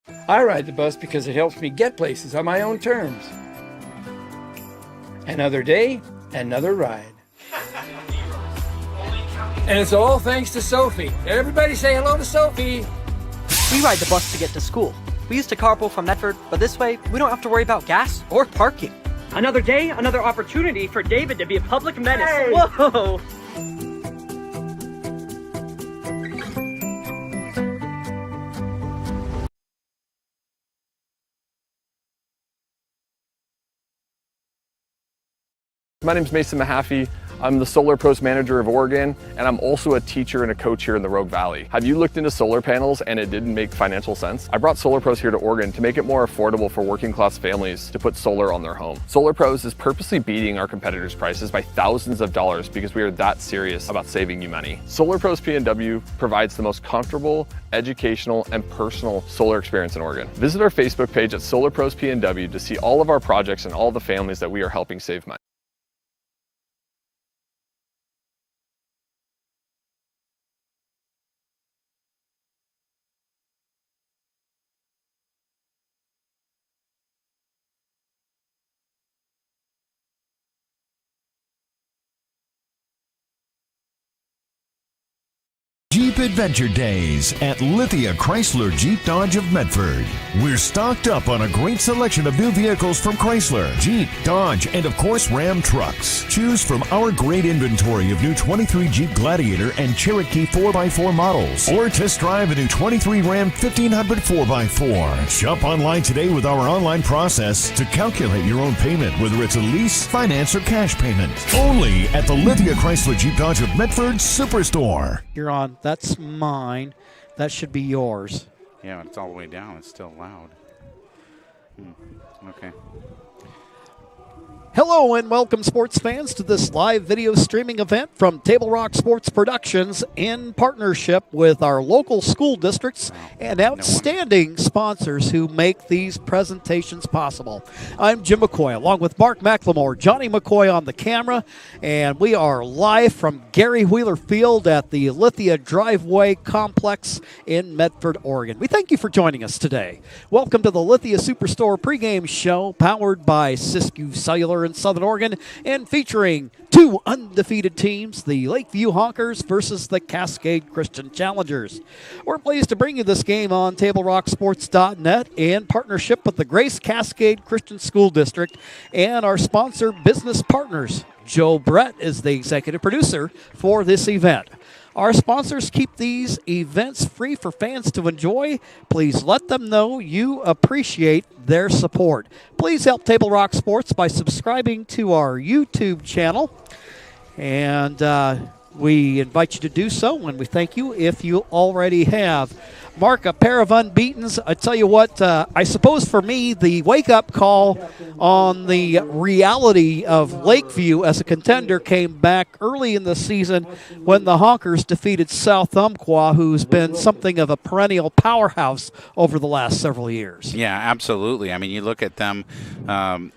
I ride the bus because it helps me get places on my own terms. Another day, another ride. And it's all thanks to Sophie. Everybody say hello to Sophie. We ride the bus to get to school. We used to carpool from Medford, but this way, we don't have to worry about gas or parking. Another day, another opportunity for David to be a public menace. Hey. Whoa! My name is Mason Mahaffey. I'm the Solar Pros Manager of Oregon, and I'm also a teacher and a coach here in the Rogue Valley. Have you looked into solar panels and it didn't make financial sense? I brought Solar Pros here to Oregon to make it more affordable for working class families to put solar on their home. Solar Pros is purposely beating our competitors' prices by thousands of dollars because we are that serious about saving you money. Solar Pros PNW provides the most comfortable, educational, and personal solar experience in Oregon. Visit our Facebook page at Solar Pros PNW to see all of our projects and all the families that we are helping save money. Jeep Adventure Days at Lithia Chrysler Jeep Dodge of Medford. We're stocked up on a great selection of new vehicles from Chrysler, Jeep, Dodge, and of course Ram trucks. Choose from our great inventory of new 23 Jeep Gladiator and Cherokee 4x4 models, or test drive a new 23 Ram 1500 4x4. Shop online today with our online process to calculate your own payment, whether it's a lease, finance, or cash payment. Only at the Lithia Chrysler Jeep Dodge of Medford Superstore. You're on. That's mine. That should be yours. Yeah, it's all the way down. It's still loud. Okay. Hello and welcome, sports fans, to this live video streaming event from Table Rock Sports Productions in partnership with our local school districts and outstanding sponsors who make these presentations possible. I'm Jim McCoy, along with Mark McLemore, Johnny McCoy on the camera, and we are live from Gary Wheeler Field at the Lithia Driveway Complex in Medford, Oregon. We thank you for joining us today. Welcome to the Lithia Superstore pregame show, powered by Siskiyou Cellular in Southern Oregon, and featuring two undefeated teams, the Lakeview Honkers versus the Cascade Christian Challengers. We're pleased to bring you this game on TableRockSports.net in partnership with the Grace Cascade Christian School District and our sponsor business partners. Joe Brett is the executive producer for this event. Our sponsors keep these events free for fans to enjoy. Please let them know you appreciate their support. Please help Table Rock Sports by subscribing to our YouTube channel. And we invite you to do so, and we thank you if you already have. Mark, a pair of unbeatens. I tell you what, I suppose for me, the wake-up call on the reality of Lakeview as a contender came back early in the season when the Honkers defeated South Umpqua, who's been something of a perennial powerhouse over the last several years. Yeah, absolutely. I mean, you look at them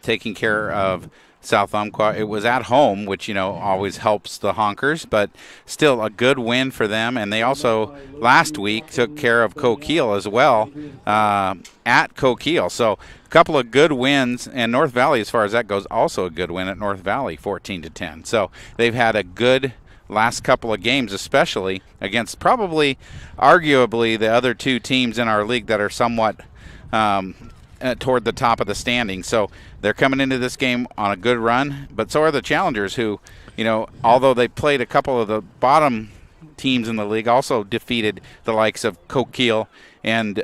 taking care of South Umpqua. It was at home, which, always helps the Honkers, but still a good win for them. And they also, last week, took care of Coquille as well at Coquille. So a couple of good wins. And North Valley, as far as that goes, also a good win at North Valley, 14-10. So they've had a good last couple of games, especially against probably, arguably, the other two teams in our league that are somewhat toward the top of the standing. So they're coming into this game on a good run, but so are the Challengers who, although they played a couple of the bottom teams in the league, also defeated the likes of Coquille and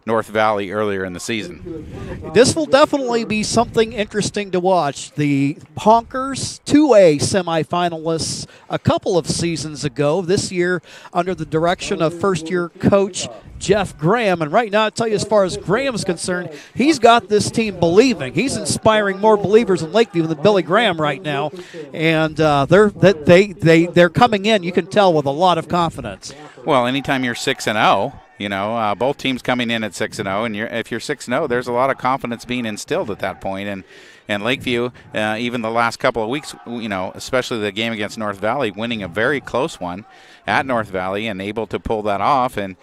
North Valley earlier in the season. This will definitely be something interesting to watch. The Honkers, 2A semifinalists a couple of seasons ago, this year under the direction of first-year coach Jeff Graham. And right now, I'll tell you, as far as Graham's concerned, he's got this team believing. He's inspiring more believers in Lakeview than Billy Graham right now. And they're coming in, you can tell, with a lot of confidence. Well, anytime you're 6-0, both teams coming in at 6-0, and if you're 6-0, there's a lot of confidence being instilled at that point. And Lakeview, even the last couple of weeks, especially the game against North Valley, winning a very close one at North Valley and able to pull that off. And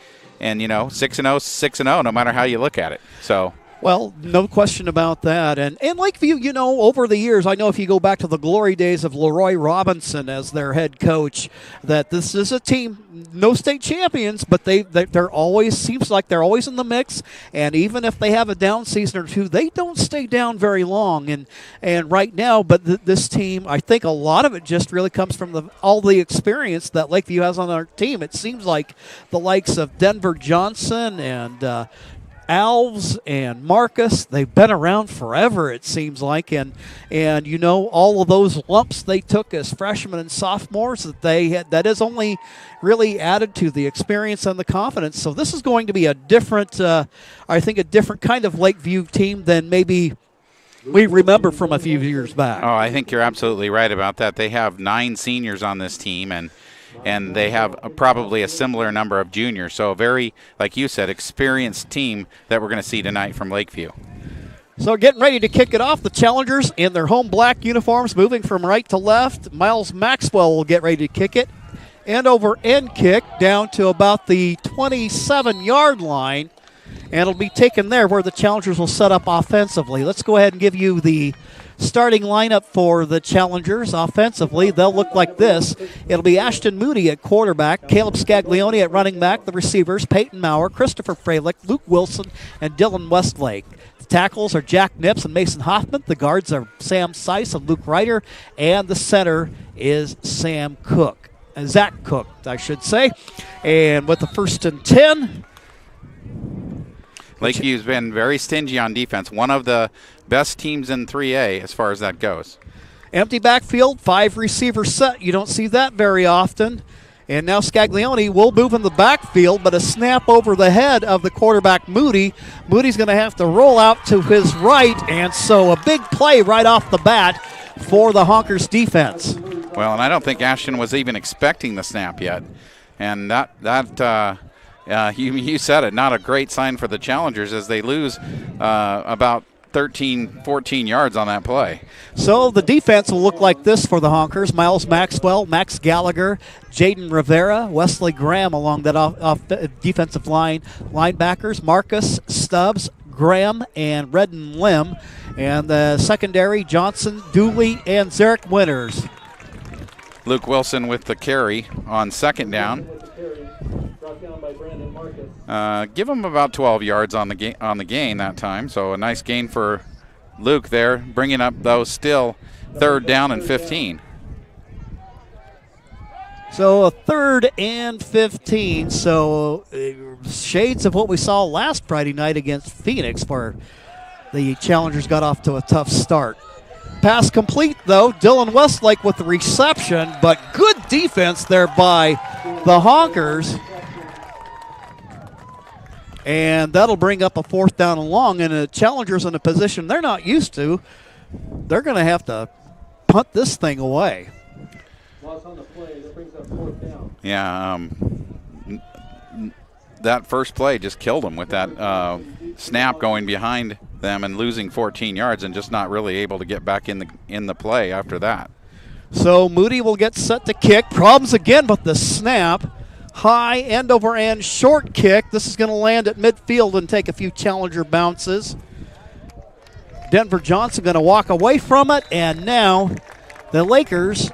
and 6-0, 6-0, no matter how you look at it. So. Well, no question about that. And Lakeview, over the years, I know if you go back to the glory days of Leroy Robinson as their head coach, that this is a team, no state champions, but they're always, seems like they're always in the mix. And even if they have a down season or two, they don't stay down very long. And right now, but this team, I think a lot of it just really comes from all the experience that Lakeview has on their team. It seems like the likes of Denver Johnson and Alves and Marcus, they've been around forever, it seems like, and all of those lumps they took as freshmen and sophomores that is only really added to the experience and the confidence. So this is going to be a different kind of Lakeview team than maybe we remember from a few years back. Oh, I think you're absolutely right about that. They have 9 seniors on this team, and they have probably a similar number of juniors. So a very, like you said, experienced team that we're going to see tonight from Lakeview. So getting ready to kick it off, the Challengers in their home black uniforms, moving from right to left. Miles Maxwell will get ready to kick it. End over end kick down to about the 27-yard line. And it'll be taken there where the Challengers will set up offensively. Let's go ahead and give you the starting lineup for the Challengers offensively. They'll look like this. It'll be Ashton Moody at quarterback, Caleb Scaglione at running back, the receivers, Peyton Maurer, Christopher Fralick, Luke Wilson, and Dylan Westlake. The tackles are Jack Nips and Mason Hoffman. The guards are Sam Seiss and Luke Ryder, and the center is Zach Cook, I should say. And with the 1st and 10, Lakeview's been very stingy on defense. One of the best teams in 3A as far as that goes. Empty backfield, 5 receiver set. You don't see that very often. And now Scaglione will move in the backfield, but a snap over the head of the quarterback, Moody. Moody's going to have to roll out to his right, and so a big play right off the bat for the Honkers defense. Well, and I don't think Ashton was even expecting the snap yet. And you said it, not a great sign for the Challengers as they lose about 13, 14 yards on that play. So the defense will look like this for the Honkers. Miles Maxwell, Max Gallagher, Jaden Rivera, Wesley Graham along that defensive line. Linebackers, Marcus Stubbs, Graham, and Redden Lim. And the secondary, Johnson, Dooley, and Zarek Winters. Luke Wilson with the carry on 2nd down. Give him about 12 yards on the gain that time, so a nice gain for Luke there, bringing up those still 3rd down and 15. So a 3rd and 15, so shades of what we saw last Friday night against Phoenix, where the Challengers got off to a tough start. Pass complete, though. Dylan Westlake with the reception, but good defense there by the Honkers. And that'll bring up a 4th down and long, and the Challengers in a position they're not used to. They're going to have to punt this thing away. Yeah, that first play just killed them with that snap going behind them and losing 14 yards and just not really able to get back in the play after that. So Moody will get set to kick. Problems again with the snap. High end over end short kick. This is going to land at midfield and take a few Challenger bounces. Denver Johnson going to walk away from it, and now the Honkers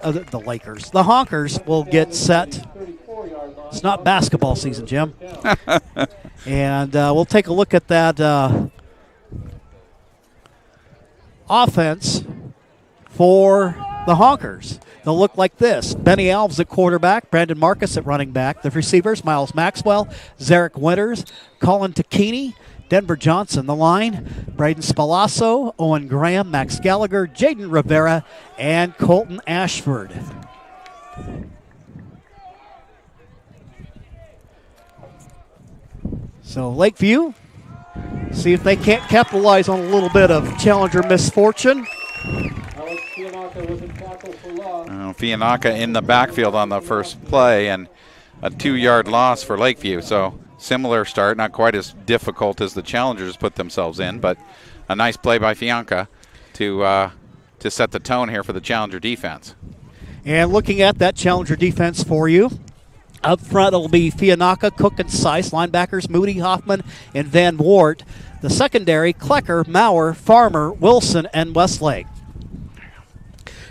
will get set. It's not basketball season, Jim. And we'll take a look at that offense for the Honkers. They'll look like this. Benny Alves at quarterback, Brandon Marcus at running back. The receivers, Miles Maxwell, Zarek Winters, Colin Takini, Denver Johnson. The line, Braden Spalasso, Owen Graham, Max Gallagher, Jaden Rivera, and Colton Ashford. So Lakeview, see if they can't capitalize on a little bit of Challenger misfortune. Fianaka in the backfield on the first play and a 2-yard loss for Lakeview. So similar start, not quite as difficult as the Challengers put themselves in, but a nice play by Fianaka to set the tone here for the Challenger defense. And looking at that Challenger defense for you, Up front, it'll be Fianaka, Cook, and Seiss. Linebackers, Moody, Hoffman, and Van Wart. The secondary, Klecker, Maurer, Farmer, Wilson, and Westlake.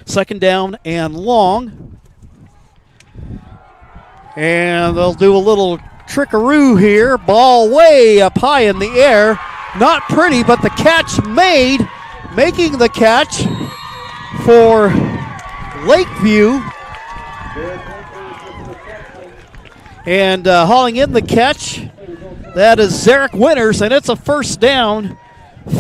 Second down and long. And they'll do a little trickaroo here. Ball way up high in the air. Not pretty, but the catch made. Making the catch for Lakeview. And hauling in the catch, that is Zarek Winters, and it's a first down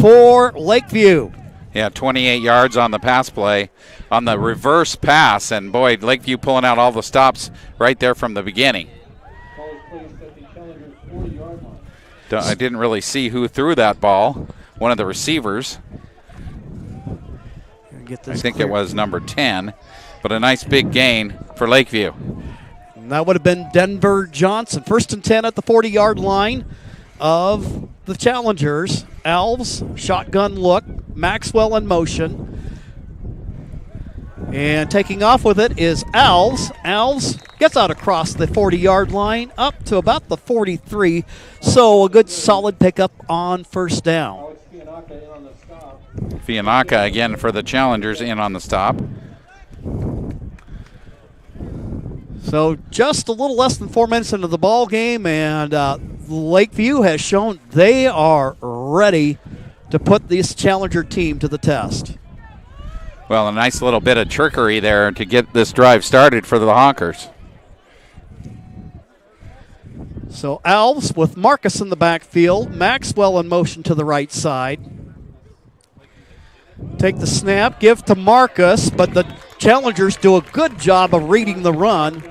for Lakeview. Yeah, 28 yards on the pass play, on the reverse pass, and boy, Lakeview pulling out all the stops right there from the beginning. I didn't really see who threw that ball. One of the receivers. I think it was number 10, but a nice big gain for Lakeview. And that would have been Denver Johnson. First and 10 at the 40-yard line of the Challengers. Alves, shotgun look, Maxwell in motion. And taking off with it is Alves. Alves gets out across the 40-yard line up to about the 43. So a good solid pickup on first down. Fianaka again for the Challengers in on the stop. So just a little less than 4 minutes into the ball game, and Lakeview has shown they are ready to put this Challenger team to the test. Well, a nice little bit of trickery there to get this drive started for the Honkers. So Alves with Marcus in the backfield, Maxwell in motion to the right side. Take the snap, give to Marcus, but the Challengers do a good job of reading the run.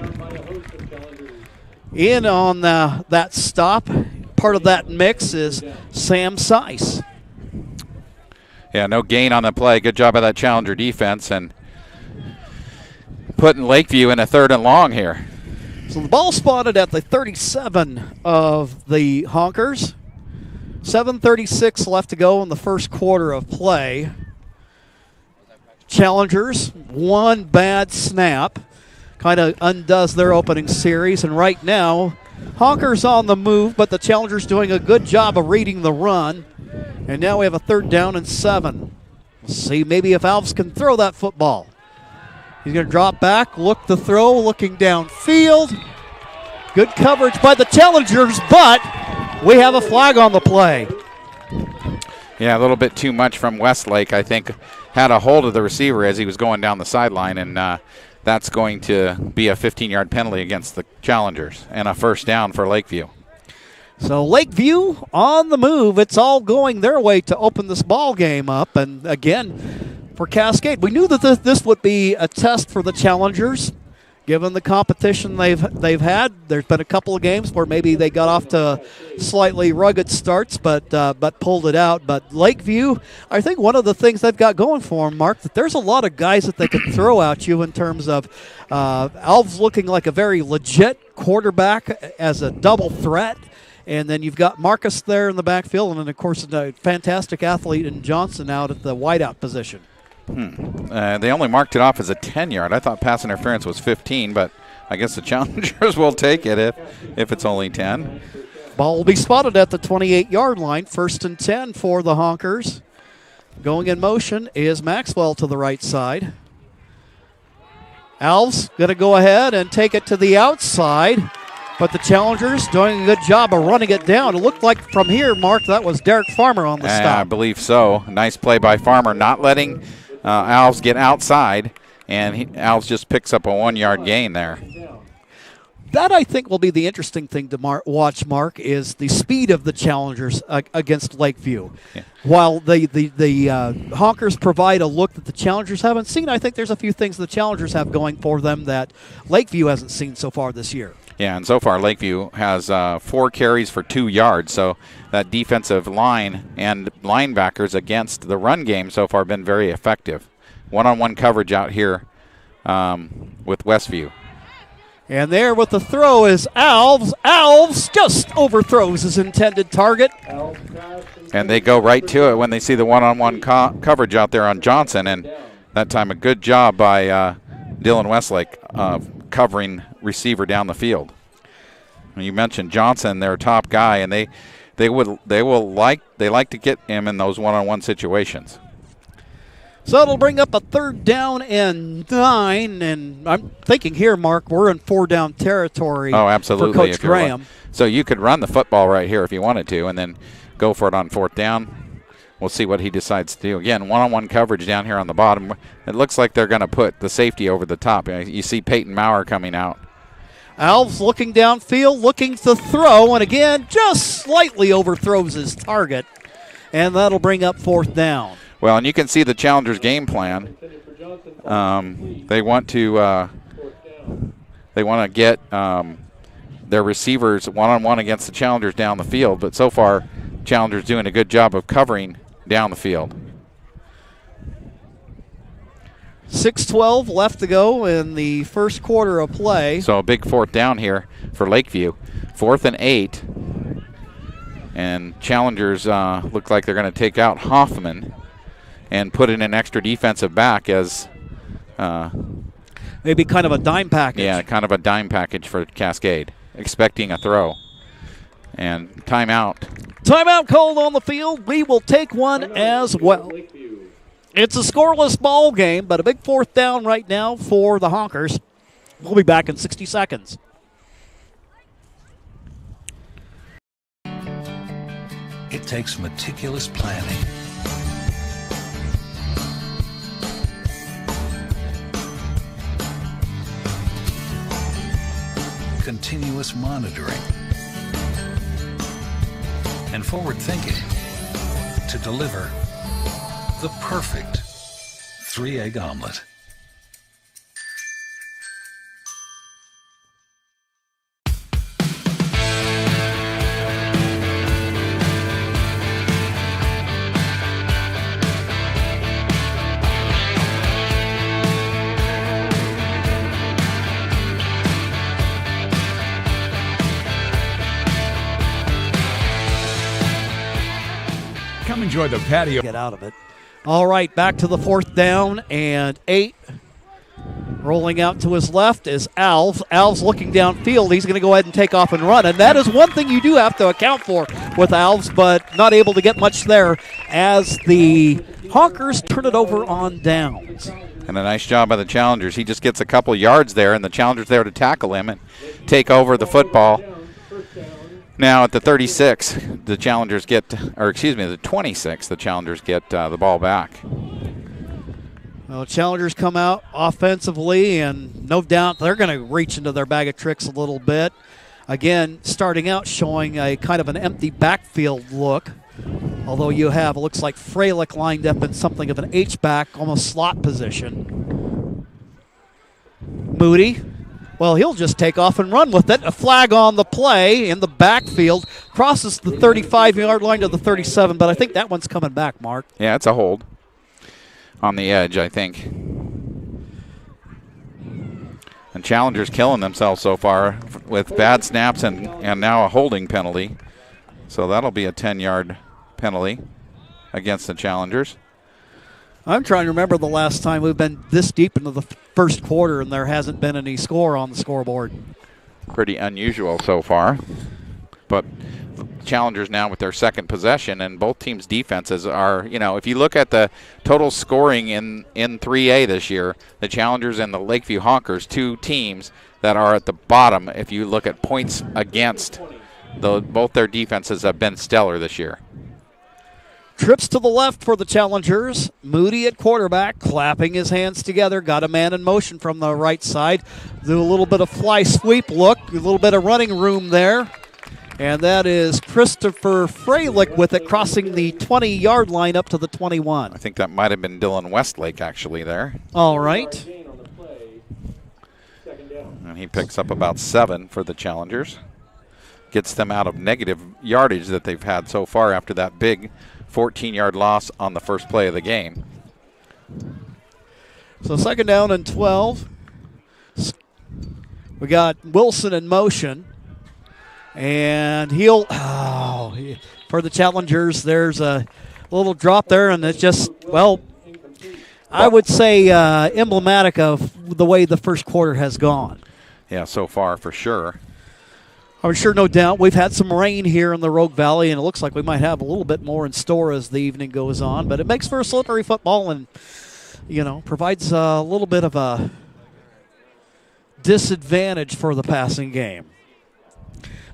In on that stop, part of that mix is Sam Seiss. Yeah, no gain on the play. Good job by that Challenger defense and putting Lakeview in a third and long here. So the ball spotted at the 37 of the Honkers. 7:36 left to go in the first quarter of play. Challengers, one bad snap, kind of undoes their opening series. And right now, Honkers on the move, but the Challengers doing a good job of reading the run. And now we have a third down and 7. We'll see maybe if Alves can throw that football. He's going to drop back, look the throw, looking downfield. Good coverage by the Challengers, but we have a flag on the play. Yeah, a little bit too much from Westlake, I think. Had a hold of the receiver as he was going down the sideline, and that's going to be a 15-yard penalty against the Challengers and a first down for Lakeview. So Lakeview on the move. It's all going their way to open this ball game up. And again, for Cascade, we knew that this would be a test for the Challengers, given the competition they've had. There's been a couple of games where maybe they got off to slightly rugged starts, but pulled it out. But Lakeview, I think one of the things they've got going for them, Mark, that there's a lot of guys that they can throw at you in terms of Alves looking like a very legit quarterback as a double threat. And then you've got Marcus there in the backfield, and then, of course, a fantastic athlete in Johnson out at the wideout position. They only marked it off as a 10-yard. I thought pass interference was 15, but I guess the Challengers will take it if it's only 10. Ball will be spotted at the 28-yard line. First and 10 for the Honkers. Going in motion is Maxwell to the right side. Alves going to go ahead and take it to the outside. But the Challengers doing a good job of running it down. It looked like from here, Mark, that was Derek Farmer on the stop. I believe so. Nice play by Farmer, not letting Alves get outside, and Alves just picks up a 1-yard gain there. That, I think, will be the interesting thing to watch, Mark, is the speed of the Challengers against Lakeview. Yeah. While the Honkers provide a look that the Challengers haven't seen, I think there's a few things the Challengers have going for them that Lakeview hasn't seen so far this year. Yeah, and so far Lakeview has 4 carries for 2 yards. So that defensive line and linebackers against the run game so far have been very effective. One-on-one coverage out here with Westview. And there with the throw is Alves. Alves just overthrows his intended target. And they go right to it when they see the one-on-one coverage out there on Johnson. And that time a good job by Dylan Westlake covering receiver down the field. You mentioned Johnson, their top guy, and they like to get him in those one-on-one situations. So it'll bring up a 3rd down and 9, and I'm thinking here, Mark, we're in 4-down territory. Oh, absolutely. For Coach Graham. So you could run the football right here if you wanted to, and then go for it on 4th down. We'll see what he decides to do. Again, one-on-one coverage down here on the bottom. It looks like they're going to put the safety over the top. You see Peyton Maurer coming out. Alves looking downfield, looking to throw, and again, just slightly overthrows his target, and that'll bring up 4th down. Well, and you can see the Challengers' game plan. They want to get their receivers one-on-one against the Challengers down the field, but so far, Challengers doing a good job of covering down the field. 6:12 left to go in the first quarter of play. So a big 4th down here for Lakeview. 4th and 8. And Challengers look like they're going to take out Hoffman and put in an extra defensive back as maybe kind of a dime package. Yeah, kind of a dime package for Cascade, expecting a throw. And timeout. Timeout called on the field. We will take one as well. It's a scoreless ball game, but a big 4th down right now for the Honkers. We'll be back in 60 seconds. It takes meticulous planning, continuous monitoring, and forward thinking to deliver the perfect 3-egg omelet. Come enjoy the patio. Get out of it. All right, back to the 4th down and 8. Rolling out to his left is Alves. Alves looking downfield. He's going to go ahead and take off and run. And that is one thing you do have to account for with Alves, but not able to get much there as the Honkers turn it over on downs. And a nice job by the Challengers. He just gets a couple yards there, and the Challengers there to tackle him and take over the football. Now at the 36, the Challengers get, or excuse me, the 26, the Challengers get the ball back. Well, Challengers come out offensively, and no doubt they're going to reach into their bag of tricks a little bit. Again, starting out showing a kind of an empty backfield look, although you have, it looks like Freilich lined up in something of an H-back, almost slot position. Moody. Well, he'll just take off and run with it. A flag on the play in the backfield. Crosses the 35-yard line to the 37, but I think that one's coming back, Mark. Yeah, it's a hold on the edge, I think. And Challengers killing themselves so far with bad snaps and now a holding penalty. So that'll be a 10-yard penalty against the Challengers. I'm trying to remember the last time we've been this deep into the first quarter and there hasn't been any score on the scoreboard. Pretty unusual so far. But Challengers now with their second possession, and both teams' defenses are, you know, if you look at the total scoring in 3A this year, the Challengers and the Lakeview Honkers, two teams that are at the bottom. If you look at points against, both their defenses have been stellar this year. Trips to the left for the Challengers. Moody at quarterback, clapping his hands together. Got a man in motion from the right side. Do a little bit of fly sweep look, a little bit of running room there. And that is Christopher Freilich with it, crossing the 20-yard line up to the 21. I think that might have been Dylan Westlake actually there. All right. And he picks up about 7 for the Challengers. Gets them out of negative yardage that they've had so far after that big 14-yard loss on the first play of the game. So second down and 12. We got Wilson in motion. And he'll, for the Challengers, there's a little drop there, and it's just, well, I would say emblematic of the way the first quarter has gone. Yeah, so far for sure. I'm sure, no doubt. We've had some rain here in the Rogue Valley, and it looks like we might have a little bit more in store as the evening goes on. But it makes for a slippery football and, provides a little bit of a disadvantage for the passing game.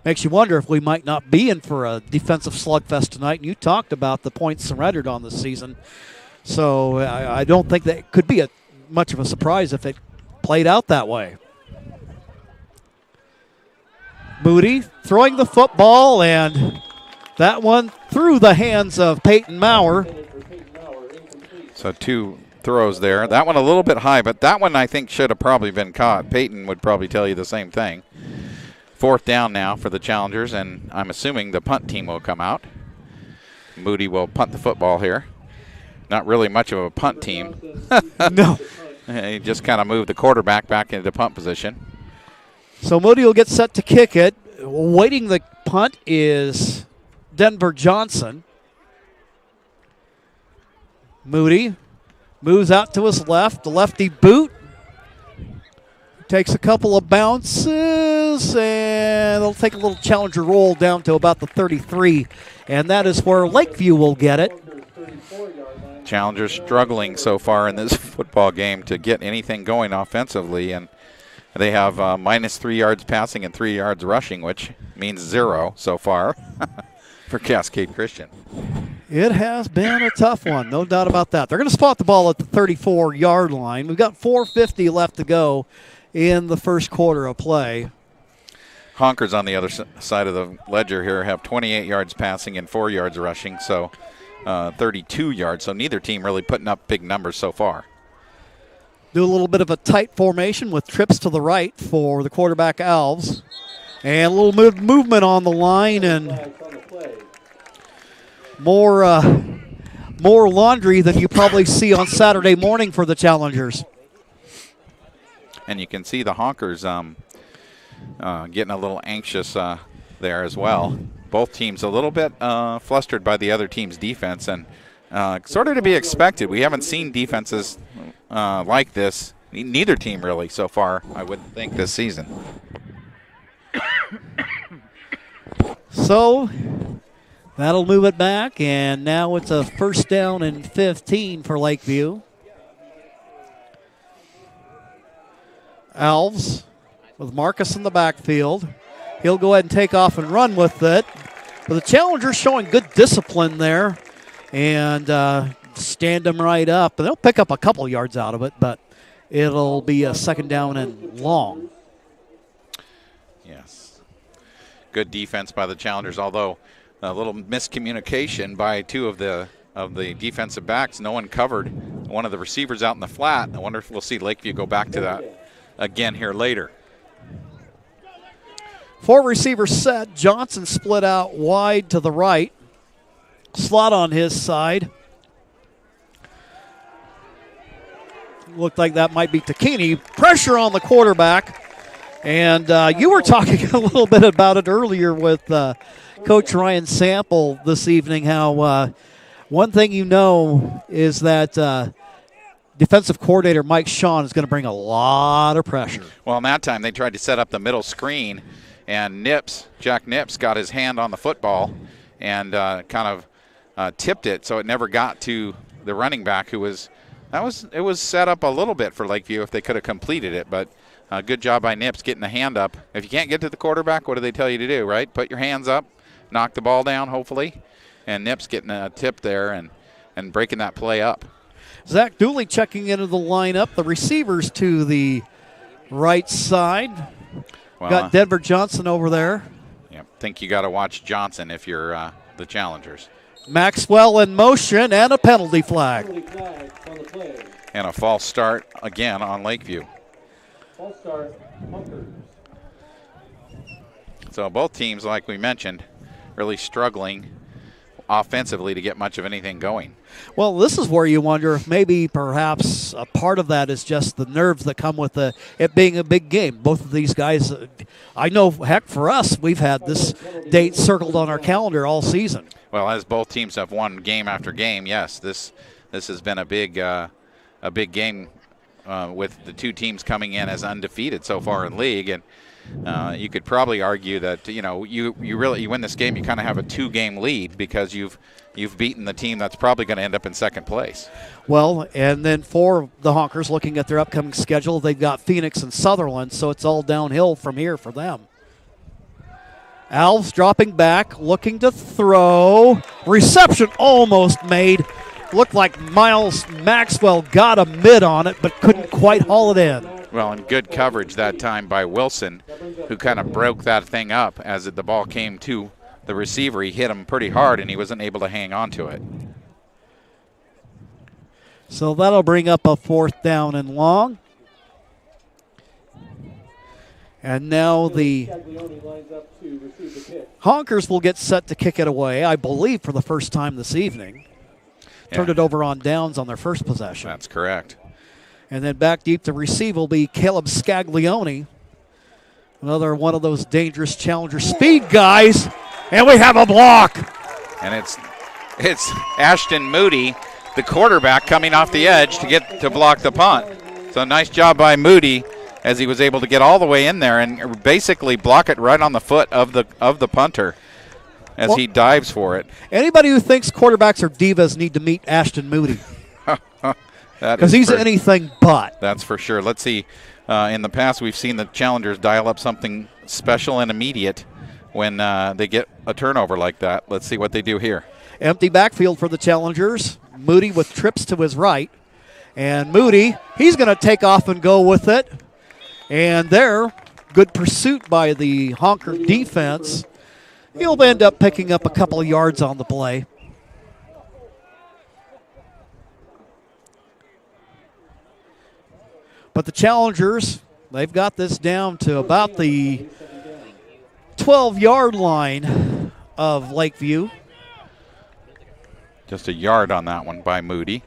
Makes you wonder if we might not be in for a defensive slugfest tonight. And you talked about the points surrendered on the season. So I don't think that could be much of a surprise if it played out that way. Moody throwing the football, and that one through the hands of Peyton Maurer. So 2 throws there. That one a little bit high, but that one I think should have probably been caught. Peyton would probably tell you the same thing. 4th down now for the Challengers, and I'm assuming the punt team will come out. Moody will punt the football here. Not really much of a punt team. No. He just kind of moved the quarterback back into punt position. So Moody will get set to kick it. Waiting the punt is Denver Johnson. Moody moves out to his left. The lefty boot. Takes a couple of bounces, and they'll take a little Challenger roll down to about the 33. And that is where Lakeview will get it. Challengers struggling so far in this football game to get anything going offensively, and they have minus 3 yards passing and 3 yards rushing, which means 0 so far for Cascade Christian. It has been a tough one, no doubt about that. They're going to spot the ball at the 34-yard line. We've got 4:50 left to go in the first quarter of play. Honkers on the other side of the ledger here have 28 yards passing and 4 yards rushing, so 32 yards. So neither team really putting up big numbers so far. Do a little bit of a tight formation with trips to the right for the quarterback Alves. And a little movement on the line, and more laundry than you probably see on Saturday morning for the Challengers. And you can see the Honkers getting a little anxious there as well. Both teams a little bit flustered by the other team's defense, and sort of to be expected. We haven't seen defenses like this. Neither team really so far, I would think, this season. So that'll move it back, and now it's a 1st down and 15 for Lakeview. Alves with Marcus in the backfield. He'll go ahead and take off and run with it. But the Challengers showing good discipline there and stand them right up. And they'll pick up a couple yards out of it, but it'll be a 2nd down and long. Yes. Good defense by the Challengers, although a little miscommunication by 2 of the defensive backs. No one covered one of the receivers out in the flat. I wonder if we'll see Lakeview go back to that again here later. 4 receivers set. Johnson split out wide to the right. Slot on his side. Looked like that might be Takini. Pressure on the quarterback. And you were talking a little bit about it earlier with Coach Ryan Sample this evening, how one thing you know is that defensive coordinator Mike Shawn is going to bring a lot of pressure. Well, in that time they tried to set up the middle screen, and Jack Nips got his hand on the football and kind of tipped it, so it never got to the running back, it was set up a little bit for Lakeview if they could have completed it, but good job by Nips getting the hand up. If you can't get to the quarterback, what do they tell you to do, right? Put your hands up, knock the ball down, hopefully, and Nips getting a tip there and breaking that play up. Zach Dooley checking into the lineup. The receivers to the right side. Well, got Denver Johnson over there. Yeah, think you got to watch Johnson if you're the Challengers. Maxwell in motion and a penalty flag. And a false start again on Lakeview. False start. So both teams, like we mentioned, really struggling offensively to get much of anything going. Well, this is where you wonder if maybe perhaps a part of that is just the nerves that come with it being a big game. Both of these guys, I know, heck, for us, we've had this date circled on our calendar all season. Well, as both teams have won game after game, yes, this has been a big game with the 2 teams coming in as undefeated so far in league. And you could probably argue that you win this game, you kind of have a 2-game lead because you've beaten the team that's probably going to end up in second place. Well, and then for the Honkers, looking at their upcoming schedule, they've got Phoenix and Sutherland, so it's all downhill from here for them. Alves dropping back, looking to throw. Reception almost made. Looked like Miles Maxwell got a mid on it, but couldn't quite haul it in. Well, and good coverage that time by Wilson, who kind of broke that thing up as the ball came to the receiver. He hit him pretty hard, and he wasn't able to hang on to it. So that'll bring up a 4th down and long. And now the Honkers will get set to kick it away, I believe, for the first time this evening. Turned it over on downs on their first possession. That's correct. And then back deep to receive will be Caleb Scaglione. Another one of those dangerous challenger speed guys. And we have a block. And it's Ashton Moody, the quarterback, coming off the edge to block the punt. So nice job by Moody as he was able to get all the way in there and basically block it right on the foot of the punter as he dives for it. Anybody who thinks quarterbacks are divas need to meet Ashton Moody. Because he's anything but. That's for sure. Let's see. In the past, we've seen the challengers dial up something special and immediate when they get a turnover like that. Let's see what they do here. Empty backfield for the challengers. Moody with trips to his right. And Moody, he's going to take off and go with it. And there, good pursuit by the Honker defense. He'll end up picking up a couple of yards on the play. But the challengers, they've got this down to about the 12-yard line of Lakeview. Just a yard on that one by Moody.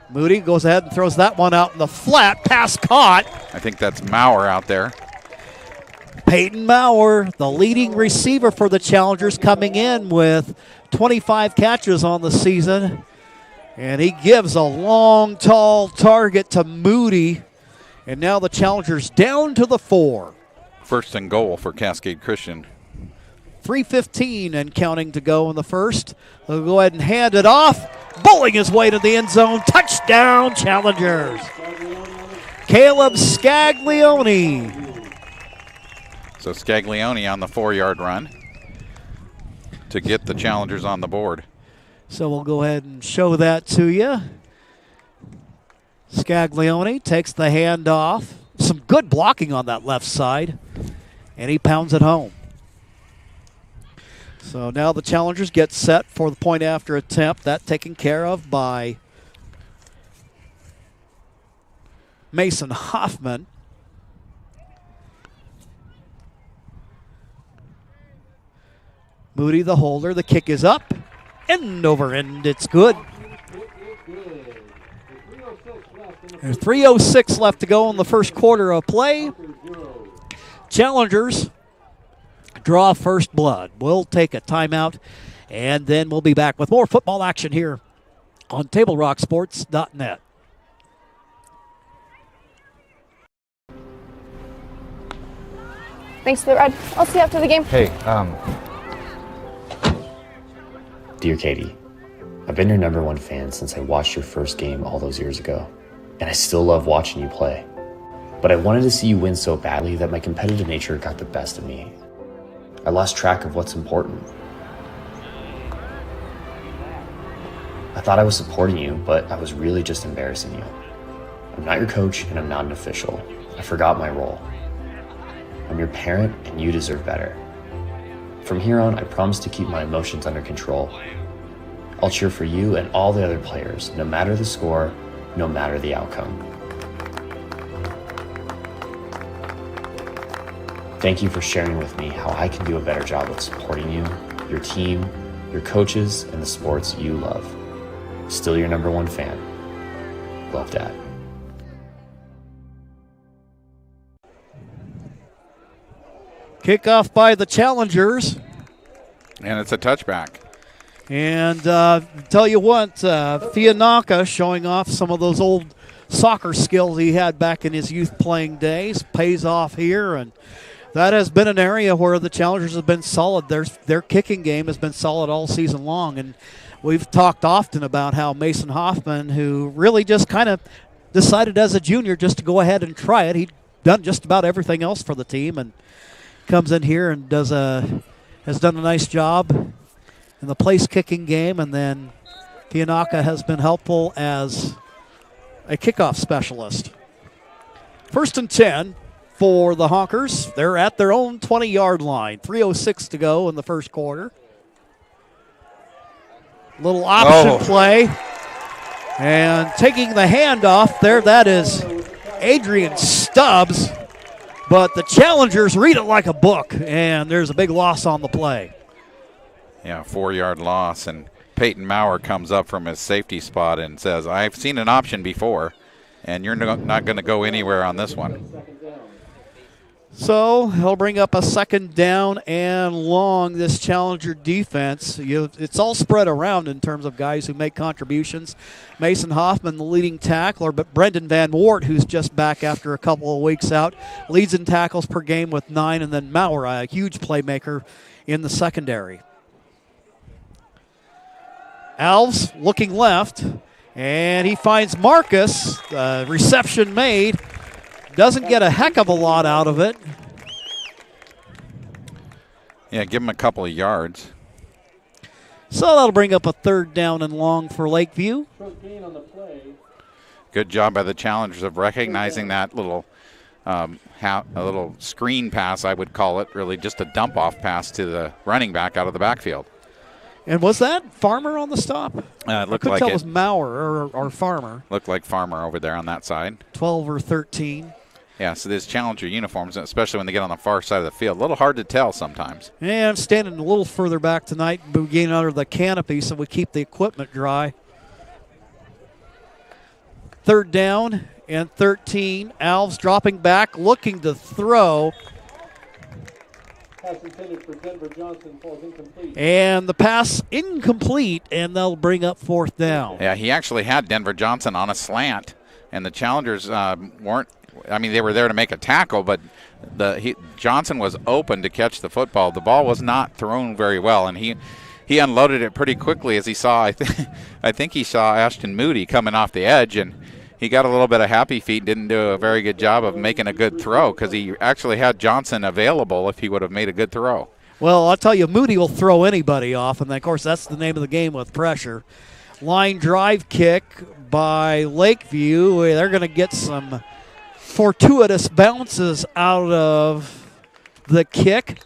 Moody goes ahead and throws that one out in the flat. Pass caught. I think that's Maurer out there. Peyton Maurer, the leading receiver for the Challengers, coming in with 25 catches on the season. And he gives a long, tall target to Moody. And now the Challengers down to the 4. 1st and goal for Cascade Christian. 3:15 and counting to go in the first. They'll go ahead and hand it off. Bowling his way to the end zone. Touchdown, Challengers. Caleb Scaglione. So Scaglione on the 4-yard run to get the Challengers on the board. So we'll go ahead and show that to you. Scaglione takes the handoff. Some good blocking on that left side. And he pounds it home. So now the Challengers get set for the point after attempt. That taken care of by Mason Hoffman. Moody the holder. The kick is up. End over end. It's good. There's 3:06 left to go in the first quarter of play. Challengers draw first blood. We'll take a timeout, and then we'll be back with more football action here on TableRockSports.net. Thanks for the ride. I'll see you after the game. Hey, Dear Katie, I've been your #1 fan since I watched your first game all those years ago, and I still love watching you play. But I wanted to see you win so badly that my competitive nature got the best of me. I lost track of what's important. I thought I was supporting you, but I was really just embarrassing you. I'm not your coach, and I'm not an official. I forgot my role. I'm your parent, and you deserve better. From here on, I promise to keep my emotions under control. I'll cheer for you and all the other players, no matter the score, no matter the outcome. Thank you for sharing with me how I can do a better job of supporting you, your team, your coaches, and the sports you love. Still your #1 fan. Love, Dad. Kickoff by the Challengers. And it's a touchback. And tell you what, Fianaka showing off some of those old soccer skills he had back in his youth playing days pays off here, and that has been an area where the Challengers have been solid. Their kicking game has been solid all season long, and we've talked often about how Mason Hoffman, who really just kind of decided as a junior just to go ahead and try it. He'd done just about everything else for the team, and comes in here and has done a nice job in the place kicking game, and then Pianaka has been helpful as a kickoff specialist. 1st and 10 for the Honkers. They're at their own 20-yard line. 3:06 to go in the first quarter. Little option play. And taking the handoff there, that is Adrian Stubbs. But the Challengers read it like a book, and there's a big loss on the play. Yeah, 4-yard loss, and Peyton Maurer comes up from his safety spot and says, I've seen an option before, and you're not going to go anywhere on this one. So he'll bring up a 2nd down and long, this Challenger defense. It's all spread around in terms of guys who make contributions. Mason Hoffman, the leading tackler, but Brendan Van Wart, who's just back after a couple of weeks out, leads in tackles per game with 9, and then Maurer, a huge playmaker in the secondary. Alves looking left, and he finds Marcus. Reception made. Doesn't get a heck of a lot out of it. Yeah, give him a couple of yards. So that'll bring up a 3rd down and long for Lakeview. Good job by the Challengers of recognizing that little a little screen pass, I would call it, really just a dump-off pass to the running back out of the backfield. And was that Farmer on the stop? It looked I couldn't like tell it was Maurer or Farmer. Looked like Farmer over there on that side. 12 or 13. Yeah, so these Challenger uniforms, especially when they get on the far side of the field, a little hard to tell sometimes. And I'm standing a little further back tonight, but we're getting under the canopy so we keep the equipment dry. 3rd down and 13. Alves dropping back, looking to throw. Pass intended for Denver Johnson falls incomplete. And the pass incomplete, and they'll bring up 4th down. Yeah, he actually had Denver Johnson on a slant, and the Challengers weren't. I mean, they were there to make a tackle, but Johnson was open to catch the football. The ball was not thrown very well, and he unloaded it pretty quickly as he saw. I think he saw Ashton Moody coming off the edge, and he got a little bit of happy feet. Didn't do a very good job of making a good throw because he actually had Johnson available if he would have made a good throw. Well, I'll tell you, Moody will throw anybody off, and of course that's the name of the game with pressure. Line drive kick by Lakeview. They're going to get some fortuitous bounces out of the kick,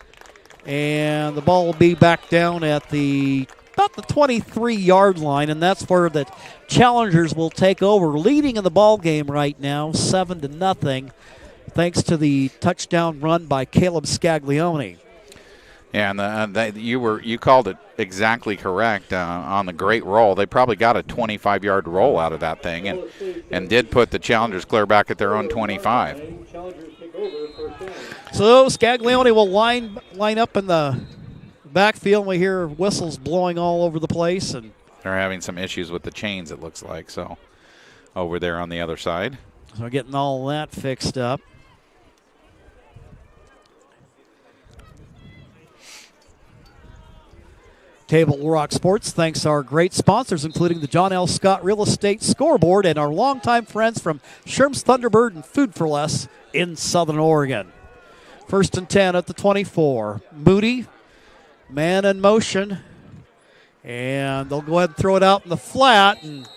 and the ball will be back down at about the 23-yard line, and that's where the Challengers will take over, leading in the ball game right now, 7-0, thanks to the touchdown run by Caleb Scaglione. Yeah, and you called it exactly correct on the great roll. They probably got a 25-yard roll out of that thing, and did put the Challengers clear back at their own 25. So Scaglione will line up in the backfield. We hear whistles blowing all over the place, and they're having some issues with the chains, it looks like, so over there on the other side. So getting all that fixed up. Table Rock Sports thanks our great sponsors, including the John L. Scott Real Estate Scoreboard and our longtime friends from Sherm's Thunderbird and Food for Less in Southern Oregon. 1st and 10 at the 24. Moody, man in motion, and they'll go ahead and throw it out in the flat, and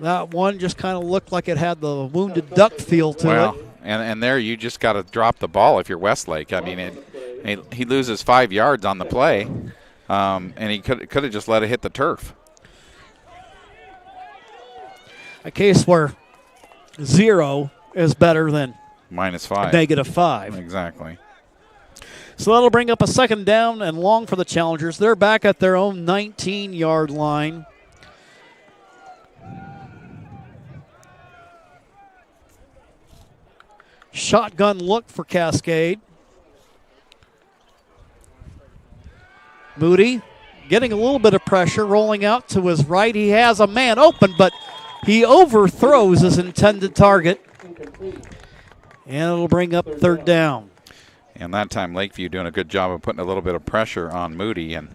that one just kind of looked like it had the wounded duck feel to it. And there you just got to drop the ball if you're Westlake. I mean, he loses 5 yards on the play, and he could have just let it hit the turf. A case where 0 is better than -5. -5. Exactly. So that'll bring up a 2nd down and long for the Challengers. They're back at their own 19-yard line. Shotgun look for Cascade. Moody getting a little bit of pressure, rolling out to his right. He has a man open, but He overthrows his intended target, and it'll bring up third down. And that time Lakeview doing a good job of putting a little bit of pressure on Moody, and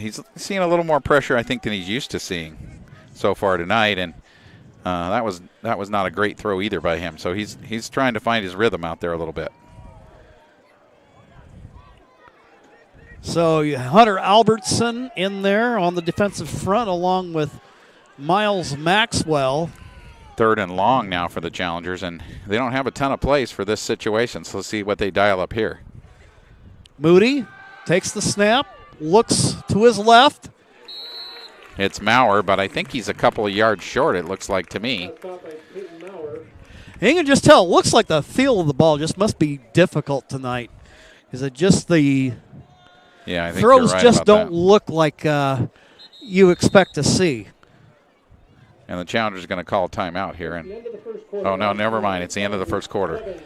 he's seeing a little more pressure, I think, than he's used to seeing so far tonight. And that was not a great throw either by him. So he's trying to find his rhythm out there a little bit. So Hunter Albertson in there on the defensive front along with Miles Maxwell. Third and long now for the Challengers, and they don't have a ton of plays for this situation, so let's see what they dial up here. Moody takes the snap, looks to his left. It's Maurer, but I think he's a couple of yards short, it looks like to me. And you can just tell, it looks like the feel of the ball just must be difficult tonight. Is it just the I think throws you're right just about don't that. look like you expect to see. And the Challengers are going to call a timeout here. And oh, no, never mind. It's the end of the first quarter.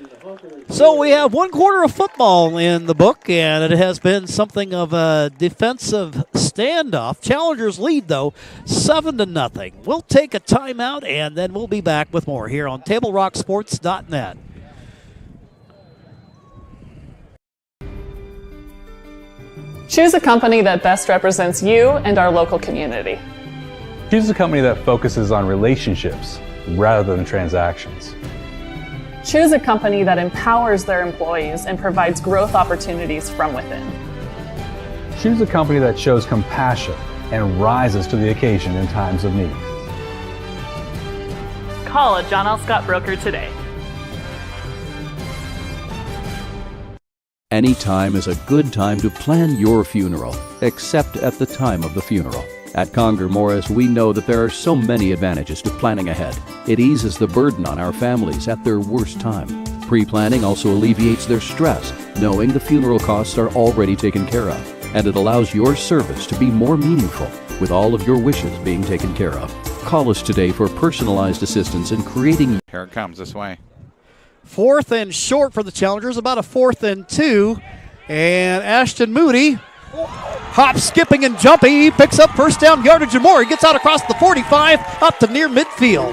So we have 1 quarter of football in the book, and it has been something of a defensive standoff. Challengers lead, though, 7-0. We'll take a timeout, and then we'll be back with more here on TableRockSports.net. Choose a company that best represents you and our local community. Choose a company that focuses on relationships rather than transactions. Choose a company that empowers their employees and provides growth opportunities from within. Choose a company that shows compassion and rises to the occasion in times of need. Call a John L. Scott broker today. Any time is a good time to plan your funeral, except at the time of the funeral. At Conger Morris, we know that there are so many advantages to planning ahead. It eases the burden on our families at their worst time. Pre-planning also alleviates their stress, knowing the funeral costs are already taken care of. And it allows your service to be more meaningful, with all of your wishes being taken care of. Call us today for personalized assistance in creating... Here it comes this way. 4th and short for the Challengers, about a 4th and 2. And Ashton Moody, hop, skipping, and jumping. He picks up first down yardage and more. He gets out across the 45 up to near midfield.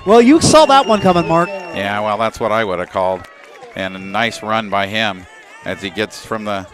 Well, you saw that one coming, Mark. Yeah, well, that's what I would have called. And a nice run by him as he gets from the...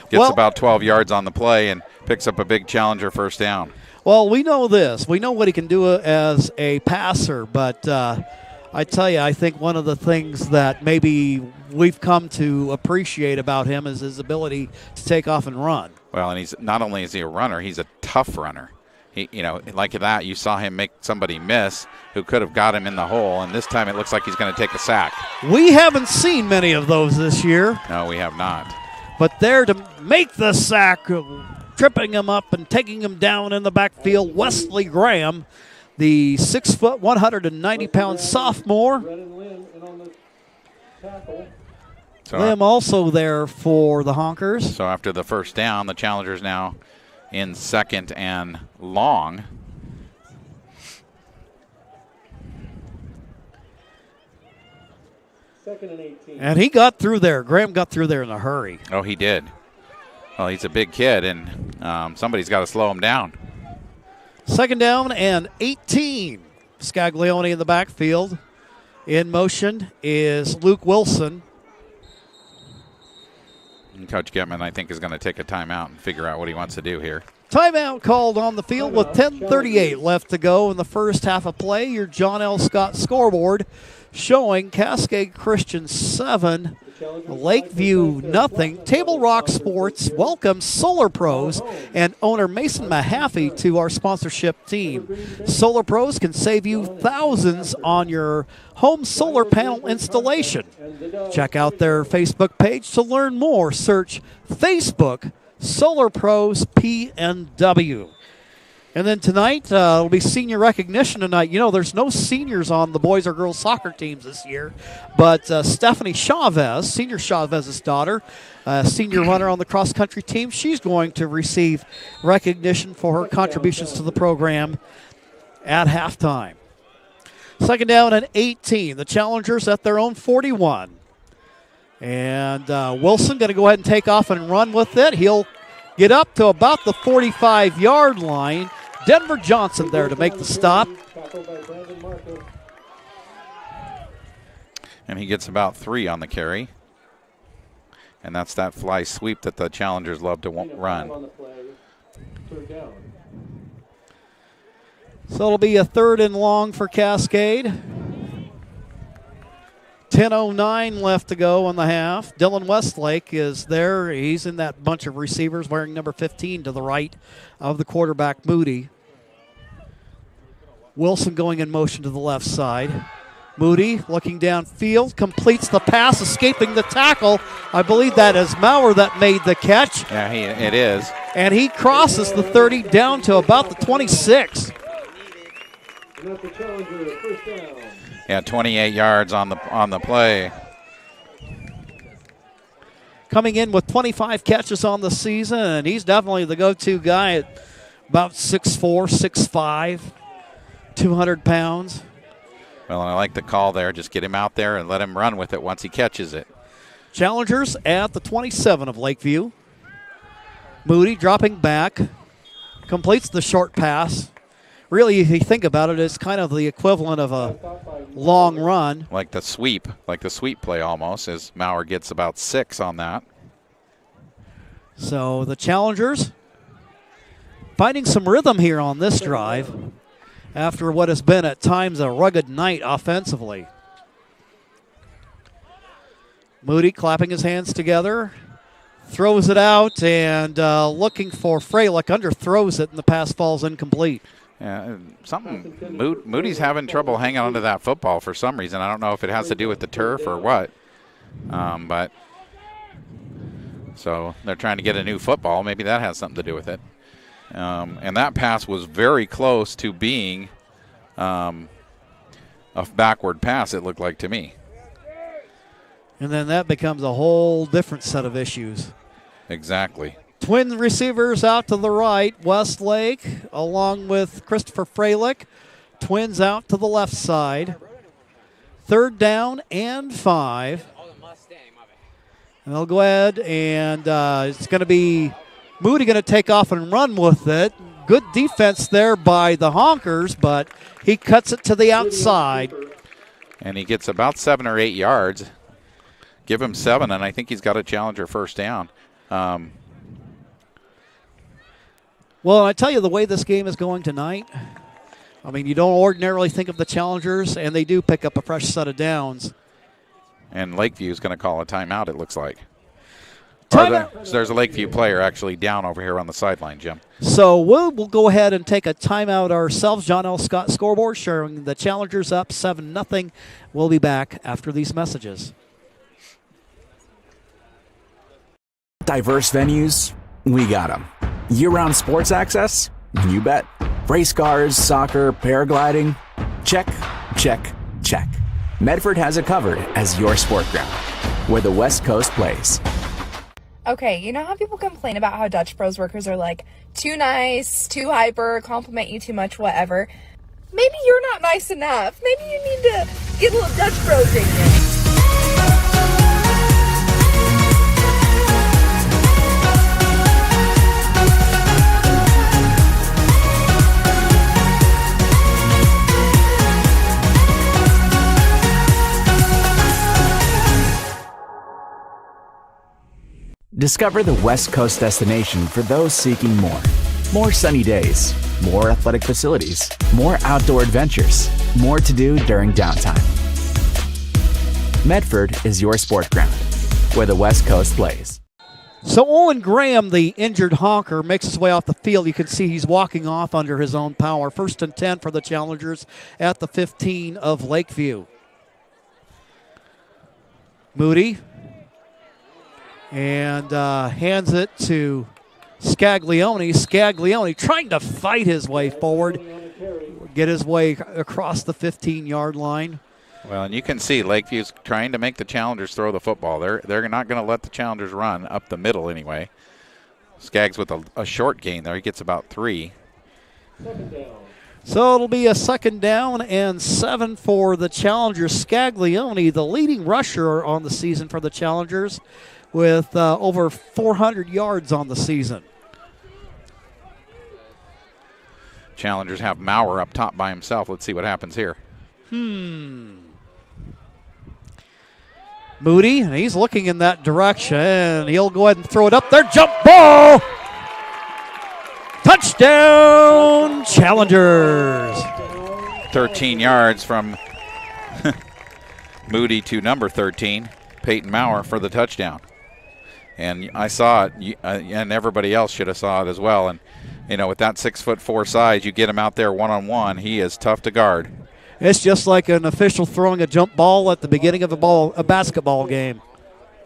Gets about 12 yards on the play and picks up a big Challenger first down. Well, we know this. We know what he can do as a passer, but I tell you, I think one of the things that maybe we've come to appreciate about him is his ability to take off and run. Well, and he's not only is he a runner, he's a tough runner. He, like that, you saw him make somebody miss who could have got him in the hole, and this time it looks like he's going to take a sack. We haven't seen many of those this year. No, we have not. But there to make the sack, tripping him up and taking him down in the backfield, Wesley Graham, the 6 foot, 190-pound sophomore. Lim also there for the Honkers. So after the first down, the Challengers now in 2nd and long. And he got through there. Graham got through there in a hurry. Oh, he did. Well, he's a big kid, and somebody's got to slow him down. 2nd down and 18. Scaglione in the backfield. In motion is Luke Wilson. And Coach Getman, I think, is going to take a timeout and figure out what he wants to do here. Timeout called on the field with 10:38 left to go in the first half of play. Your John L. Scott scoreboard showing Cascade Christian 7, Lakeview nothing. Table Rock Sports welcomes Solar Pros and owner Mason Mahaffey to our sponsorship team. Solar Pros can save you thousands on your home solar panel installation. Check out their Facebook page to learn more. Search Facebook Solar Pros PNW. And then tonight, it'll be senior recognition tonight. You know, there's no seniors on the boys or girls soccer teams this year, but Stephanie Chavez, senior Chavez's daughter, senior runner on the cross-country team, she's going to receive recognition for her contributions to the program at halftime. 2nd down and 18. The Challengers at their own 41. And Wilson going to go ahead and take off and run with it. He'll get up to about the 45-yard line. Denver Johnson there to make the stop. And he gets about 3 on the carry. And that's that fly sweep that the challengers love to run. So it'll be a 3rd and long for Cascade. 10:09 left to go in the half. Dylan Westlake is there. He's in that bunch of receivers wearing number 15 to the right of the quarterback, Moody. Wilson going in motion to the left side. Moody looking downfield, completes the pass, escaping the tackle. I believe that is Maurer that made the catch. Yeah, it is. And he crosses the 30 down to about the 26. Yeah, 28 yards on the play. Coming in with 25 catches on the season, and he's definitely the go-to guy at about 6'4", 6'5", 200 pounds. Well, I like the call there. Just get him out there and let him run with it once he catches it. Challengers at the 27 of Lakeview. Moody dropping back, completes the short pass. Really, if you think about it, it's kind of the equivalent of a long run. Like the sweep play almost, as Maurer gets about 6 on that. So the Challengers finding some rhythm here on this drive after what has been at times a rugged night offensively. Moody clapping his hands together, throws it out, and looking for Freilich, underthrows it, and the pass falls incomplete. Yeah, Moody's having trouble hanging onto that football for some reason. I don't know if it has to do with the turf or what. But so they're trying to get a new football. Maybe that has something to do with it. And that pass was very close to being a backward pass, it looked like to me. And then that becomes a whole different set of issues. Exactly. Twin receivers out to the right, Westlake along with Christopher Freilich. Twins out to the left side. 3rd down and 5. And they'll go ahead and it's going to be Moody going to take off and run with it. Good defense there by the Honkers, but he cuts it to the outside. And he gets about 7 or 8 yards. Give him 7, and I think he's got a challenger first down. Well, I tell you, the way this game is going tonight, I mean, you don't ordinarily think of the Challengers, and they do pick up a fresh set of downs. And Lakeview is going to call a timeout, it looks like. There's a Lakeview player actually down over here on the sideline, Jim. So we'll go ahead and take a timeout ourselves. John L. Scott scoreboard showing the Challengers up 7-0. We'll be back after these messages. Diverse venues, we got them. Year-round sports access? You bet. Race cars, soccer, paragliding? Check, check, check. Medford has it covered as your sport ground, where the West Coast plays. Okay, you know how people complain about how Dutch Bros workers are like too nice, too hyper, compliment you too much, whatever? Maybe you're not nice enough. Maybe you need to get a little Dutch Bros in you. Discover the West Coast destination for those seeking more. More sunny days, more athletic facilities, more outdoor adventures, more to do during downtime. Medford is your sport ground, where the West Coast plays. So Owen Graham, the injured honker, makes his way off the field. You can see he's walking off under his own power. 1st and 10 for the Challengers at the 15 of Lakeview. Moody. And hands it to Scaglione. Scaglione trying to fight his way forward, get his way across the 15-yard line. Well, and you can see Lakeview's trying to make the Challengers throw the football. They're not going to let the Challengers run up the middle anyway. Skaggs with a short gain there. He gets about 3. So it'll be a 2nd down and 7 for the Challengers. Scaglione, the leading rusher on the season for the Challengers, with over 400 yards on the season. Challengers have Maurer up top by himself. Let's see what happens here. Moody, and he's looking in that direction. He'll go ahead and throw it up there. Jump ball! Touchdown, Challengers! 13 yards from Moody to number 13, Peyton Maurer, for the touchdown. And I saw it, and everybody else should have saw it as well. And, you know, with that 6'4" size, you get him out there one-on-one, he is tough to guard. It's just like an official throwing a jump ball at the beginning of a basketball game.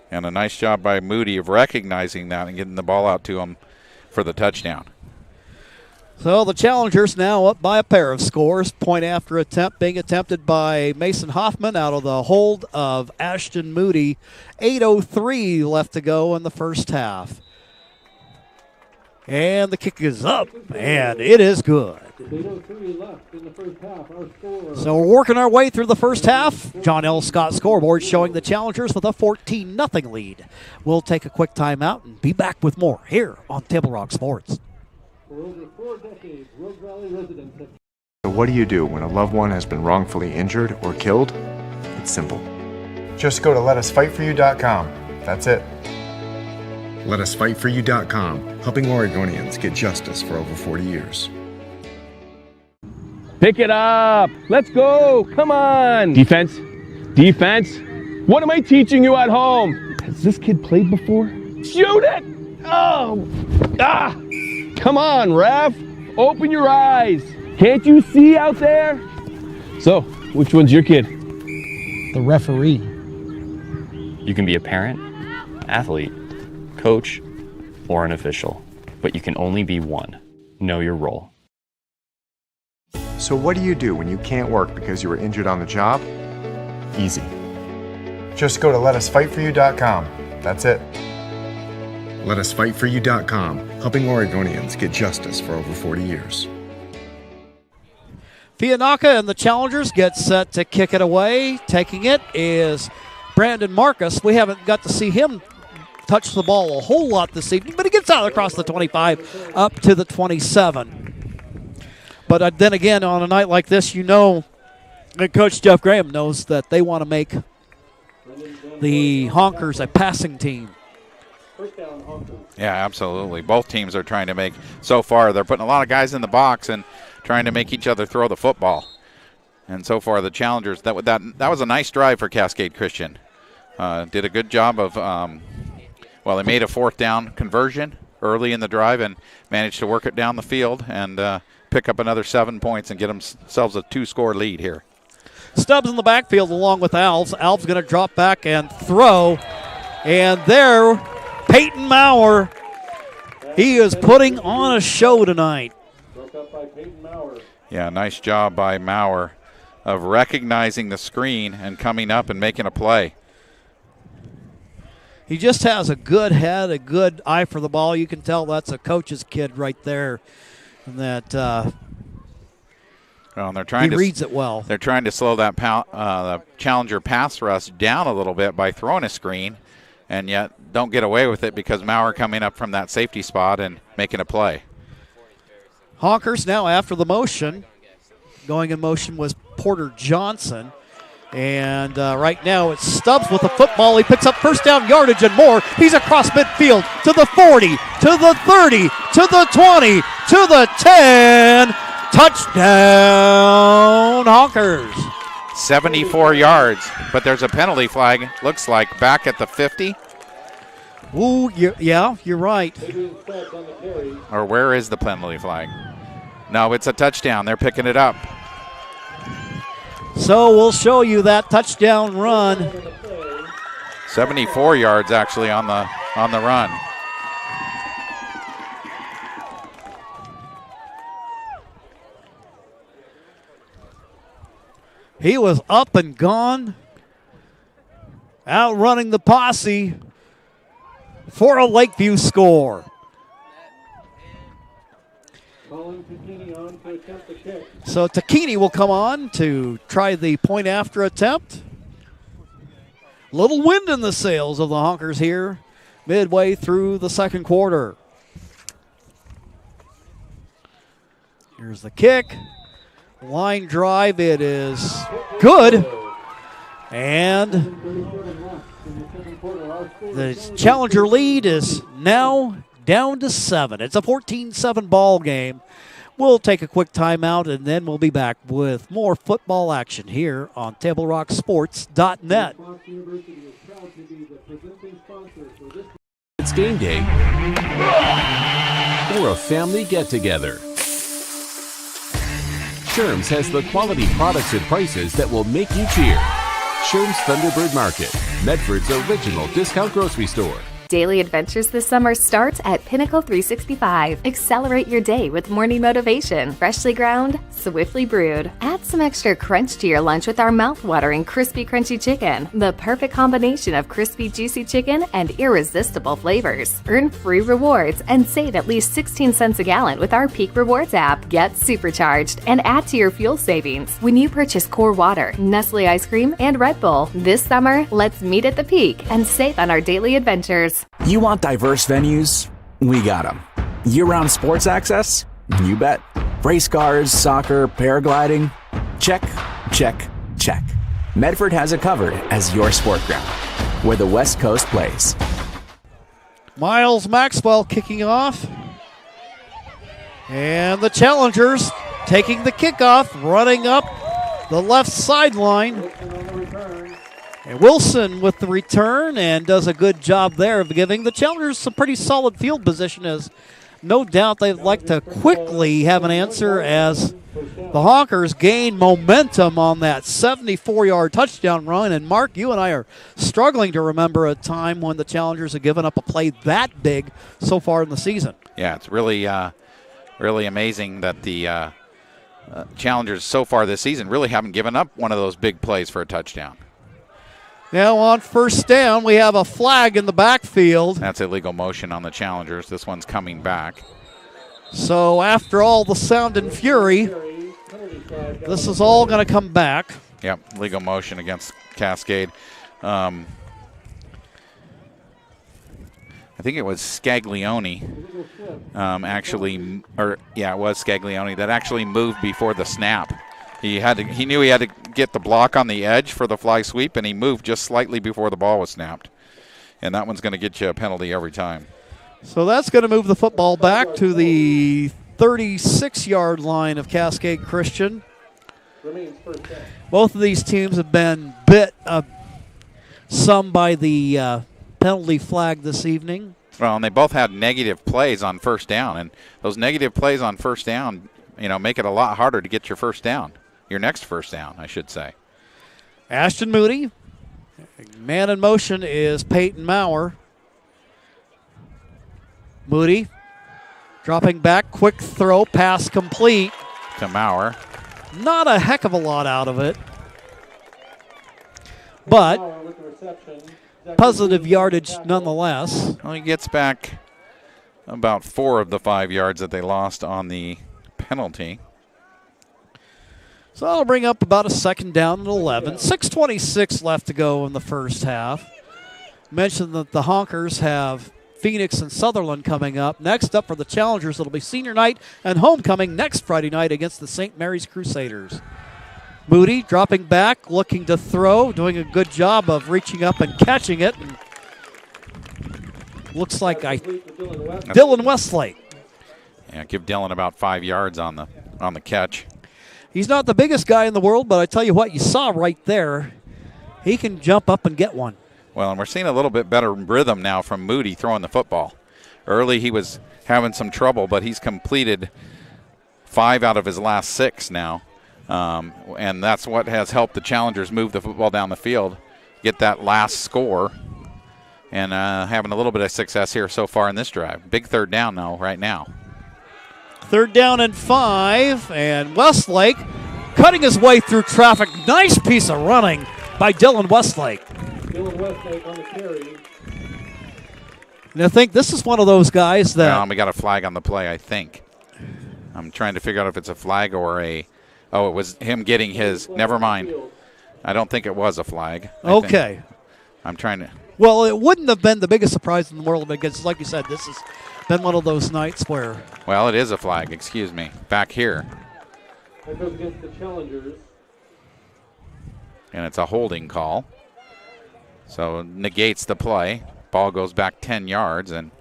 And a nice job by Moody of recognizing that and getting the ball out to him for the touchdown. So the Challengers now up by a pair of scores. Point after attempt being attempted by Mason Hoffman out of the hold of Ashton Moody. 8:03 left to go in the first half. And the kick is up, and it is good. 8:03 left in the first half. Our score. So we're working our way through the first half. John L. Scott scoreboard showing the Challengers with a 14-0 lead. We'll take a quick timeout and be back with more here on Table Rock Sports. For over 4 decades, Rogue Valley residents have... So what do you do when a loved one has been wrongfully injured or killed? It's simple. Just go to letusfightforyou.com. That's it. Letusfightforyou.com, helping Oregonians get justice for over 40 years. Pick it up. Let's go. Come on. Defense. Defense. What am I teaching you at home? Has this kid played before? Shoot it. Oh. Ah. Come on, ref. Open your eyes. Can't you see out there? So, which one's your kid? The referee. You can be a parent, athlete, coach, or an official, but you can only be one. Know your role. So what do you do when you can't work because you were injured on the job? Easy. Just go to letusfightforyou.com. That's it. Letusfightforyou.com, helping Oregonians get justice for over 40 years. Fianaka and the Challengers get set to kick it away. Taking it is Brandon Marcus. We haven't got to see him touch the ball a whole lot this evening, but he gets out across the 25 up to the 27. But then again, on a night like this, you know that Coach Jeff Graham knows that they want to make the Honkers a passing team. Yeah, absolutely. Both teams are trying to make, so far, they're putting a lot of guys in the box and trying to make each other throw the football. And so far, the Challengers, that was a nice drive for Cascade Christian. Did a good job of, they made a 4th down conversion early in the drive and managed to work it down the field and pick up another 7 points and get themselves a 2-score lead here. Stubbs in the backfield along with Alves. Alves going to drop back and throw. And there, Peyton Maurer, he is putting on a show tonight. Broke up by Peyton Maurer. Yeah, nice job by Maurer of recognizing the screen and coming up and making a play. He just has a good head, a good eye for the ball. You can tell that's a coach's kid right there. And that they're trying he reads it well. They're trying to slow that the Challenger pass rush down a little bit by throwing a screen, and yet don't get away with it because Maurer coming up from that safety spot and making a play. Honkers now after the motion. Going in motion was Porter Johnson. And right now it's Stubbs with the football. He picks up first down yardage and more. He's across midfield to the 40, to the 30, to the 20, to the 10. Touchdown, Honkers. 74 yards, but there's a penalty flag, looks like, back at the 50. Ooh, yeah, you're right. Or where is the penalty flag? No, it's a touchdown. They're picking it up. So we'll show you that touchdown run. 74 yards actually on the run. He was up and gone, outrunning the posse for a Lakeview score. So Takini will come on to try the point after attempt. Little wind in the sails of the Honkers here midway through the second quarter. Here's the kick. Line drive, it is good. And the Challenger lead is now down to 7. It's a 14-7 ball game. We'll take a quick timeout, and then we'll be back with more football action here on TableRockSports.net. It's game day or a family get-together. Sherm's has the quality products and prices that will make you cheer. Sherm's Thunderbird Market, Medford's original discount grocery store. Daily adventures this summer starts at Pinnacle 365. Accelerate your day with morning motivation. Freshly ground, swiftly brewed. Add some extra crunch to your lunch with our mouth-watering crispy crunchy chicken. The perfect combination of crispy juicy chicken and irresistible flavors. Earn free rewards and save at least 16 cents a gallon with our Peak Rewards app. Get supercharged and add to your fuel savings when you purchase Core Water, Nestle Ice Cream, and Red Bull. This summer, let's meet at the Peak and save on our daily adventures. You want diverse venues? We got them. Year-round sports access? You bet. Race cars, soccer, paragliding? Check, check, check. Medford has it covered as your sport ground, where the West Coast plays. Miles Maxwell kicking off. And the Challengers taking the kickoff, running up the left sideline. And Wilson with the return and does a good job there of giving the Challengers some pretty solid field position, as no doubt they'd like to quickly have an answer as the Honkers gain momentum on that 74-yard touchdown run. And Mark, you and I are struggling to remember a time when the Challengers have given up a play that big so far in the season. Yeah, it's really amazing that the Challengers so far this season really haven't given up one of those big plays for a touchdown. Now on first down, we have a flag in the backfield. That's illegal motion on the Challengers. This one's coming back. So after all the sound and fury, this is all going to come back. Yep, legal motion against Cascade. I think it was Scaglione it was Scaglione that actually moved before the snap. He knew he had to get the block on the edge for the fly sweep, and he moved just slightly before the ball was snapped. And that one's going to get you a penalty every time. So that's going to move the football back to the 36-yard line of Cascade Christian. Both of these teams have been bit some by the penalty flag this evening. Well, and they both had negative plays on first down, and those negative plays on first down, make it a lot harder to get your first down. Your next first down, I should say. Ashton Moody. Man in motion is Peyton Maurer. Moody dropping back, quick throw, pass complete. To Maurer. Not a heck of a lot out of it. But positive yardage nonetheless. Well, he gets back about 4 of the 5 yards that they lost on the penalty. So that'll bring up about a second down and 11. 6:26 left to go in the first half. Mentioned that the Honkers have Phoenix and Sutherland coming up. Next up for the Challengers, it'll be senior night and homecoming next Friday night against the St. Mary's Crusaders. Moody dropping back, looking to throw, doing a good job of reaching up and catching it. And looks like Dylan Westlake. Yeah, give Dylan about 5 yards on the catch. He's not the biggest guy in the world, but I tell you what, you saw right there, he can jump up and get one. Well, and we're seeing a little bit better rhythm now from Moody throwing the football. Early he was having some trouble, but he's completed 5 out of his last 6 now. And that's what has helped the Challengers move the football down the field, get that last score, and having a little bit of success here so far in this drive. Big third down now, right now. 3rd down and 5, and Westlake cutting his way through traffic. Nice piece of running by Dylan Westlake. Dylan Westlake on the carry. And I think this is one of those guys that... we got a flag on the play, I think. I'm trying to figure out if it's a flag or it was him getting his... Never mind. I don't think it was a flag. Okay. I'm trying to... Well, it wouldn't have been the biggest surprise in the world because, like you said, this is been one of those nights where... Well, it is a flag, excuse me, back here. That goes against the challengers. And it's a holding call. So negates the play. Ball goes back 10 yards. And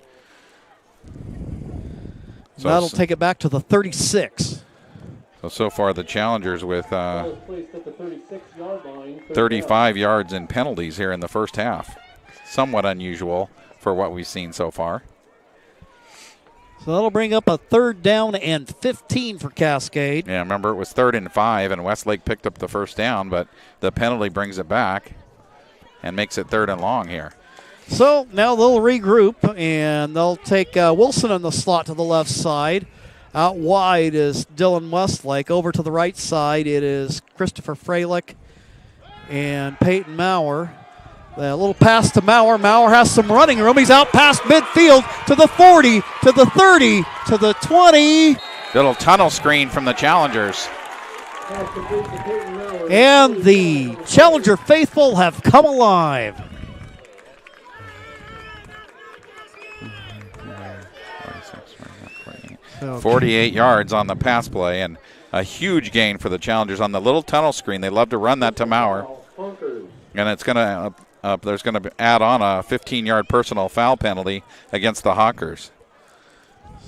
so that'll take it back to the 36. So far the challengers with Placed at the 36-yard line. 35 yards in penalties here in the first half. Somewhat unusual for what we've seen so far. So that'll bring up a 3rd down and 15 for Cascade. Yeah, remember it was 3rd and 5, and Westlake picked up the first down, but the penalty brings it back and makes it 3rd and long here. So now they'll regroup, and they'll take Wilson in the slot to the left side. Out wide is Dylan Westlake. Over to the right side, it is Christopher Freilich and Peyton Maurer. A little pass to Maurer. Maurer has some running room. He's out past midfield to the 40, to the 30, to the 20. Little tunnel screen from the challengers. And the Challenger faithful have come alive. Okay. 48 yards on the pass play, and a huge gain for the challengers on the little tunnel screen. They love to run that to Maurer. And it's going to there's going to add on a 15-yard personal foul penalty against the Hawkers.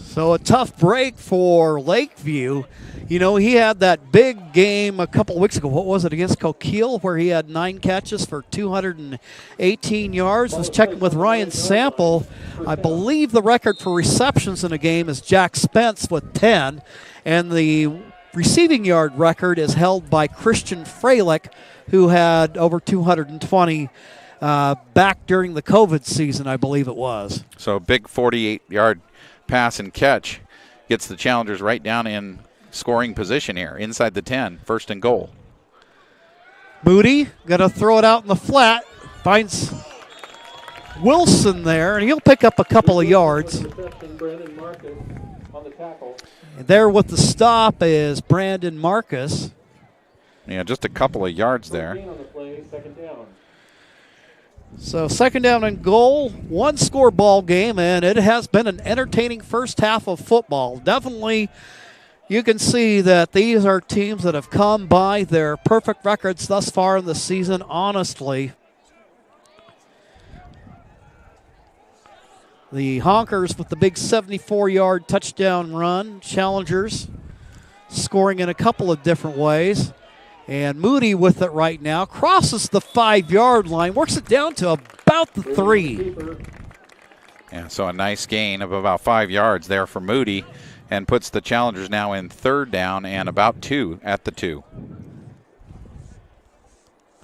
So a tough break for Lakeview. You know, he had that big game a couple weeks ago. What was it, against Coquille, where he had 9 catches for 218 yards? Was checking with Ryan Sample. I believe the record for receptions in a game is Jack Spence with 10, and the receiving yard record is held by Christian Freilich, who had over 220 back during the COVID season, I believe it was. So big 48-yard pass and catch gets the challengers right down in scoring position here, inside the 10, 1st and goal. Moody going to throw it out in the flat, finds Wilson there, and he'll pick up a couple of yards. And there with the stop is Brandon Marcus. Yeah, just a couple of yards there. So 2nd down and goal, 1-score ball game, and it has been an entertaining first half of football. Definitely, you can see that these are teams that have come by their perfect records thus far in the season, honestly. The Honkers with the big 74-yard touchdown run. Challengers scoring in a couple of different ways. And Moody with it right now, crosses the 5-yard line, works it down to about the 3. Yeah, so a nice gain of about 5 yards there for Moody, and puts the challengers now in 3rd down and about 2 at the 2.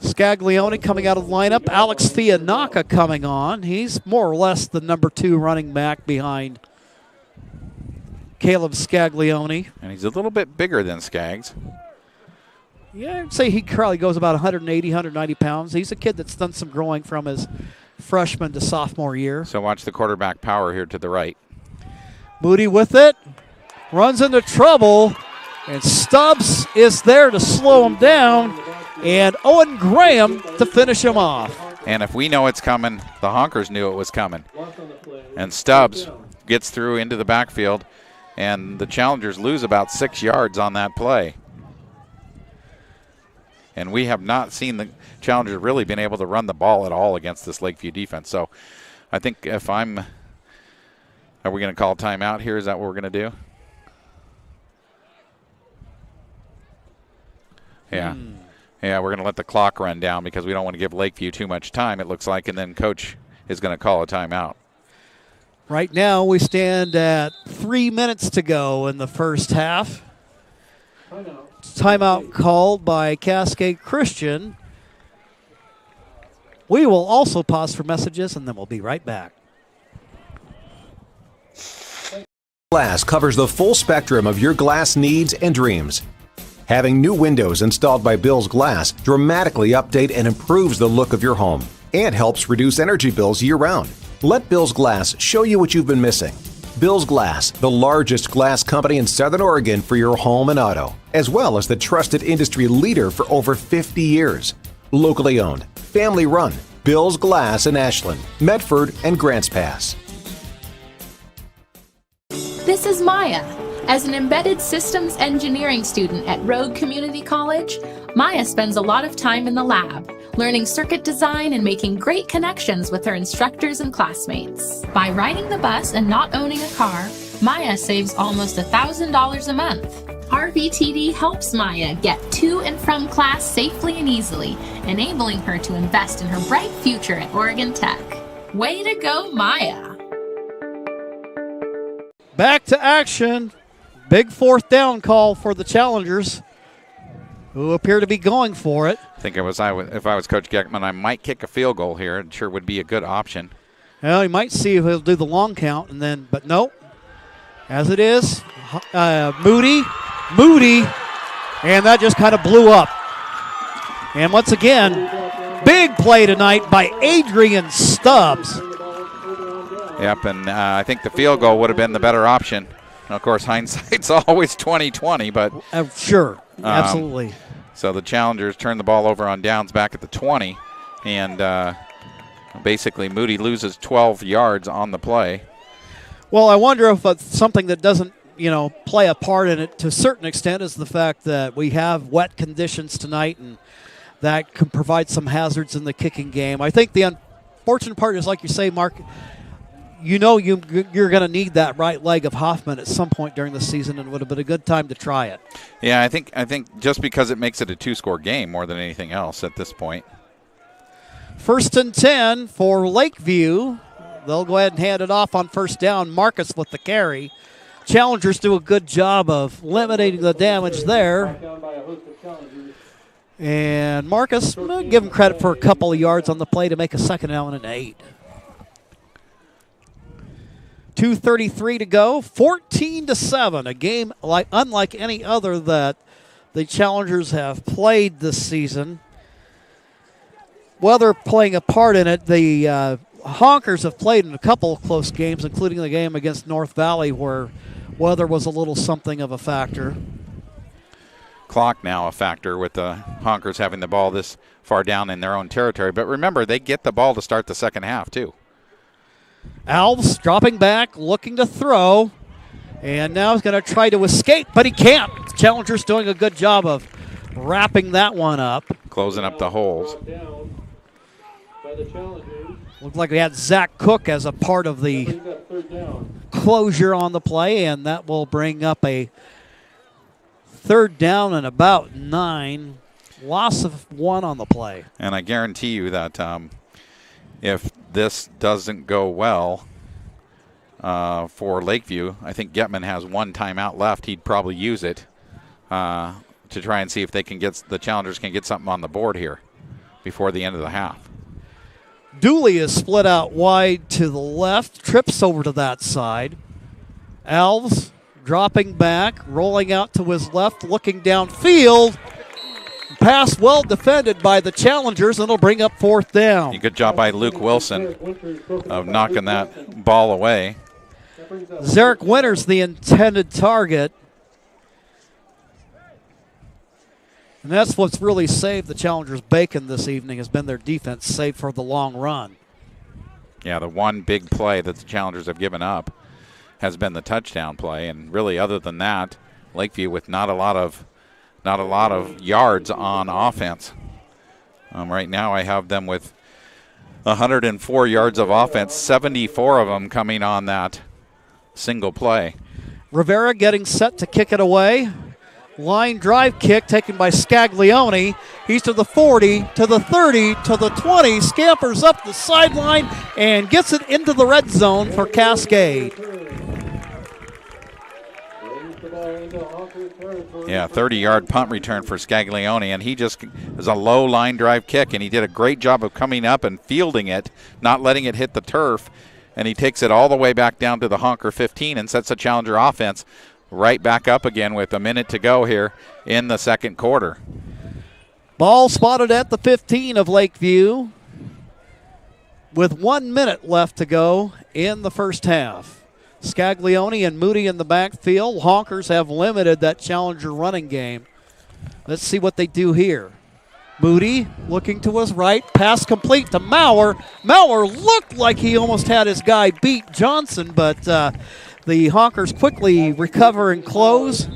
Scaglione coming out of the lineup. Alex Fianaka coming on. He's more or less the number 2 running back behind Caleb Scaglione. And he's a little bit bigger than Skaggs. Yeah, I'd say he probably goes about 180, 190 pounds. He's a kid that's done some growing from his freshman to sophomore year. So watch the quarterback power here to the right. Moody with it. Runs into trouble. And Stubbs is there to slow him down. And Owen Graham to finish him off. And if we know it's coming, the Honkers knew it was coming. And Stubbs gets through into the backfield. And the challengers lose about 6 yards on that play. And we have not seen the challengers really been able to run the ball at all against this Lakeview defense. So I think are we going to call timeout here? Is that what we're going to do? Yeah. Yeah, we're going to let the clock run down because we don't want to give Lakeview too much time, it looks like, and then Coach is going to call a timeout. Right now we stand at 3 minutes to go in the first half. Timeout called by Cascade Christian. We will also pause for messages, and then we'll be right back. Glass covers the full spectrum of your glass needs and dreams. Having new windows installed by Bill's Glass dramatically update and improves the look of your home and helps reduce energy bills year-round. Let Bill's Glass show you what you've been missing. Bill's Glass, the largest glass company in Southern Oregon for your home and auto, as well as the trusted industry leader for over 50 years. Locally owned, family run, Bill's Glass in Ashland, Medford, and Grants Pass. This is Maya. As an embedded systems engineering student at Rogue Community College, Maya spends a lot of time in the lab, learning circuit design and making great connections with her instructors and classmates. By riding the bus and not owning a car, Maya saves almost $1,000 a month. RVTD helps Maya get to and from class safely and easily, enabling her to invest in her bright future at Oregon Tech. Way to go, Maya! Back to action. Big fourth down call for the Challengers, who appear to be going for it. I think if I was Coach Geckman, I might kick a field goal here. It sure would be a good option. Well, he might see if he'll do the long count, and then, but nope. As it is, Moody, and that just kind of blew up. And once again, big play tonight by Adrian Stubbs. Yep, and I think the field goal would have been the better option. Of course, hindsight's always 20/20, but sure, absolutely. So the Challengers turn the ball over on downs back at the 20, and basically Moody loses 12 yards on the play. Well, I wonder if it's something that doesn't, play a part in it to a certain extent is the fact that we have wet conditions tonight, and that can provide some hazards in the kicking game. I think the unfortunate part is, like you say, Mark, you're going to need that right leg of Hoffman at some point during the season, and it would have been a good time to try it. Yeah, I think just because it makes it a two-score game more than anything else at this point. 1st and 10 for Lakeview. They'll go ahead and hand it off on first down. Marcus with the carry. Challengers do a good job of limiting the damage there. And Marcus, give him credit for a couple of yards on the play to make a 2nd down and 8. 2:33 to go, 14-7. A game unlike any other that the Challengers have played this season. Weather playing a part in it. The Honkers have played in a couple of close games, including the game against North Valley, where weather was a little something of a factor. Clock now a factor with the Honkers having the ball this far down in their own territory. But remember, they get the ball to start the second half, too. Alves dropping back, looking to throw, and now he's going to try to escape, but he can't. Challengers doing a good job of wrapping that one up. Closing up the holes. Looked like we had Zach Cook as a part of the closure on the play, and that will bring up a 3rd down and about 9. Loss of 1 on the play. And I guarantee you that if this doesn't go well for Lakeview, I think Getman has 1 timeout left. He'd probably use it to try and see if the Challengers can get something on the board here before the end of the half. Dooley is split out wide to the left, trips over to that side. Alves dropping back, rolling out to his left, looking downfield. Pass well defended by the Challengers, and it'll bring up 4th down. Good job by Luke Wilson of knocking that ball away. Zarek Winters, the intended target. And that's what's really saved the Challengers' bacon this evening, has been their defense, save for the long run. Yeah, the one big play that the Challengers have given up has been the touchdown play, and really other than that, Lakeview with not a lot of yards on offense. Right now I have them with 104 yards of offense, 74 of them coming on that single play. Rivera getting set to kick it away. Line drive kick taken by Scaglione. He's to the 40, to the 30, to the 20, scampers up the sideline and gets it into the red zone for Cascade. Yeah, 30-yard punt return for Scaglione, and he just is a low line drive kick, and he did a great job of coming up and fielding it, not letting it hit the turf, and he takes it all the way back down to the Honker 15 and sets the Challenger offense right back up again with a minute to go here in the second quarter. Ball spotted at the 15 of Lakeview with 1 minute left to go in the first half. Scaglione and Moody in the backfield. Honkers have limited that Challenger running game. Let's see what they do here. Moody looking to his right. Pass complete to Maurer. Maurer looked like he almost had his guy beat Johnson, but The Honkers quickly recover and close.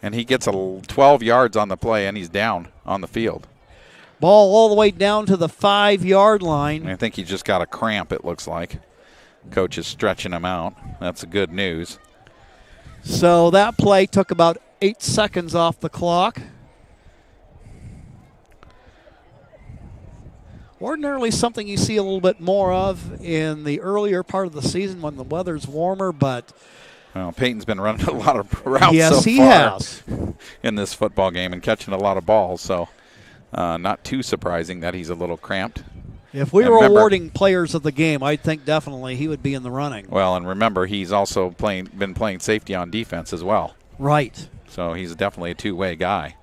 And he gets 12 yards on the play, and he's down on the field. Ball all the way down to the 5-yard line. I think he just got a cramp, it looks like. Coach is stretching him out. That's good news. So that play took about 8 seconds off the clock. Ordinarily something you see a little bit more of in the earlier part of the season when the weather's warmer, but... Well, Peyton's been running a lot of routes yes, so he far has. in this football game and catching a lot of balls, so not too surprising that he's a little cramped. If we were awarding players of the game, I think definitely he would be in the running. Well, and remember, he's also been playing safety on defense as well. Right. So he's definitely a two-way guy.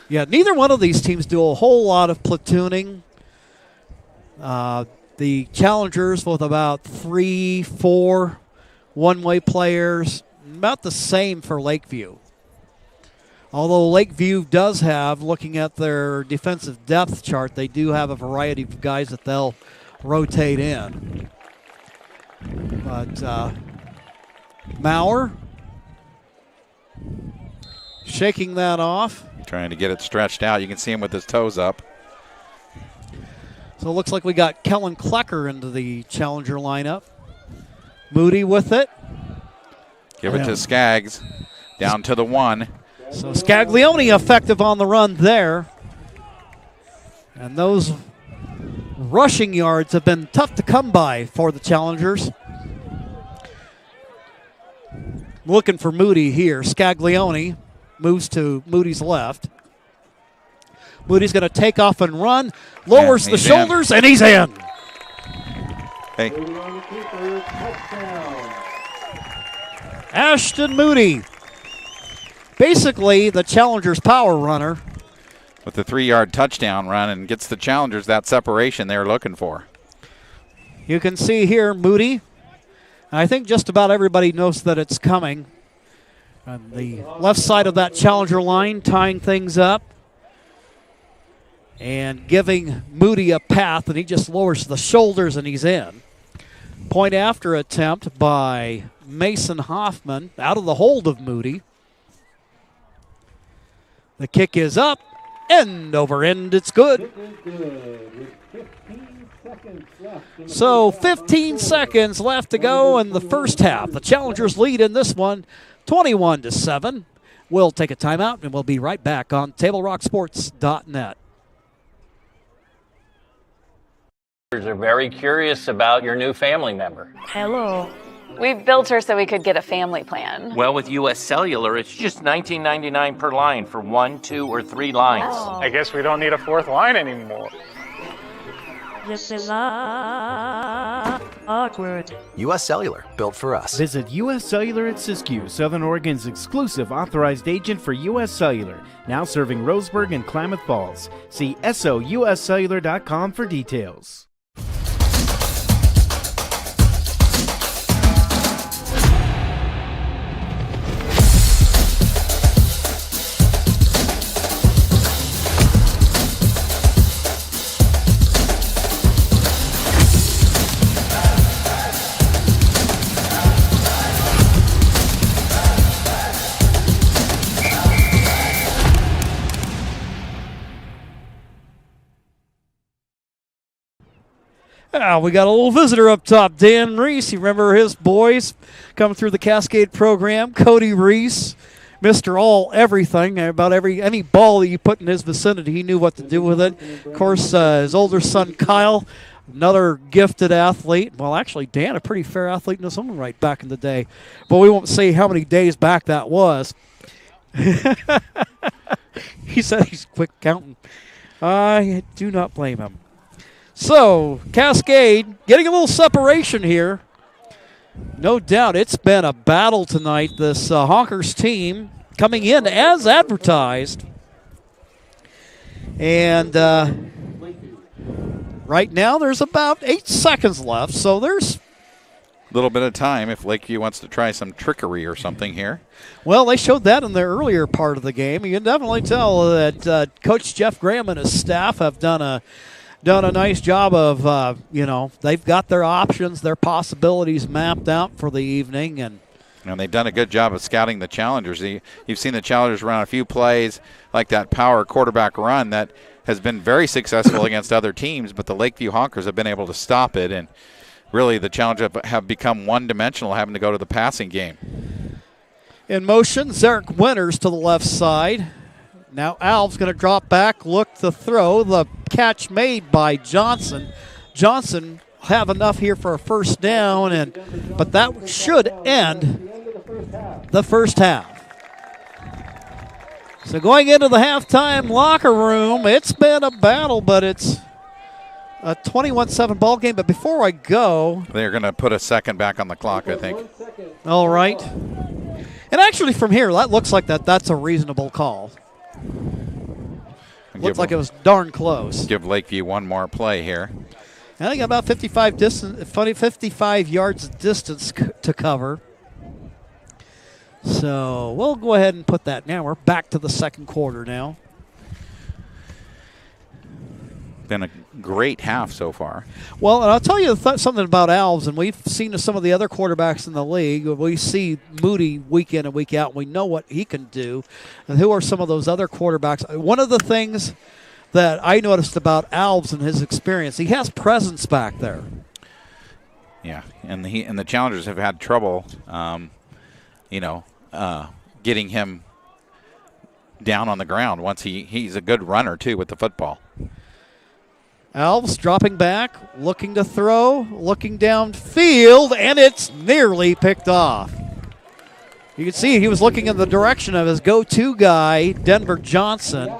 Yeah, neither one of these teams do a whole lot of platooning. The Challengers with about 3, 4 one-way players, about the same for Lakeview. Although Lakeview does have, looking at their defensive depth chart, they do have a variety of guys that they'll rotate in. But Maurer shaking that off. Trying to get it stretched out. You can see him with his toes up. So it looks like we got Kellen Klecker into the Challenger lineup. Moody with it. Give it to Skaggs. Down to the 1. So Scaglione effective on the run there. And those rushing yards have been tough to come by for the Challengers. Looking for Moody here. Scaglione moves to Moody's left. Moody's going to take off and run. Lowers the shoulders, and he's in. Hey. Ashton Moody. Basically, the Challengers' power runner. With the 3-yard touchdown run and gets the Challengers that separation they're looking for. You can see here Moody. I think just about everybody knows that it's coming. On the left side of that Challenger line, tying things up. And giving Moody a path, and he just lowers the shoulders and he's in. Point after attempt by Mason Hoffman out of the hold of Moody. The kick is up, end over end, it's good. So 15 seconds left to go in the first half. The Challengers lead in this one, 21-7. We'll take a timeout and we'll be right back on TableRockSports.net. Are very curious about your new family member. Hello. We built her so we could get a family plan. Well, with U.S. Cellular, it's just $19.99 per line for 1, 2, or 3 lines. Oh. I guess we don't need a 4th line anymore. This is awkward. U.S. Cellular, built for us. Visit U.S. Cellular at Siskiyou, Southern Oregon's exclusive authorized agent for U.S. Cellular, now serving Roseburg and Klamath Falls. See SOUScellular.com for details. We got a little visitor up top, Dan Reese. You remember his boys coming through the Cascade program. Cody Reese, Mr. All Everything. About any ball that you put in his vicinity, he knew what to do with it. Of course, his older son, Kyle, another gifted athlete. Well, actually, Dan, a pretty fair athlete in his own right back in the day. But we won't say how many days back that was. He said he's quick counting. I do not blame him. So, Cascade getting a little separation here. No doubt it's been a battle tonight. This Honkers team coming in as advertised. And right now there's about 8 seconds left, so there's a little bit of time if Lakeview wants to try some trickery or something here. Well, they showed that in the earlier part of the game. You can definitely tell that Coach Jeff Graham and his staff have done a done a nice job of, they've got their options, their possibilities mapped out for the evening. And they've done a good job of scouting the challengers. You've seen the challengers run a few plays like that power quarterback run that has been very successful against other teams, but the Lakeview Honkers have been able to stop it, and really the challengers have become one-dimensional, having to go to the passing game. In motion, Zarek Winters to the left side. Now Alves going to drop back, look to throw. The catch made by Johnson. Johnson have enough here for a first down, but that should end the first half. So going into the halftime locker room, it's been a battle, but it's a 21-7 ball game. But before I go, they're going to put a second back on the clock, I think. All right. And actually from here, that looks like that's a reasonable call. Looks like it was darn close. Give Lakeview one more play here. I think about 55 yards distance to cover. So we'll go ahead and put that now. We're back to the second quarter now. Been a great half so far. Well, and I'll tell you something about Alves, and we've seen some of the other quarterbacks in the league. We see Moody week in and week out, and we know what he can do. And who are some of those other quarterbacks? One of the things that I noticed about Alves and his experience, he has presence back there. Yeah, and the challengers have had trouble, getting him down on the ground once he's a good runner, too, with the football. Alves dropping back, looking to throw, looking downfield, and it's nearly picked off. You can see he was looking in the direction of his go-to guy, Denver Johnson.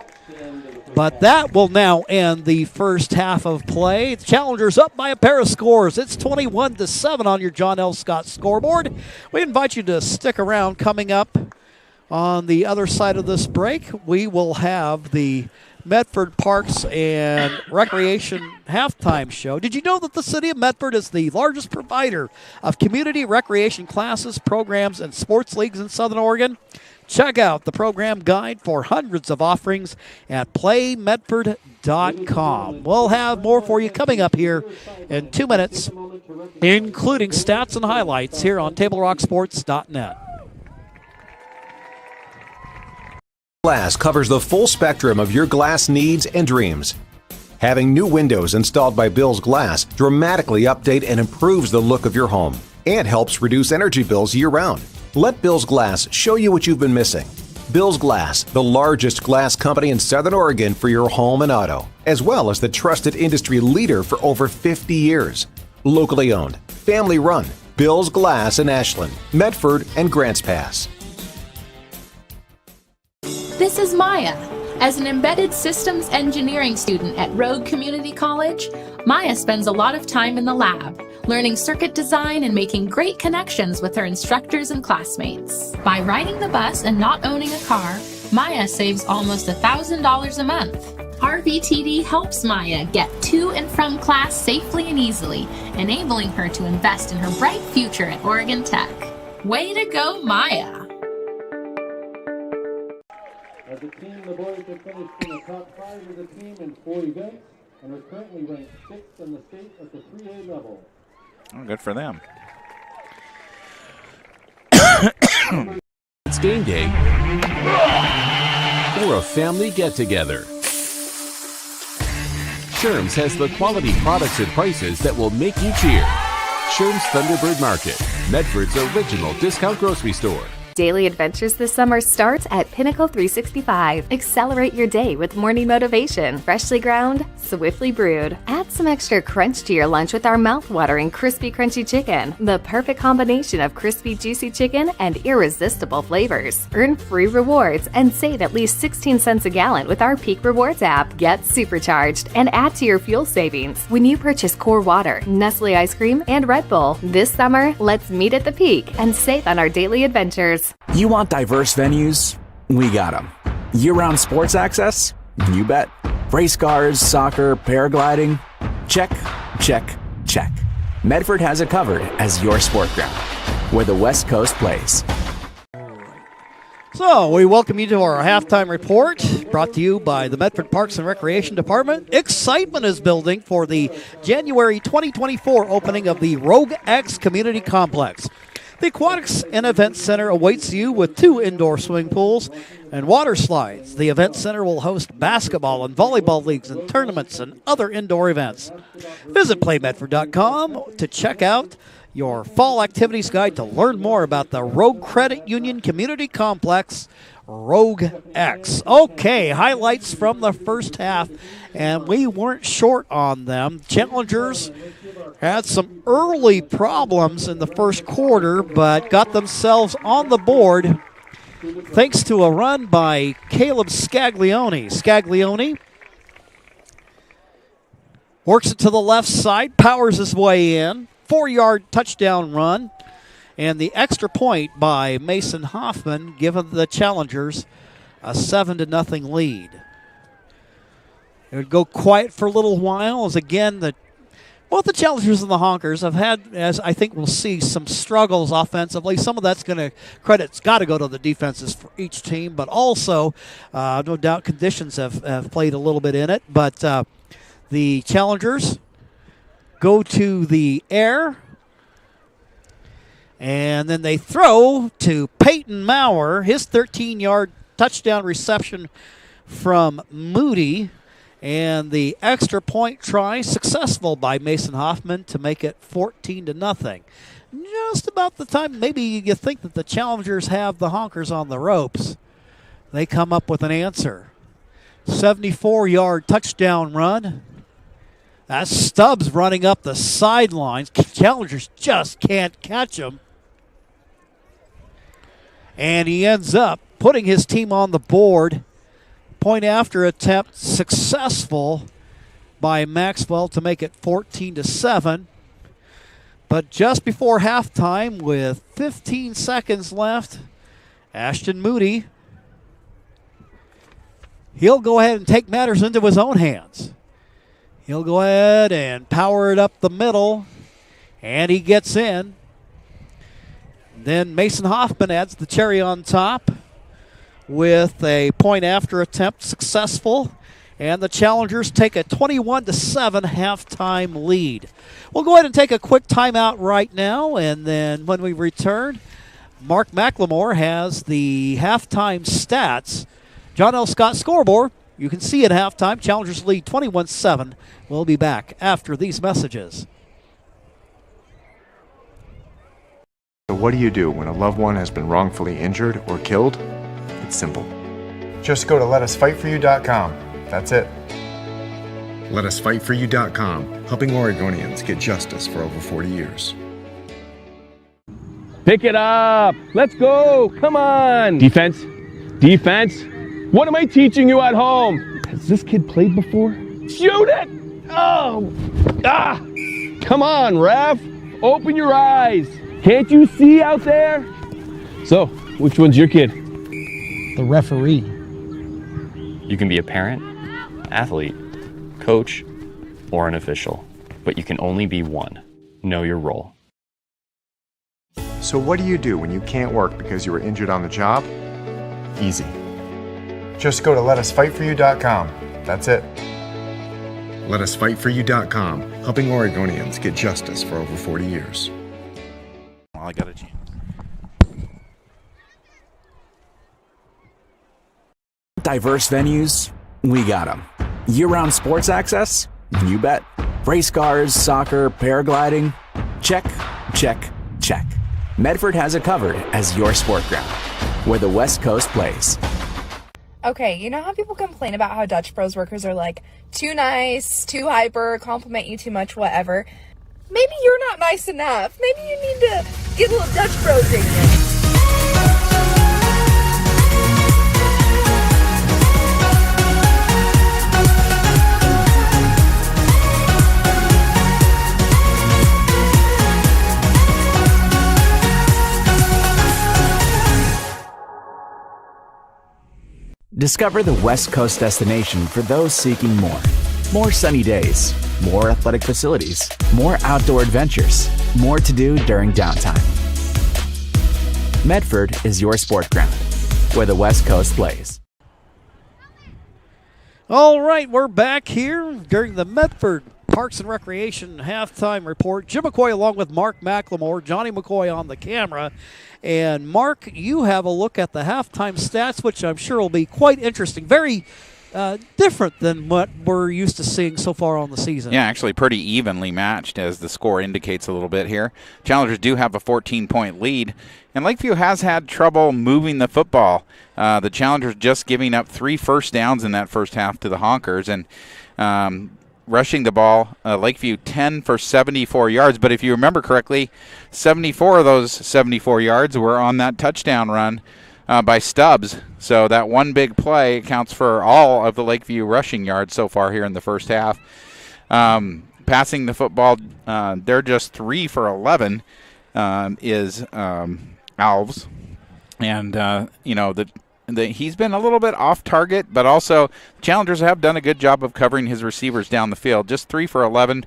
But that will now end the first half of play. The Challengers up by a pair of scores. It's 21-7 on your John L. Scott scoreboard. We invite you to stick around. Coming up on the other side of this break, we will have the Medford Parks and Recreation halftime show. Did you know that the city of Medford is the largest provider of community recreation classes, programs, and sports leagues in Southern Oregon? Check out the program guide for hundreds of offerings at playmedford.com. We'll have more for you coming up here in 2 minutes, including stats and highlights here on TableRockSports.net. Glass covers the full spectrum of your glass needs and dreams. Having new windows installed by Bill's Glass dramatically update and improves the look of your home and helps reduce energy bills year-round. Let Bill's Glass show you what you've been missing. Bill's Glass, the largest glass company in Southern Oregon for your home and auto, as well as the trusted industry leader for over 50 years. Locally owned, family run, Bill's Glass in Ashland, Medford, and Grants Pass. This is Maya. As an embedded systems engineering student at Rogue Community College, Maya spends a lot of time in the lab, learning circuit design and making great connections with her instructors and classmates. By riding the bus and not owning a car, Maya saves almost $1,000 a month. RVTD helps Maya get to and from class safely and easily, enabling her to invest in her bright future at Oregon Tech. Way to go, Maya! As a team, the boys have finished in the top 5 of the team in 4 events and are currently ranked 6th in the state at the 3A level. Oh, good for them. It's game day or a family get-together. Sherm's has the quality products and prices that will make you cheer. Sherm's Thunderbird Market, Medford's original discount grocery store. Daily adventures this summer starts at Pinnacle 365. Accelerate your day with morning motivation. Freshly ground, swiftly brewed. Add some extra crunch to your lunch with our mouth-watering crispy crunchy chicken. The perfect combination of crispy juicy chicken and irresistible flavors. Earn free rewards and save at least 16 cents a gallon with our Peak Rewards app. Get supercharged and add to your fuel savings when you purchase Core Water, Nestle Ice Cream, and Red Bull. This summer, let's meet at the Peak and save on our daily adventures. You want diverse venues? We got them. Year-round sports access? You bet. Race cars, soccer, paragliding? Check, check, check. Medford has it covered as your sport ground, where the West Coast plays. So we welcome you to our halftime report, brought to you by the Medford Parks and Recreation Department. Excitement is building for the January 2024 opening of the Rogue X Community Complex. The Aquatics and Event Center awaits you with 2 indoor swimming pools and water slides. The Event Center will host basketball and volleyball leagues and tournaments and other indoor events. Visit playmedford.com to check out your fall activities guide to learn more about the Rogue Credit Union Community Complex, Rogue X. Okay, highlights from the first half, and we weren't short on them. Challengers had some early problems in the first quarter, but got themselves on the board thanks to a run by Caleb Scaglione. Scaglione works it to the left side, powers his way in. 4-yard touchdown run, and the extra point by Mason Hoffman giving the Challengers a 7-0 lead. It would go quiet for a little while as, again, both the Challengers and the Honkers have had, as I think we'll see, some struggles offensively. Some of that's credit's got to go to the defenses for each team, but also, no doubt, conditions have played a little bit in it. But the Challengers go to the air, and then they throw to Peyton Maurer, his 13-yard touchdown reception from Moody, and the extra point try successful by Mason Hoffman to make it 14-0. Just about the time maybe you think that the Challengers have the Honkers on the ropes, they come up with an answer. 74-yard touchdown run. That's Stubbs running up the sidelines. Challengers just can't catch him. And he ends up putting his team on the board. Point after attempt successful by Maxwell to make it 14-7. But just before halftime, with 15 seconds left, Ashton Moody, he'll go ahead and take matters into his own hands. He'll go ahead and power it up the middle, and he gets in. Then Mason Hoffman adds the cherry on top with a point after attempt successful, and the Challengers take a 21-7 halftime lead. We'll go ahead and take a quick timeout right now, and then when we return, Mark McLemore has the halftime stats. John L. Scott scoreboard. You can see at halftime, Challengers lead 21-7. We'll be back after these messages. So what do you do when a loved one has been wrongfully injured or killed? It's simple. Just go to letusfightforyou.com. That's it. Letusfightforyou.com, helping Oregonians get justice for over 40 years. Pick it up. Let's go. Come on. Defense. Defense. What am I teaching you at home? Has this kid played before? Shoot it! Oh! Ah! Come on, ref. Open your eyes. Can't you see out there? So, which one's your kid? The referee. You can be a parent, athlete, coach, or an official, but you can only be one. Know your role. So what do you do when you can't work because you were injured on the job? Easy. Just go to letusfightforyou.com. That's it. Letusfightforyou.com, helping Oregonians get justice for over 40 years. Well, I got a chance. Diverse venues, we got them. Year-round sports access? You bet. Race cars, soccer, paragliding? Check, check, check. Medford has it covered as your sport ground, where the West Coast plays. Okay, you know how people complain about how Dutch Bros workers are like too nice, too hyper, compliment you too much, whatever? Maybe you're not nice enough. Maybe you need to get a little Dutch Bros in you. Discover the West Coast destination for those seeking more. More sunny days, more athletic facilities, more outdoor adventures, more to do during downtime. Medford is your sport ground, where the West Coast plays. All right, we're back here during the Medford Parks and Recreation halftime report. Jim McCoy along with Mark McLemore, Johnny McCoy on the camera. And Mark, you have a look at the halftime stats, which I'm sure will be quite interesting. Very different than what we're used to seeing so far on the season. Yeah, actually pretty evenly matched, as the score indicates a little bit here. Challengers do have a 14-point lead, and Lakeview has had trouble moving the football. The Challengers just giving up 3 first downs in that first half to the Honkers, and rushing the ball, Lakeview 10 for 74 yards. But if you remember correctly, 74 of those 74 yards were on that touchdown run by Stubbs. So that one big play accounts for all of the Lakeview rushing yards so far here in the first half. Passing the football, they're just 3 for 11 is Alves. And, he's been a little bit off target, but also Challengers have done a good job of covering his receivers down the field. Just 3 for 11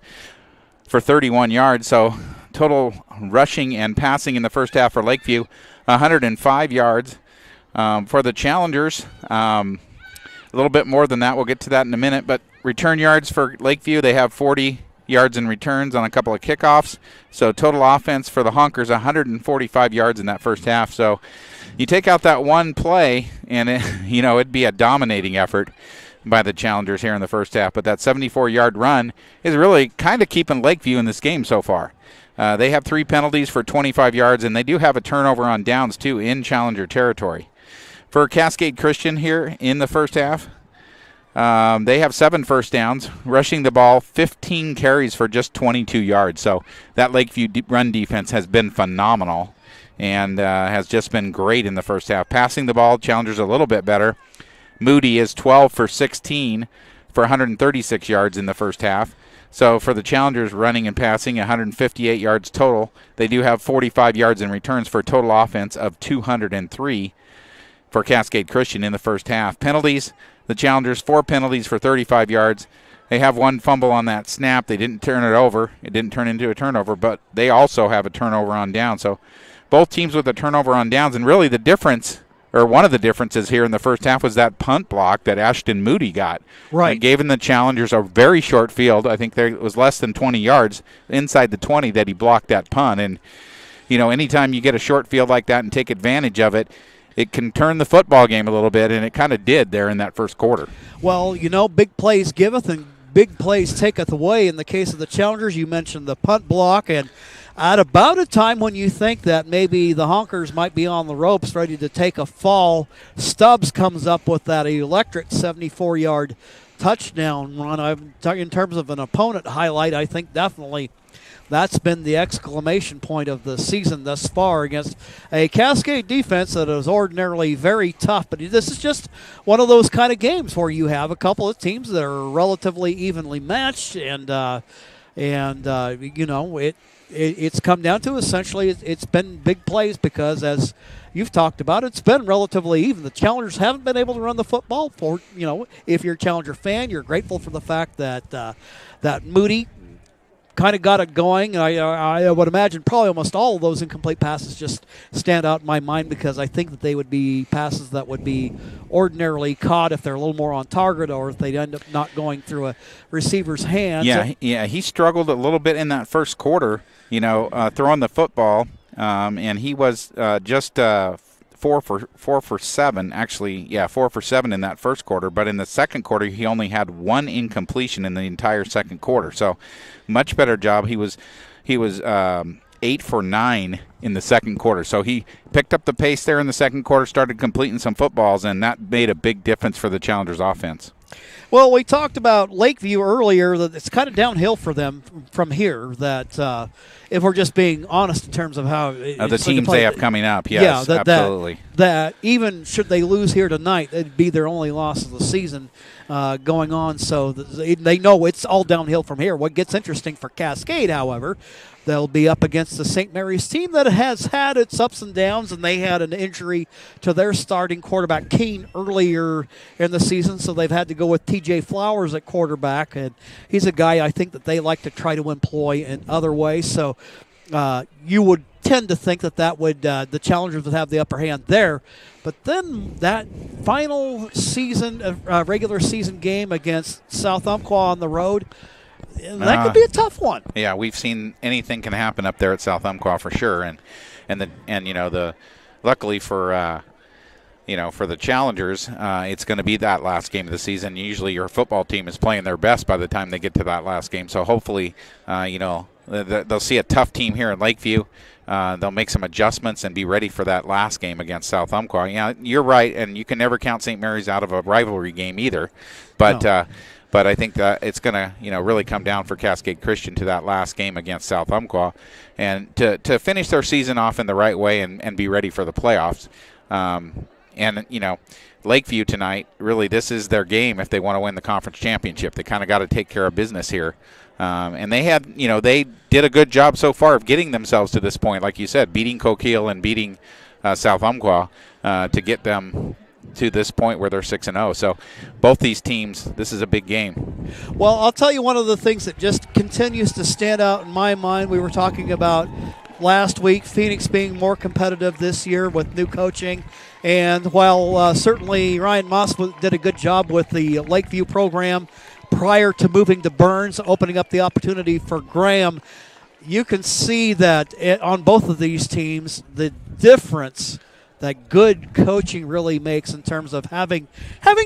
for 31 yards. So total rushing and passing in the first half for Lakeview, 105 yards. For the Challengers, a little bit more than that. We'll get to that in a minute. But return yards for Lakeview, they have 40 yards in returns on a couple of kickoffs. So total offense for the Honkers, 145 yards in that first half. So you take out that one play, and it'd be a dominating effort by the Challengers here in the first half. But that 74-yard run is really kind of keeping Lakeview in this game so far. They have 3 penalties for 25 yards, and they do have a turnover on downs, too, in Challenger territory. For Cascade Christian here in the first half, they have 7 first downs, rushing the ball, 15 carries for just 22 yards. So that Lakeview run defense has been phenomenal and has just been great in the first half. Passing the ball, Challengers a little bit better. Moody is 12 for 16 for 136 yards in the first half. So for the Challengers, running and passing, 158 yards total. They do have 45 yards in returns for a total offense of 203 for Cascade Christian in the first half. Penalties, the Challengers, 4 penalties for 35 yards. They have 1 fumble on that snap. They didn't turn it over. It didn't turn into a turnover, but they also have a turnover on down. So both teams with a turnover on downs, and really the difference, or one of the differences here in the first half, was that punt block that Ashton Moody got. Right. It gave the Challengers a very short field. I think there was less than 20 yards inside the 20 that he blocked that punt. And, anytime you get a short field like that and take advantage of it, it can turn the football game a little bit, and it kind of did there in that first quarter. Well, big plays giveth and big plays taketh away. In the case of the Challengers, you mentioned the punt block, and at about a time when you think that maybe the Honkers might be on the ropes ready to take a fall, Stubbs comes up with that electric 74-yard touchdown run. In terms of an opponent highlight, I think definitely that's been the exclamation point of the season thus far against a Cascade defense that is ordinarily very tough. But this is just one of those kind of games where you have a couple of teams that are relatively evenly matched, and it's come down to essentially it's been big plays because, as you've talked about, it's been relatively even. The Challengers haven't been able to run the football. If you're a Challenger fan, you're grateful for the fact that that Moody kind of got it going. I would imagine probably almost all of those incomplete passes just stand out in my mind because I think that they would be passes that would be ordinarily caught if they're a little more on target, or if they'd end up not going through a receiver's hands. Yeah, he struggled a little bit in that first quarter, throwing the football, and he was just 4 for 7, actually. Yeah, 4 for 7 in that first quarter. But in the second quarter, he only had 1 incompletion in the entire second quarter. So much better job. He was 8 for 9 in the second quarter. So he picked up the pace there in the second quarter, started completing some footballs, and that made a big difference for the Challengers offense. Well, we talked about Lakeview earlier, that it's kind of downhill for them from here, that if we're just being honest in terms of how the teams they have coming up, yes, yeah, absolutely. That even should they lose here tonight, it'd be their only loss of the season going on, so they know it's all downhill from here. What gets interesting for Cascade, however, they'll be up against the St. Mary's team that has had its ups and downs, and they had an injury to their starting quarterback, Keene, earlier in the season, so they've had to go with T.J. Flowers at quarterback, and he's a guy I think that they like to try to employ in other ways. So you would tend to think that would the Challengers would have the upper hand there. But then that final season, regular season game against South Umpqua on the road, that could be a tough one. Yeah, we've seen anything can happen up there at South Umpqua for sure, and luckily for for the Challengers, it's going to be that last game of the season. Usually, your football team is playing their best by the time they get to that last game. So hopefully, they'll see a tough team here in Lakeview. They'll make some adjustments and be ready for that last game against South Umpqua. Yeah, you're right, and you can never count St. Mary's out of a rivalry game either. But No. But I think that it's going to really come down for Cascade Christian to that last game against South Umpqua, and to finish their season off in the right way and be ready for the playoffs. Lakeview tonight, really, this is their game if they want to win the conference championship. They kind of got to take care of business here. And they had, they did a good job so far of getting themselves to this point, like you said, beating Coquille and beating South Umpqua to get them to this point where they're 6-0. So both these teams, this is a big game. Well, I'll tell you one of the things that just continues to stand out in my mind. We were talking about last week, Phoenix being more competitive this year with new coaching. And while certainly Ryan Moss did a good job with the Lakeview program prior to moving to Burns, opening up the opportunity for Graham, you can see that on both of these teams, the difference that good coaching really makes in terms of having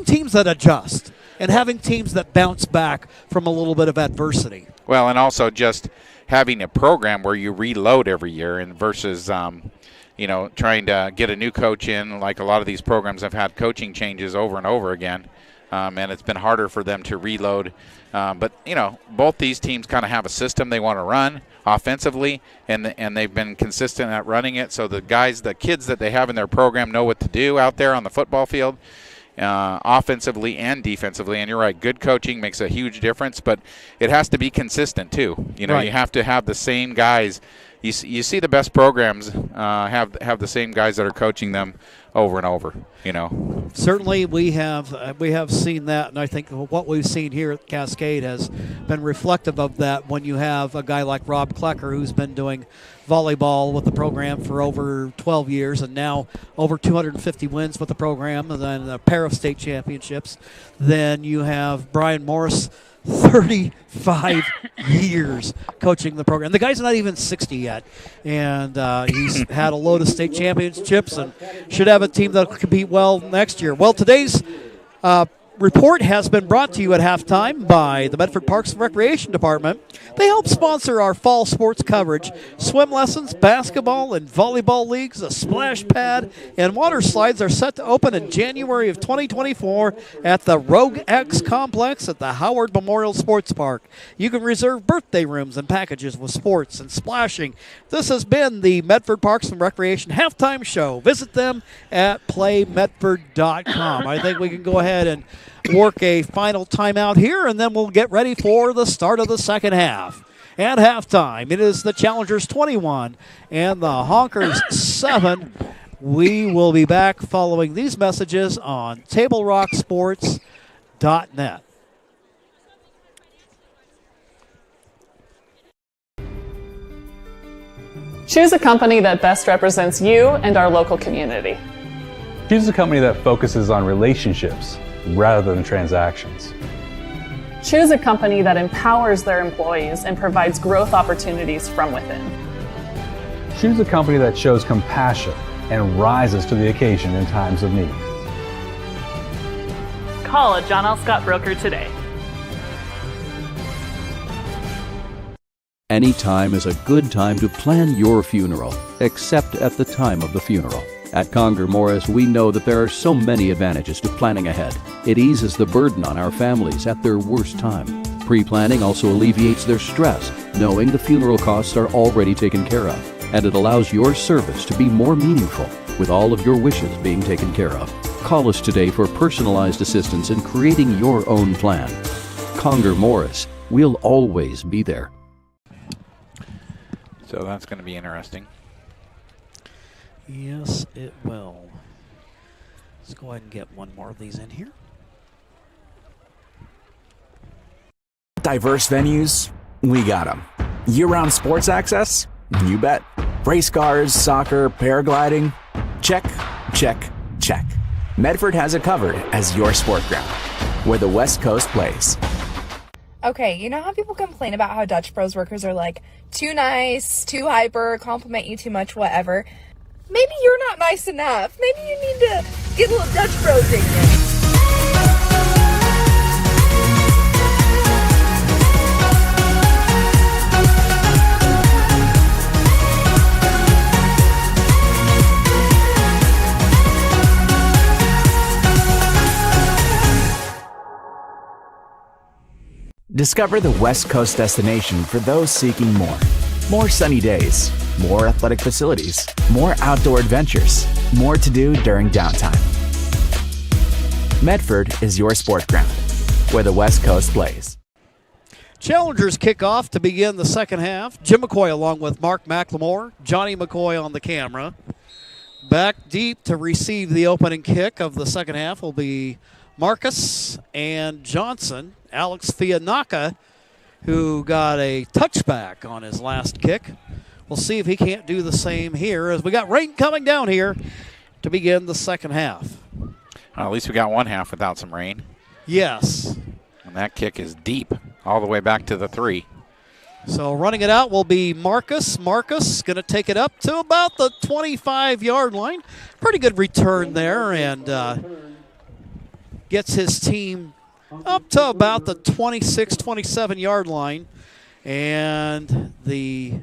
teams that adjust and having teams that bounce back from a little bit of adversity. Well, and also just having a program where you reload every year and versus trying to get a new coach in. Like a lot of these programs have had coaching changes over and over again, and it's been harder for them to reload. But both these teams kind of have a system they want to run offensively, and they've been consistent at running it. So the kids that they have in their program know what to do out there on the football field, offensively and defensively. And you're right, good coaching makes a huge difference, but it has to be consistent too. Right. You have to have the same guys. You see the best programs have the same guys that are coaching them over and over. Certainly we have seen that, and I think what we've seen here at Cascade has been reflective of that. When you have a guy like Rob Klecker, who's been doing volleyball with the program for over 12 years and now over 250 wins with the program, and then a pair of state championships. Then you have Brian Morris, 35 years coaching the program. The guy's not even 60 yet, and he's had a load of state championships and should have a team that will compete well next year. Well, today's report has been brought to you at halftime by the Medford Parks and Recreation Department. They help sponsor our fall sports coverage. Swim lessons, basketball, and volleyball leagues, a splash pad, and water slides are set to open in January of 2024 at the Rogue X Complex at the Howard Memorial Sports Park. You can reserve birthday rooms and packages with sports and splashing. This has been the Medford Parks and Recreation Halftime Show. Visit them at playmedford.com. I think we can go ahead and work a final timeout here, and then we'll get ready for the start of the second half. At halftime, it is the Challengers 21 and the Honkers 7. We will be back following these messages on TableRockSports.net. Choose a company that best represents you and our local community. Choose a company that focuses on relationships rather than transactions. Choose a company that empowers their employees and provides growth opportunities from within. Choose a company that shows compassion and rises to the occasion in times of need. Call a John L. Scott broker today. Any time is a good time to plan your funeral, except at the time of the funeral. At Conger Morris, we know that there are so many advantages to planning ahead. It eases the burden on our families at their worst time. Pre-planning also alleviates their stress, knowing the funeral costs are already taken care of. And it allows your service to be more meaningful, with all of your wishes being taken care of. Call us today for personalized assistance in creating your own plan. Conger Morris, we'll always be there. So that's going to be interesting. Yes, it will. Let's go ahead and get one more of these in here. Diverse venues, we got them. Year-round sports access, You bet. Race cars, soccer, paragliding. Check, check, check. Medford has it covered as your sport ground, where the West Coast plays. Okay, you know how people complain about how Dutch Bros workers are like too nice, too hyper, compliment you too much, whatever. Maybe you're not nice enough. Maybe you need to get a little Dutch Bros in you. Discover the West Coast destination for those seeking more. More sunny days, more athletic facilities, more outdoor adventures, more to do during downtime. Medford is your sport ground, where the West Coast plays. Challengers kick off to begin the second half. Jim McCoy along with Mark McLemore, Johnny McCoy on the camera. Back deep to receive the opening kick of the second half will be Marcus and Johnson. Alex Fianaka, who got a touchback on his last kick. We'll see if he can't do the same here as we got rain coming down here to begin the second half. Well, at least we got one half without some rain. Yes. And that kick is deep, all the way back to the 3. So running it out will be Marcus. Marcus going to take it up to about the 25-yard line. Pretty good return there, and gets his team up to about the 26, 27-yard line. And the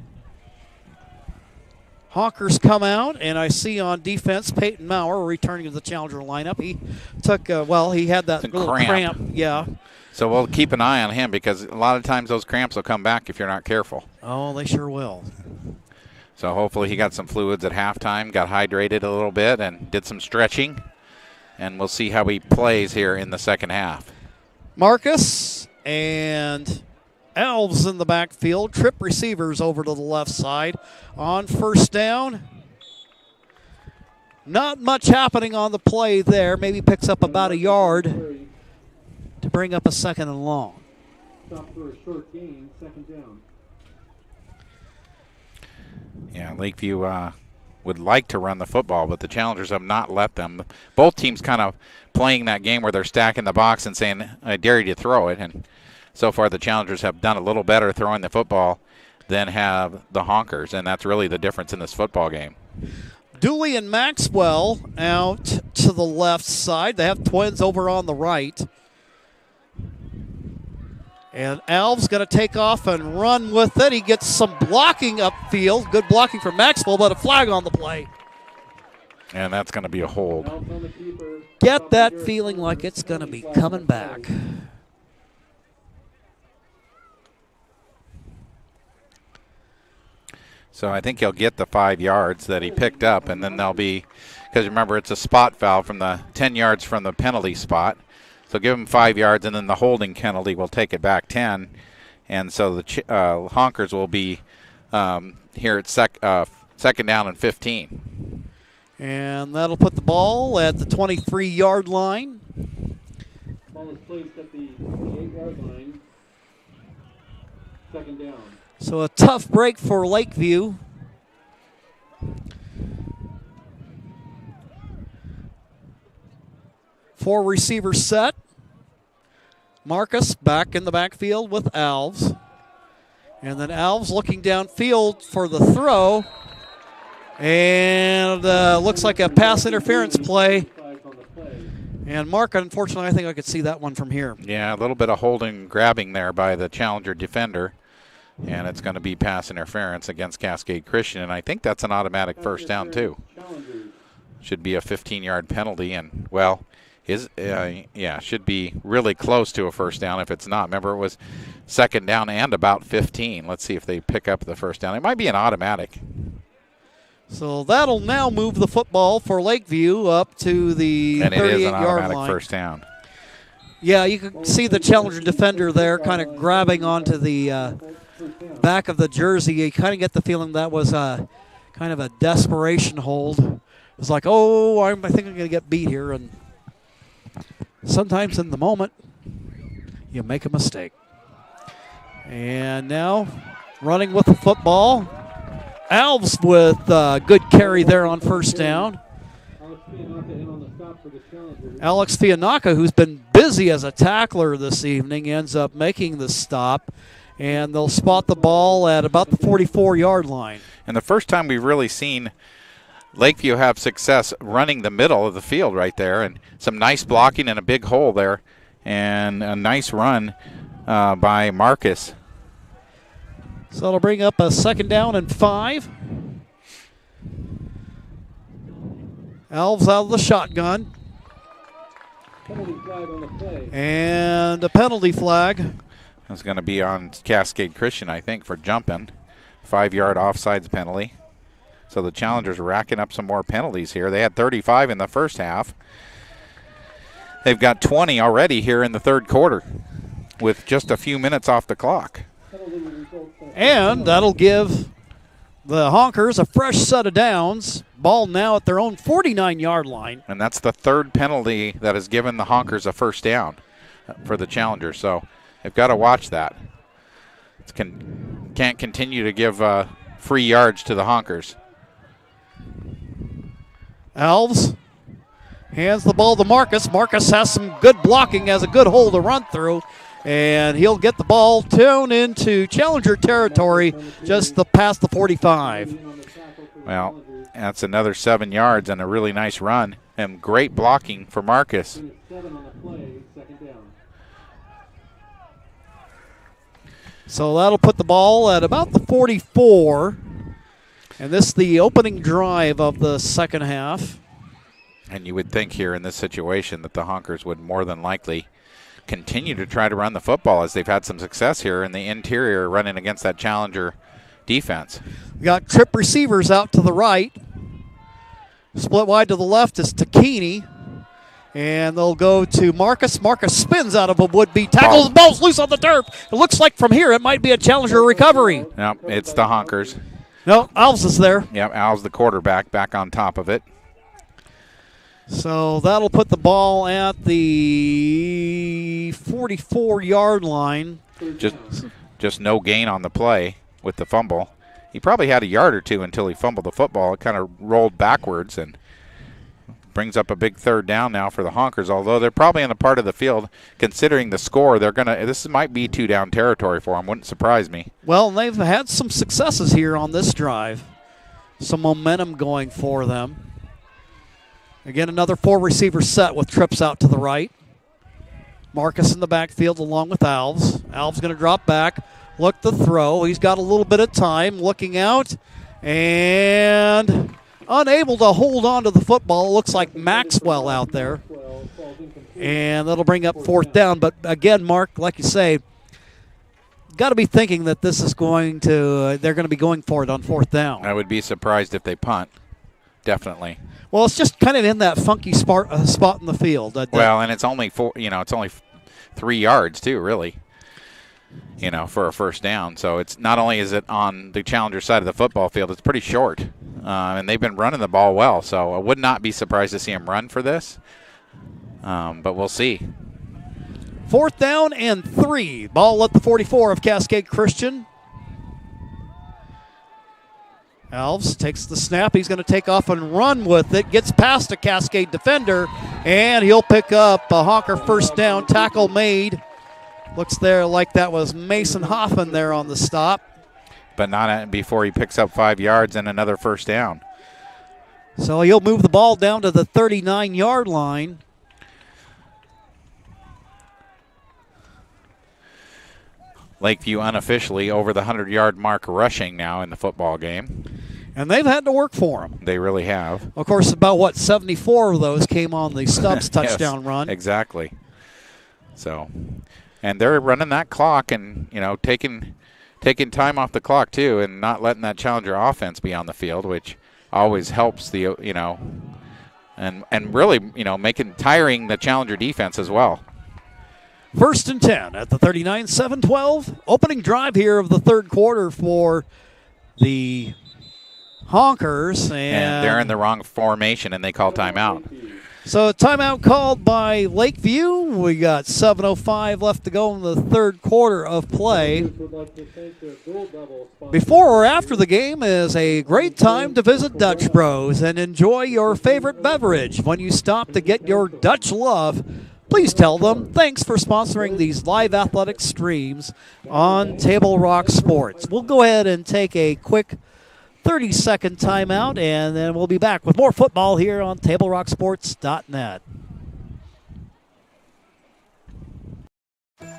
Hawkers come out, and I see on defense Peyton Maurer returning to the Challenger lineup. He took, he had that little cramp. Yeah. So we'll keep an eye on him because a lot of times those cramps will come back if you're not careful. Oh, they sure will. So hopefully he got some fluids at halftime, got hydrated a little bit, and did some stretching. And we'll see how he plays here in the second half. Marcus and Elves in the backfield. Trip receivers over to the left side. On first down, not much happening on the play there. Maybe picks up about a yard to bring up a second and long. Stop for a short gain, second down. Yeah, Lakeview would like to run the football, but the Challengers have not let them. Both teams kind of playing that game where they're stacking the box and saying, I dare you to throw it. And so far the Challengers have done a little better throwing the football than have the Honkers, and that's really the difference in this football game. Dooley and Maxwell out to the left side. They have twins over on the right. And Alv's going to take off and run with it. He gets some blocking upfield. Good blocking from Maxwell, but a flag on the play. And that's going to be a hold. Get that feeling like it's going to be coming back. So I think he'll get the 5 yards that he picked up, and then they'll be, because remember it's a spot foul from the 10 yards from the penalty spot. So give him 5 yards, and then the holding penalty will take it back 10. And so the Honkers will be here at second down and 15. And that'll put the ball at the 23-yard line. Ball is placed at the 28-yard line. Second down. So a tough break for Lakeview. Four receivers set. Marcus back in the backfield with Alves. And then Alves looking downfield for the throw. And looks like a pass interference play. And Mark, unfortunately, I think I could see that one from here. Yeah, a little bit of holding, grabbing there by the Challenger defender. And it's going to be pass interference against Cascade Christian. And I think that's an automatic first down, too. Should be a 15-yard penalty. And, well, should be really close to a first down if it's not. Remember, it was second down and about 15. Let's see if they pick up the first down. It might be an automatic. So that'll now move the football for Lakeview up to the 38-yard line. And it is an automatic first down. Yeah, you can see the Challenger defender there kind of grabbing onto the back of the jersey. You kind of get the feeling that was kind of a desperation hold. It was like, I think I'm going to get beat here. And sometimes in the moment, you make a mistake. And now running with the football Alves with good carry there on first down. Alex Fianaka, who's been busy as a tackler this evening, ends up making the stop, and they'll spot the ball at about the 44-yard line. And the first time we've really seen Lakeview have success running the middle of the field right there, and some nice blocking and a big hole there, and a nice run by Marcus. So it'll bring up a 2nd down and 5. Alves out of the shotgun. And a penalty flag. It's going to be on Cascade Christian, I think, for jumping. 5-yard offsides penalty. So the Challengers racking up some more penalties here. They had 35 in the first half. They've got 20 already here in the third quarter with just a few minutes off the clock. And that'll give the Honkers a fresh set of downs. Ball now at their own 49-yard line. And that's the third penalty that has given the Honkers a first down for the Challengers. So they've got to watch that. Can't continue to give free yards to the Honkers. Alves hands the ball to Marcus. Marcus has some good blocking, has a good hole to run through, and he'll get the ball down into Challenger territory just past the 45. Well, that's another 7 yards and a really nice run, and great blocking for Marcus. So that'll put the ball at about the 44. And this is the opening drive of the second half. And you would think here in this situation that the Honkers would more than likely continue to try to run the football, as they've had some success here in the interior running against that Challenger defense. We got trip receivers out to the right. Split wide to the left is Takini. And they'll go to Marcus. Marcus spins out of a would-be tackle. The ball's loose on the turf. It looks like from here it might be a Challenger recovery. No, it's the Honkers. No, Alves is there. Yep, Alves the quarterback back on top of it. So that'll put the ball at the 44-yard line. Just no gain on the play with the fumble. He probably had a yard or two until he fumbled the football. It kind of rolled backwards and brings up a big third down now for the Honkers, although they're probably in a part of the field, considering the score, this might be 2-down territory for them. Wouldn't surprise me. Well, they've had some successes here on this drive. Some momentum going for them. Again, another 4-receiver set with trips out to the right. Marcus in the backfield along with Alves. Alves going to drop back, look to throw. He's got a little bit of time, looking out, and unable to hold on to the football. It looks like Maxwell out there. And that'll bring up 4th down. But again, Mark, like you say, got to be thinking that this is going to, they're going to be going for it on 4th down. I would be surprised if they punt. Definitely. Well, it's just kind of in that funky spot in the field. Well, and it's only it's only 3 yards too, really. For a first down. So it's not only is it on the Challenger side of the football field, it's pretty short. And they've been running the ball well, so I would not be surprised to see him run for this. But we'll see. 4th down and 3. Ball at the 44 of Cascade Christian. Alves takes the snap. He's going to take off and run with it. Gets past a Cascade defender, and he'll pick up a Honker first down. Tackle made. Looks there like that was Mason Hoffman there on the stop. But not before he picks up 5 yards and another first down. So he'll move the ball down to the 39-yard line. Lakeview unofficially over the 100-yard mark rushing now in the football game. And they've had to work for them. They really have. Of course, about, 74 of those came on the Stubbs touchdown run. Exactly. So, and they're running that clock and, taking time off the clock, too, and not letting that Challenger offense be on the field, which always helps the, and really, tiring the Challenger defense as well. 1st and 10 at the 39, 7-12. Opening drive here of the third quarter for the Honkers. And they're in the wrong formation, and they call timeout. So timeout called by Lakeview. We got 7:05 left to go in the third quarter of play. Before or after the game is a great time to visit Dutch Bros and enjoy your favorite beverage. When you stop to get your Dutch love, please tell them thanks for sponsoring these live athletic streams on Table Rock Sports. We'll go ahead and take a quick 30-second timeout, and then we'll be back with more football here on TableRockSports.net.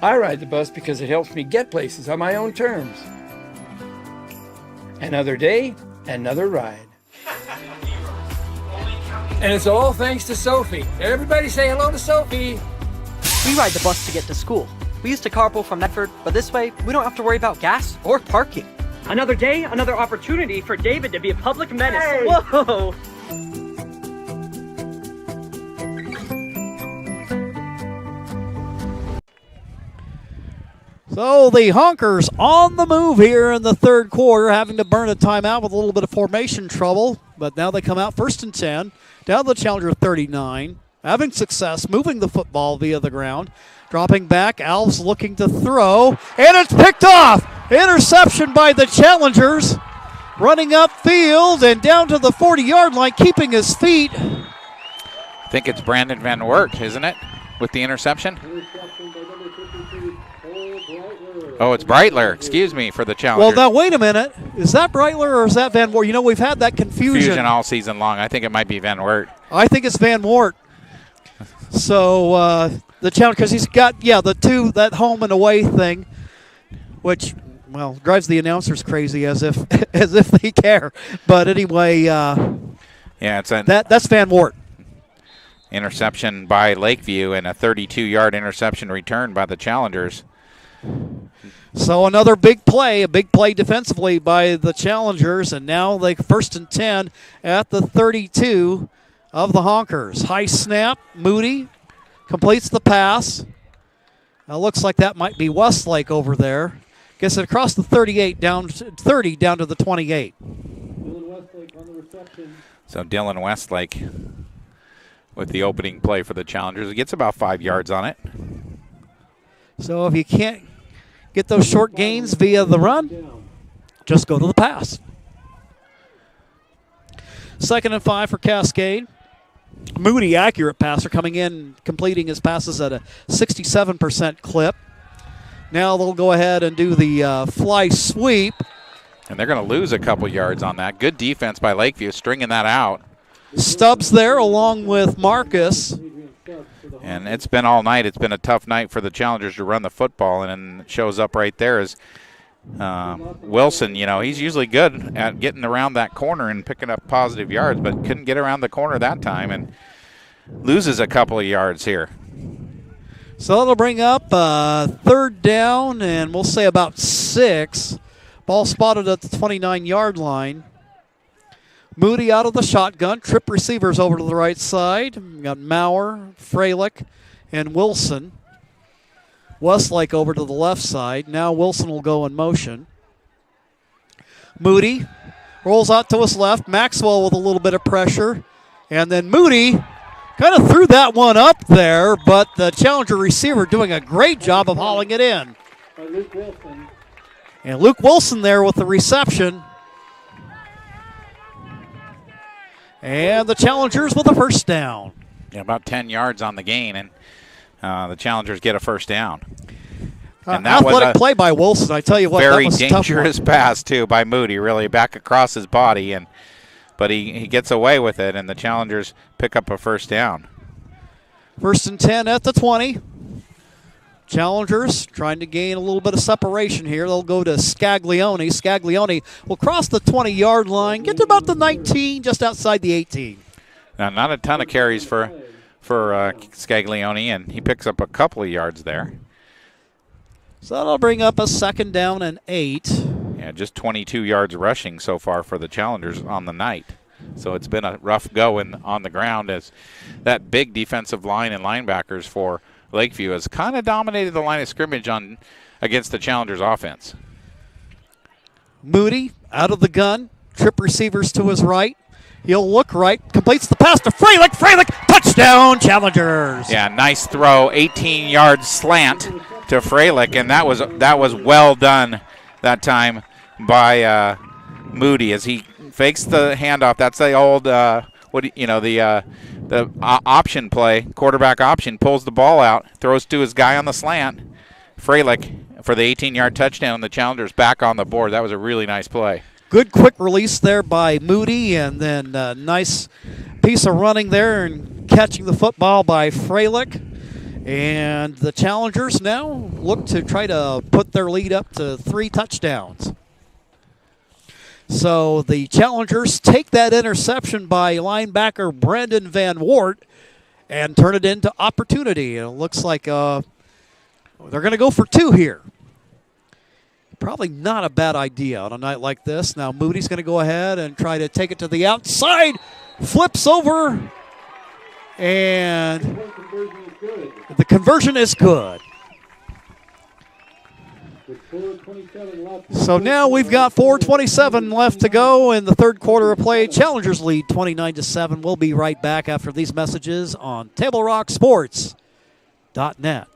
I ride the bus because it helps me get places on my own terms. Another day, another ride. And it's all thanks to Sophie. Everybody say hello to Sophie. We ride the bus to get to school. We used to carpool from Medford, but this way, we don't have to worry about gas or parking. Another day, another opportunity for David to be a public menace. Hey. Whoa! So the Honkers on the move here in the third quarter, having to burn a timeout with a little bit of formation trouble. But now they come out 1st and 10, down to the Challenger 39, having success moving the football via the ground. Dropping back, Alves looking to throw, and it's picked off. Interception by the Challengers. Running upfield and down to the 40-yard line, keeping his feet. I think it's Brandon Van Wert, isn't it, with the interception? Oh, it's Breitler, excuse me, for the Challengers. Well, now, wait a minute. Is that Breitler or is that Van Wert? You know, we've had that confusion all season long. I think it might be Van Wert. I think it's Van Wert. So the challenge, because he's got, the two, that home and away thing, which, well, drives the announcers crazy as if they care. But anyway, it's that's Van Wert. Interception by Lakeview and a 32-yard interception return by the Challengers. So another big play, defensively by the Challengers, and now they 1st and 10 at the 32 of the Honkers. High snap, Moody completes the pass. Now looks like that might be Westlake over there. Gets it across the 38, down 30, down to the 28. So Dylan Westlake with the opening play for the Challengers. He gets about 5 yards on it. So if you can't get those short gains via the run, just go to the pass. 2nd and 5 for Cascade. Moody, accurate passer, coming in, completing his passes at a 67% clip. Now they'll go ahead and do the fly sweep. And they're going to lose a couple yards on that. Good defense by Lakeview, stringing that out. Stubbs there along with Marcus. And it's been all night. It's been a tough night for the Challengers to run the football, and it shows up right there as Wilson. You know, he's usually good at getting around that corner and picking up positive yards, but couldn't get around the corner that time and loses a couple of yards here. So that'll bring up 3rd down, and we'll say about 6. Ball spotted at the 29-yard line. Moody out of the shotgun. Trip receivers over to the right side. We got Maurer, Freilich, and Wilson. Westlake over to the left side. Now Wilson will go in motion. Moody rolls out to his left. Maxwell with a little bit of pressure. And then Moody kind of threw that one up there, but the Challenger receiver doing a great job of hauling it in. And Luke Wilson there with the reception. And the Challengers with a 1st down. Yeah, about 10 yards on the gain, and the Challengers get a 1st down. And that athletic play by Wilson, I tell you what, very that was dangerous pass, too, by Moody, really back across his body. But he gets away with it, and the Challengers pick up a 1st down. 1st and 10 at the 20. Challengers trying to gain a little bit of separation here. They'll go to Scaglione. Scaglione will cross the 20-yard line, get to about the 19, just outside the 18. Now, not a ton of carries for Scaglione, and he picks up a couple of yards there. So that'll bring up a 2nd down and 8. Yeah, just 22 yards rushing so far for the Challengers on the night. So it's been a rough going on the ground as that big defensive line and linebackers for Lakeview has kind of dominated the line of scrimmage against the Challengers offense. Moody out of the gun. Trip receivers to his right. He'll look right. Completes the pass to Freilich. Freilich, touchdown! Touchdown, Challengers. Yeah, nice throw, 18-yard slant to Freilich, and that was well done that time by Moody as he fakes the handoff. That's the old the option play, quarterback option. Pulls the ball out, throws to his guy on the slant. Freilich for the 18-yard touchdown. The Challengers back on the board. That was a really nice play. Good quick release there by Moody, and then a nice piece of running there and catching the football by Freilich. And the Challengers now look to try to put their lead up to 3 touchdowns. So the Challengers take that interception by linebacker Brandon Van Wart and turn it into opportunity. And it looks like they're going to go for 2 here. Probably not a bad idea on a night like this. Now Moody's going to go ahead and try to take it to the outside. Flips over. And the conversion is good. So now we've got 4:27 left to go in the third quarter of play. Challengers lead 29-7. We'll be right back after these messages on TableRockSports.net.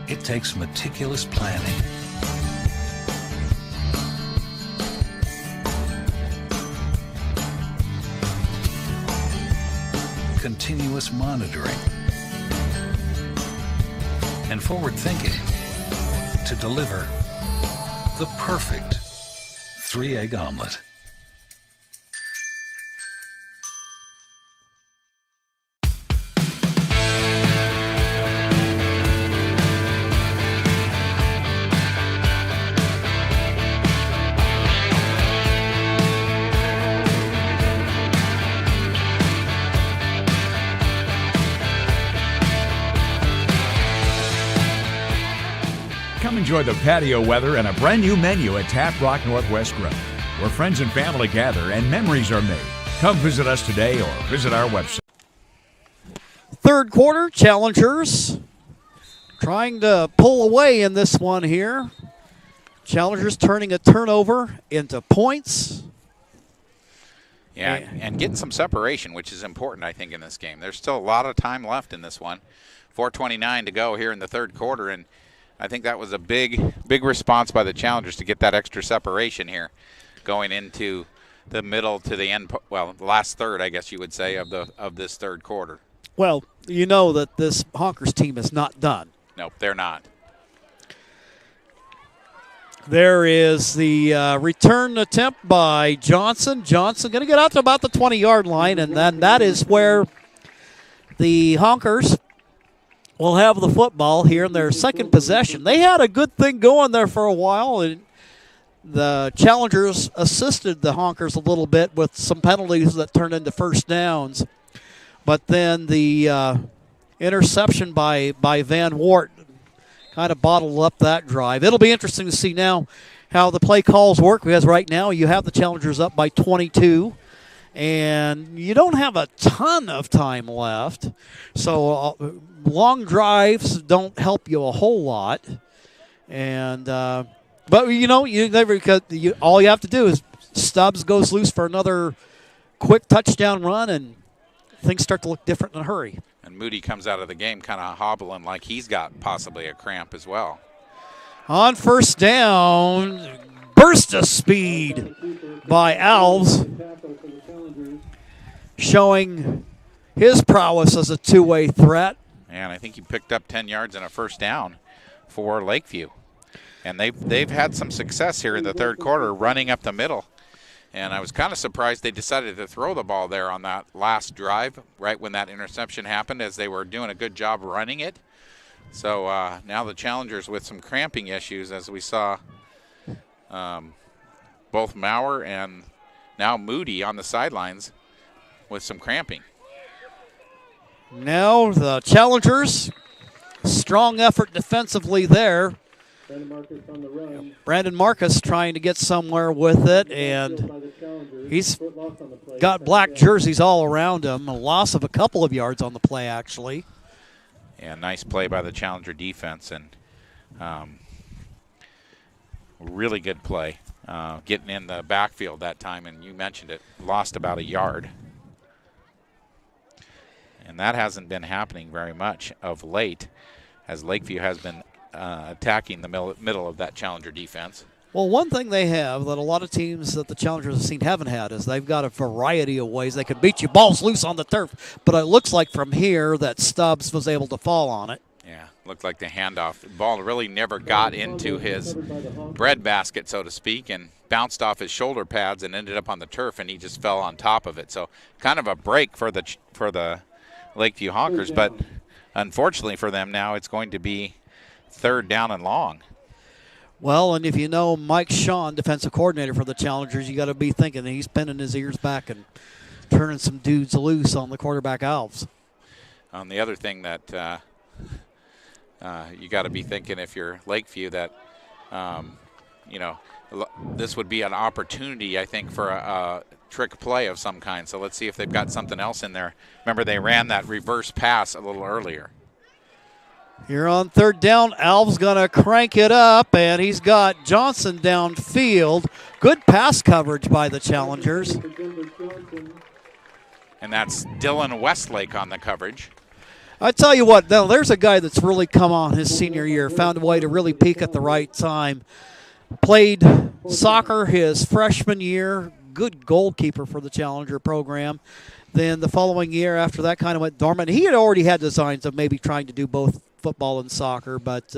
It takes meticulous planning, continuous monitoring, and forward thinking to deliver the perfect 3-egg omelet. Come enjoy the patio weather and a brand new menu at Tap Rock Northwest Grill, where friends and family gather and memories are made. Come visit us today or visit our website. Third quarter, Challengers trying to pull away in this one here. Challengers turning a turnover into points. Yeah, and getting some separation, which is important, I think, in this game. There's still a lot of time left in this one. 4:29 to go here in the third quarter, and I think that was a big response by the Challengers to get that extra separation here going into the middle to the end, well, the last third, I guess you would say, of this third quarter. Well, you know that this Honkers team is not done. Nope, they're not. There is the return attempt by Johnson. Johnson going to get out to about the 20-yard line, and then that is where the Honkers will have the football here in their second possession. They had a good thing going there for a while, and the Challengers assisted the Honkers a little bit with some penalties that turned into first downs. But then the interception by Van Wart kind of bottled up that drive. It'll be interesting to see now how the play calls work, because right now you have the Challengers up by 22. And you don't have a ton of time left, so long drives don't help you a whole lot. And but you know, all you have to do is Stubbs goes loose for another quick touchdown run, and things start to look different in a hurry. And Moody comes out of the game kind of hobbling like he's got possibly a cramp as well. On first down, burst of speed by Alves, showing his prowess as a two-way threat. And I think he picked up 10 yards and a first down for Lakeview. And they've had some success here in the third quarter running up the middle. And I was kind of surprised they decided to throw the ball there on that last drive, right when that interception happened, as they were doing a good job running it. So now the Challengers with some cramping issues, as we saw both Maurer and now Moody on the sidelines with some cramping. Now the Challengers, strong effort defensively there. Brandon Marcus trying to get somewhere with it, and he's got black jerseys all around him. A loss of a couple of yards on the play, actually. Yeah, nice play by the Challenger defense, and really good play. getting in the backfield that time, and you mentioned it, lost about a yard. And that hasn't been happening very much of late, as Lakeview has been attacking the middle of that Challenger defense. Well, one thing they have that a lot of teams that the Challengers have seen haven't had is they've got a variety of ways they can beat you. Ball's loose on the turf, but it looks like from here that Stubbs was able to fall on it. Yeah, looked like the handoff. The ball really never got into his breadbasket, so to speak, and bounced off his shoulder pads and ended up on the turf, and he just fell on top of it. So kind of a break for the Lakeview Hawkers, but unfortunately for them now, it's going to be 3rd down and long. Well, and if you know Mike Shawn, defensive coordinator for the Challengers, you got to be thinking that he's pinning his ears back and turning some dudes loose on the quarterback Alves. The other thing that you got to be thinking if you're Lakeview that, this would be an opportunity, I think, for a trick play of some kind. So let's see if they've got something else in there. Remember, they ran that reverse pass a little earlier. Here on 3rd down, Alves going to crank it up, and he's got Johnson downfield. Good pass coverage by the Challengers. And that's Dylan Westlake on the coverage. I tell you what, now there's a guy that's really come on his senior year, found a way to really peak at the right time. Played soccer his freshman year, good goalkeeper for the Challenger program. Then the following year after that kind of went dormant. He had already had designs of maybe trying to do both football and soccer, but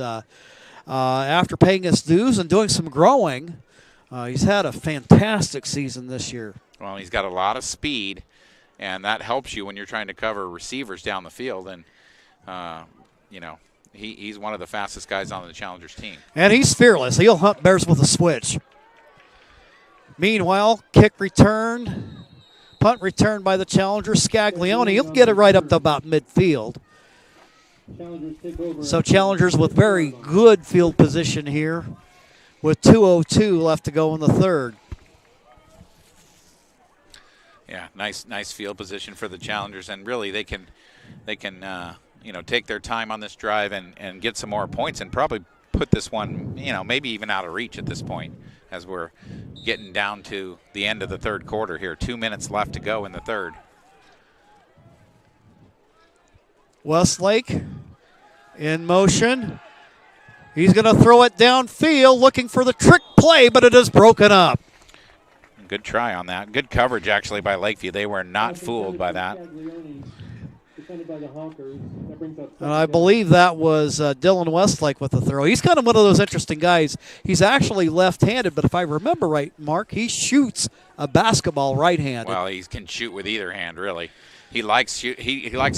after paying his dues and doing some growing, he's had a fantastic season this year. Well, he's got a lot of speed, and that helps you when you're trying to cover receivers down the field. And, he's one of the fastest guys on the Challengers team. And he's fearless. He'll hunt bears with a switch. Meanwhile, kick return, punt return by the Challengers. Scaglione, he'll get it right up to about midfield. So Challengers with very good field position here with 2:02 left to go in the 3rd. Yeah, nice field position for the Challengers, and really they can take their time on this drive and get some more points and probably put this one, maybe even out of reach at this point as we're getting down to the end of the 3rd quarter here. 2 minutes left to go in the 3rd. Westlake in motion. He's going to throw it downfield looking for the trick play, but it is broken up. Good try on that. Good coverage, actually, by Lakeview. They were not fooled by that. And I believe that was Dylan Westlake with the throw. He's kind of one of those interesting guys. He's actually left-handed, but if I remember right, Mark, he shoots a basketball right-handed. Well, he can shoot with either hand, really. He likes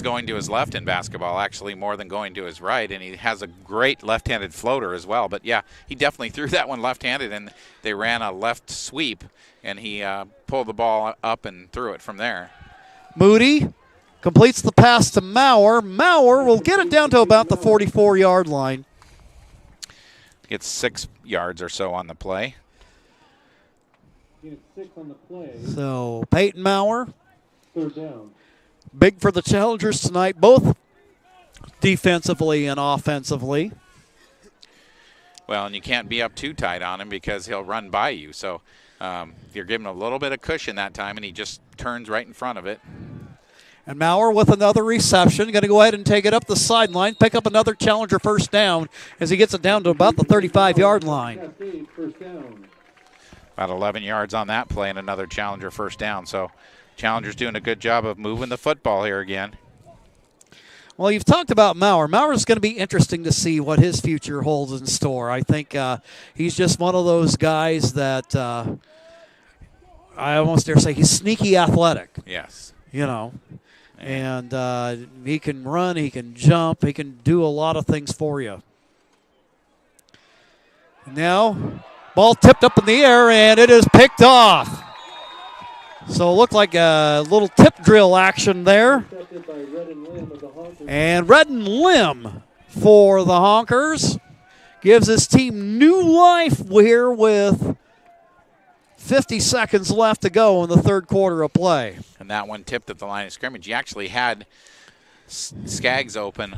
going to his left in basketball, actually, more than going to his right, and he has a great left-handed floater as well. But, yeah, he definitely threw that one left-handed, and they ran a left sweep, and he pulled the ball up and threw it from there. Moody completes the pass to Maurer. Maurer will get it down to about the 44-yard line. Gets 6 yards or so on the play. So Peyton Maurer. 3rd down. Big for the Challengers tonight, both defensively and offensively. Well, and you can't be up too tight on him because he'll run by you. So you're giving him a little bit of cushion that time, and he just turns right in front of it. And Maurer with another reception. Going to go ahead and take it up the sideline, pick up another Challenger 1st down as he gets it down to about the 35-yard line. About 11 yards on that play and another Challenger 1st down. So Challengers doing a good job of moving the football here again. Well, you've talked about Maurer. Maurer's going to be interesting to see what his future holds in store. I think he's just one of those guys that I almost dare say he's sneaky athletic. Yes. And he can run, he can jump, he can do a lot of things for you. Now, ball tipped up in the air, and it is picked off. So it looked like a little tip drill action there. And Redden Lim for the Honkers gives his team new life here with 50 seconds left to go in the 3rd quarter of play. And that one tipped at the line of scrimmage. You actually had Skaggs open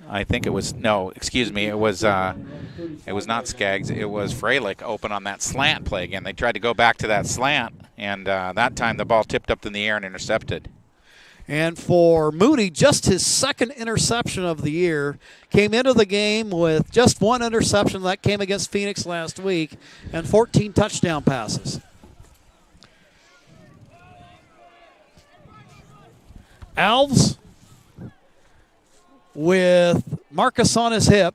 I think it was, no, excuse me, it was not Skaggs, it was Freilich open on that slant play again. They tried to go back to that slant, and that time the ball tipped up in the air and intercepted. And for Moody, just his second interception of the year. Came into the game with just one interception. That came against Phoenix last week, and 14 touchdown passes. Alves with Marcus on his hip.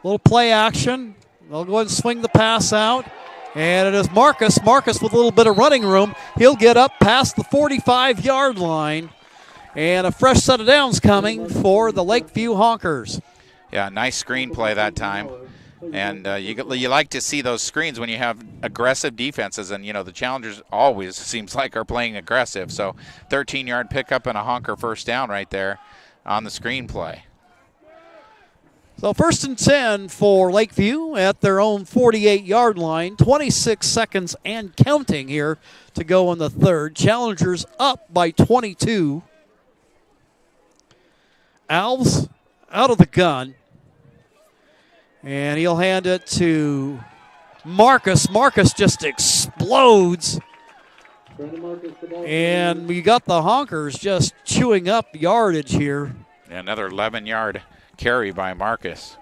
Little play action. They'll go ahead and swing the pass out. And it is Marcus. Marcus with a little bit of running room. He'll get up past the 45-yard line. And a fresh set of downs coming for the Lakeview Honkers. Yeah, nice screen play that time. And you like to see those screens when you have aggressive defenses. And, you know, the Challengers always seems like are playing aggressive. So 13-yard pickup and a honker first down right there on the screen play. So 1st and 10 for Lakeview at their own 48-yard line. 26 seconds and counting here to go in the third. Challengers up by 22. Alves out of the gun. And he'll hand it to Marcus. Marcus just explodes. And we got the Honkers just chewing up yardage here. Another 11-yard carry by Marcus.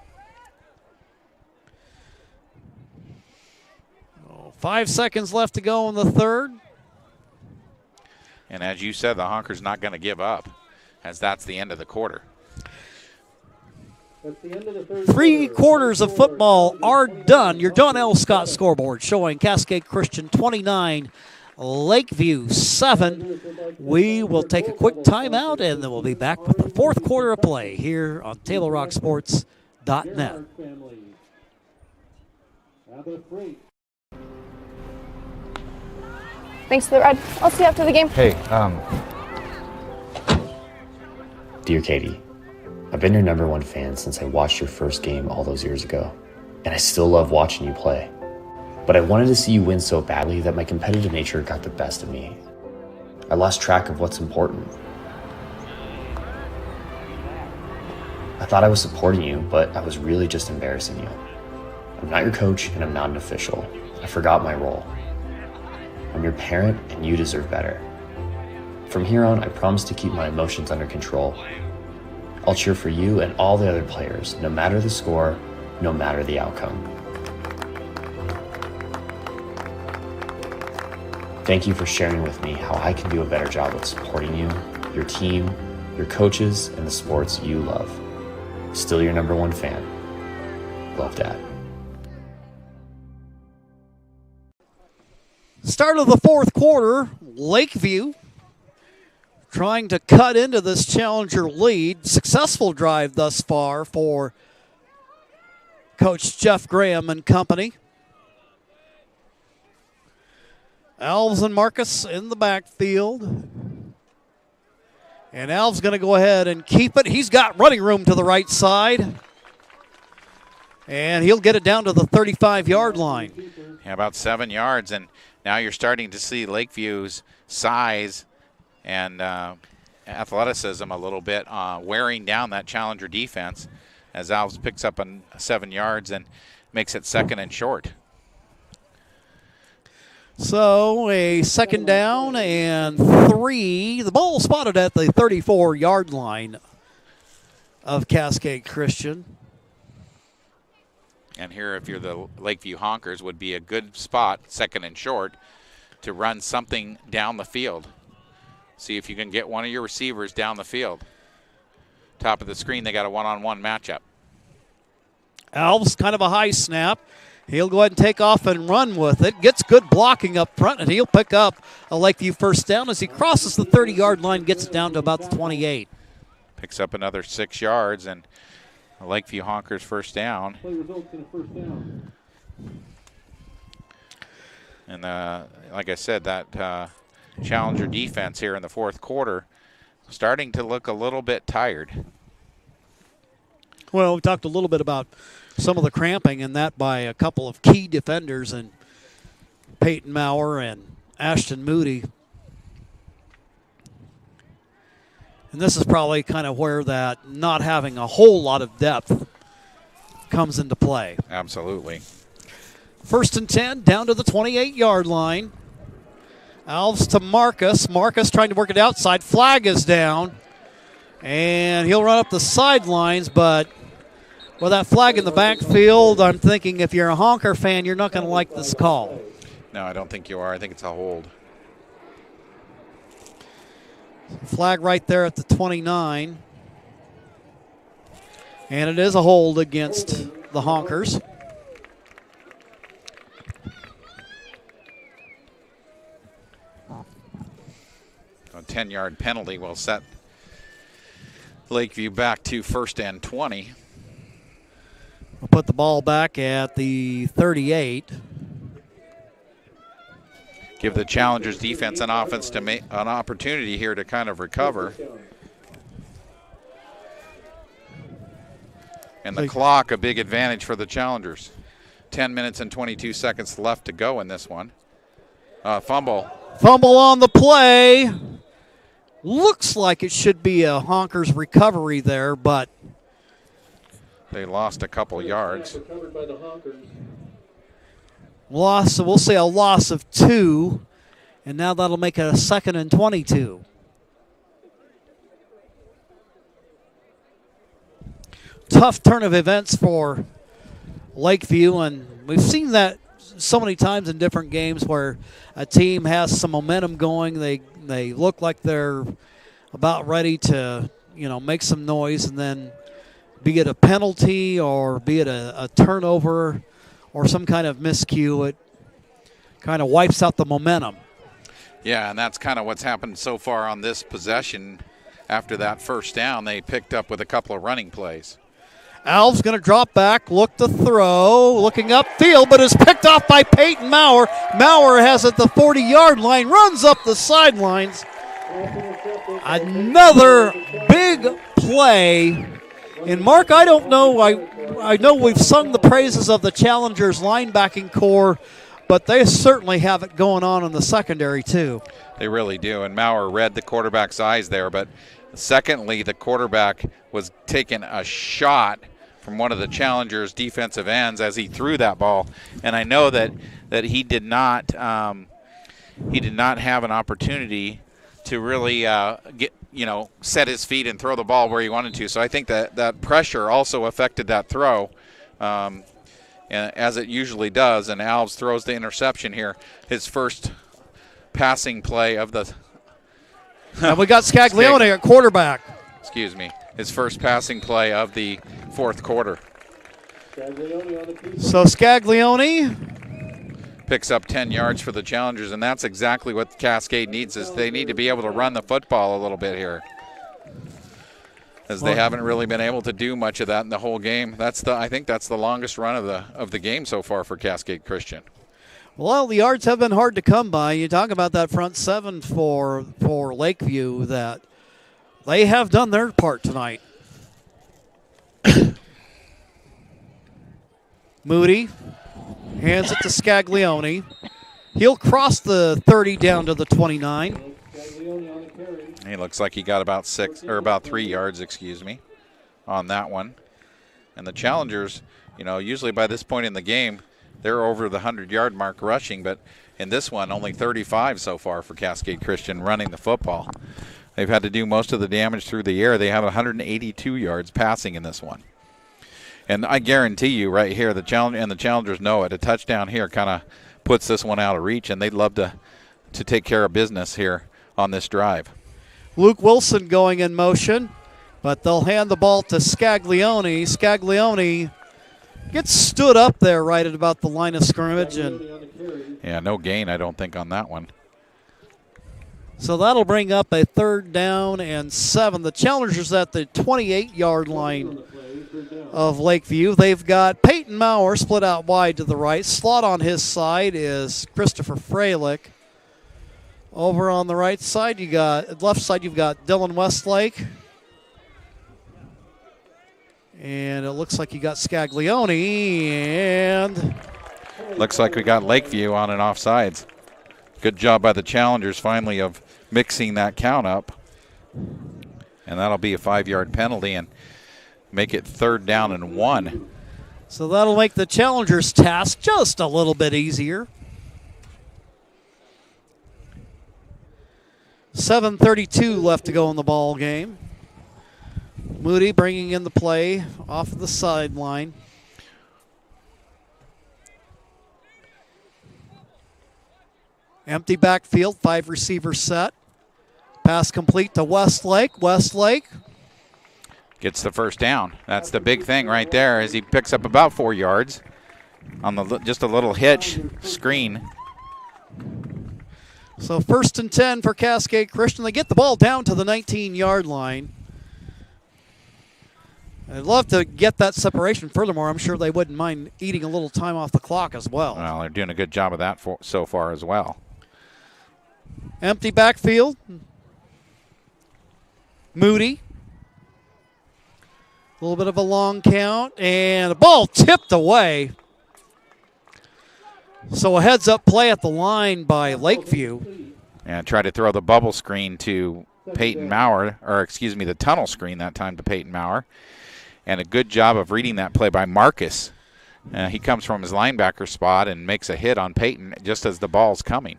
5 seconds left to go in the third. And as you said, the Honkers not going to give up, as that's the end of the quarter. That's the end of the third 3 quarters of football are done. Your John L. Scott scoreboard showing Cascade Christian 29, Lakeview 7. We will take a quick timeout, and then we'll be back with the fourth quarter of play here on TableRockSports.net. Thanks for the ride. I'll see you after the game. Hey, Dear Katie, I've been your #1 fan since I watched your first game all those years ago, and I still love watching you play. But I wanted to see you win so badly that my competitive nature got the best of me. I lost track of what's important. I thought I was supporting you, but I was really just embarrassing you. I'm not your coach, and I'm not an official. I forgot my role. I'm your parent, and you deserve better. From here on, I promise to keep my emotions under control. I'll cheer for you and all the other players, no matter the score, no matter the outcome. Thank you for sharing with me how I can do a better job of supporting you, your team, your coaches, and the sports you love. Still your #1 fan. Love, Dad. Start of the fourth quarter, Lakeview trying to cut into this Challenger lead. Successful drive thus far for Coach Jeff Graham and company. Alves and Marcus in the backfield. And Alves going to go ahead and keep it. He's got running room to the right side. And he'll get it down to the 35-yard line. Yeah, about 7 yards, and now you're starting to see Lakeview's size and athleticism a little bit wearing down that Challenger defense as Alves picks up 7 yards and makes it 2nd and short. So a 2nd down and 3. The ball spotted at the 34-yard line of Cascade Christian. And here, if you're the Lakeview Honkers, would be a good spot, 2nd and short, to run something down the field. See if you can get one of your receivers down the field. Top of the screen, they got a one-on-one matchup. Alves, kind of a high snap. He'll go ahead and take off and run with it. Gets good blocking up front, and he'll pick up a Lakeview first down as he crosses the 30-yard line, gets it down to about the 28. Picks up another 6 yards, and the Lakeview Honkers first down. And like I said, that Challenger defense here in the fourth quarter starting to look a little bit tired. Well, we talked a little bit about some of the cramping, and that by a couple of key defenders, and Peyton Maurer and Ashton Moody. And this is probably kind of where that not having a whole lot of depth comes into play. Absolutely. 1st and 10, down to the 28-yard line. Alves to Marcus. Marcus trying to work it outside. Flag is down. And he'll run up the sidelines, but with that flag in the backfield, I'm thinking if you're a Honker fan, you're not going to like this call. No, I don't think you are. I think it's a hold. Flag right there at the 29. And it is a hold against the Honkers. A 10-yard penalty will set Lakeview back to 1st and 20. We'll put the ball back at the 38. Give the Challengers defense and offense to make an opportunity here to kind of recover. And the clock, a big advantage for the Challengers. 10 minutes and 22 seconds left to go in this one. Fumble. Fumble on the play. Looks like it should be a Honkers recovery there, but they lost a couple yards. Loss, so we'll say a loss of 2, and now that'll make it a 2nd and 22. Tough turn of events for Lakeview, and we've seen that so many times in different games where a team has some momentum going. They look like they're about ready to, make some noise, and then be it a penalty or be it a turnover or some kind of miscue, it kind of wipes out the momentum. Yeah, and that's kind of what's happened so far on this possession. After that first down, they picked up with a couple of running plays. Alves going to drop back, look to throw, looking upfield, but is picked off by Peyton Maurer. Maurer has it at the 40-yard line, runs up the sidelines. Another big play. And Mark, I don't know, I know we've sung the praises of the Challengers linebacking core, but they certainly have it going on in the secondary too. They really do, and Maurer read the quarterback's eyes there, but secondly, the quarterback was taking a shot from one of the Challengers' defensive ends as he threw that ball, and I know that he did not have an opportunity to really set his feet and throw the ball where he wanted to. So I think that pressure also affected that throw, as it usually does. And Alves throws the interception here, his first passing play of the. And we got Scaglione at quarterback. Excuse me, his first passing play of the 4th quarter. So Scaglione picks up 10 yards for the Challengers, and that's exactly what Cascade needs. Is they need to be able to run the football a little bit here, as they haven't really been able to do much of that in the whole game. I think that's the longest run of the game so far for Cascade Christian. Well, the yards have been hard to come by. You talk about that front 7 for Lakeview, that they have done their part tonight. Moody hands it to Scaglione. He'll cross the 30 down to the 29. He looks like he got about 3 yards, on that one. And the Challengers, usually by this point in the game, they're over the 100-yard mark rushing, but in this one, only 35 so far for Cascade Christian running the football. They've had to do most of the damage through the air. They have 182 yards passing in this one. And I guarantee you right here, the Challengers know it. A touchdown here kind of puts this one out of reach, and they'd love to take care of business here on this drive. Luke Wilson going in motion, but they'll hand the ball to Scaglione. Scaglione gets stood up there right at about the line of scrimmage. Yeah, no gain, I don't think, on that one. So that'll bring up a 3rd down and 7. The Challengers at the 28-yard line of Lakeview. They've got Peyton Maurer split out wide to the right. Slot on his side is Christopher Freilich. Over on the right side, left side, you've got Dylan Westlake. And it looks like you got Scaglione, and looks like we got Lakeview on an offsides. Good job by the Challengers finally of mixing that count up. And that'll be a 5-yard penalty and make it 3rd down and 1. So that'll make the Challengers' task just a little bit easier. 7:32 left to go in the ball game. Moody bringing in the play off of the sideline. Empty backfield, 5 receivers set. Pass complete to Westlake. Westlake gets the first down. That's the big thing right there, as he picks up about 4 yards on just a little hitch screen. So 1st and 10 for Cascade Christian. They get the ball down to the 19-yard line. I'd love to get that separation. Furthermore, I'm sure they wouldn't mind eating a little time off the clock as well. Well, they're doing a good job of that so far as well. Empty backfield. Moody. A little bit of a long count, and a ball tipped away. So a heads-up play at the line by Lakeview. And try to throw the bubble screen to Peyton Maurer, or excuse me, the tunnel screen that time to Peyton Maurer. And a good job of reading that play by Marcus. He comes from his linebacker spot and makes a hit on Peyton just as the ball's coming.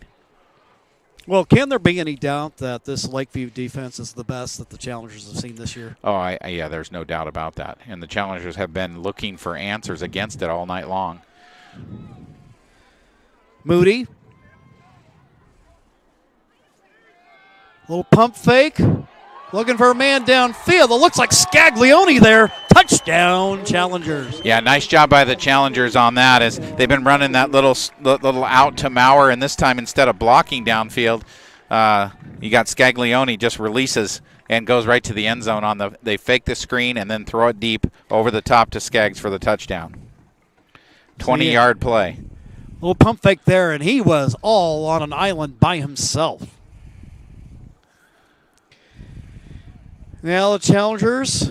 Well, can there be any doubt that this Lakeview defense is the best that the Challengers have seen this year? Oh, yeah, there's no doubt about that. And the Challengers have been looking for answers against it all night long. Moody. Little pump fake. Looking for a man downfield. It looks like Scaglione there. Touchdown, Challengers. Yeah, nice job by the Challengers on that, as they've been running that little out to Maurer, and this time instead of blocking downfield, you got Scaglione just releases and goes right to the end zone. They fake the screen and then throw it deep over the top to Skaggs for the touchdown. 20-yard play. Little pump fake there, and he was all on an island by himself. Now the Challengers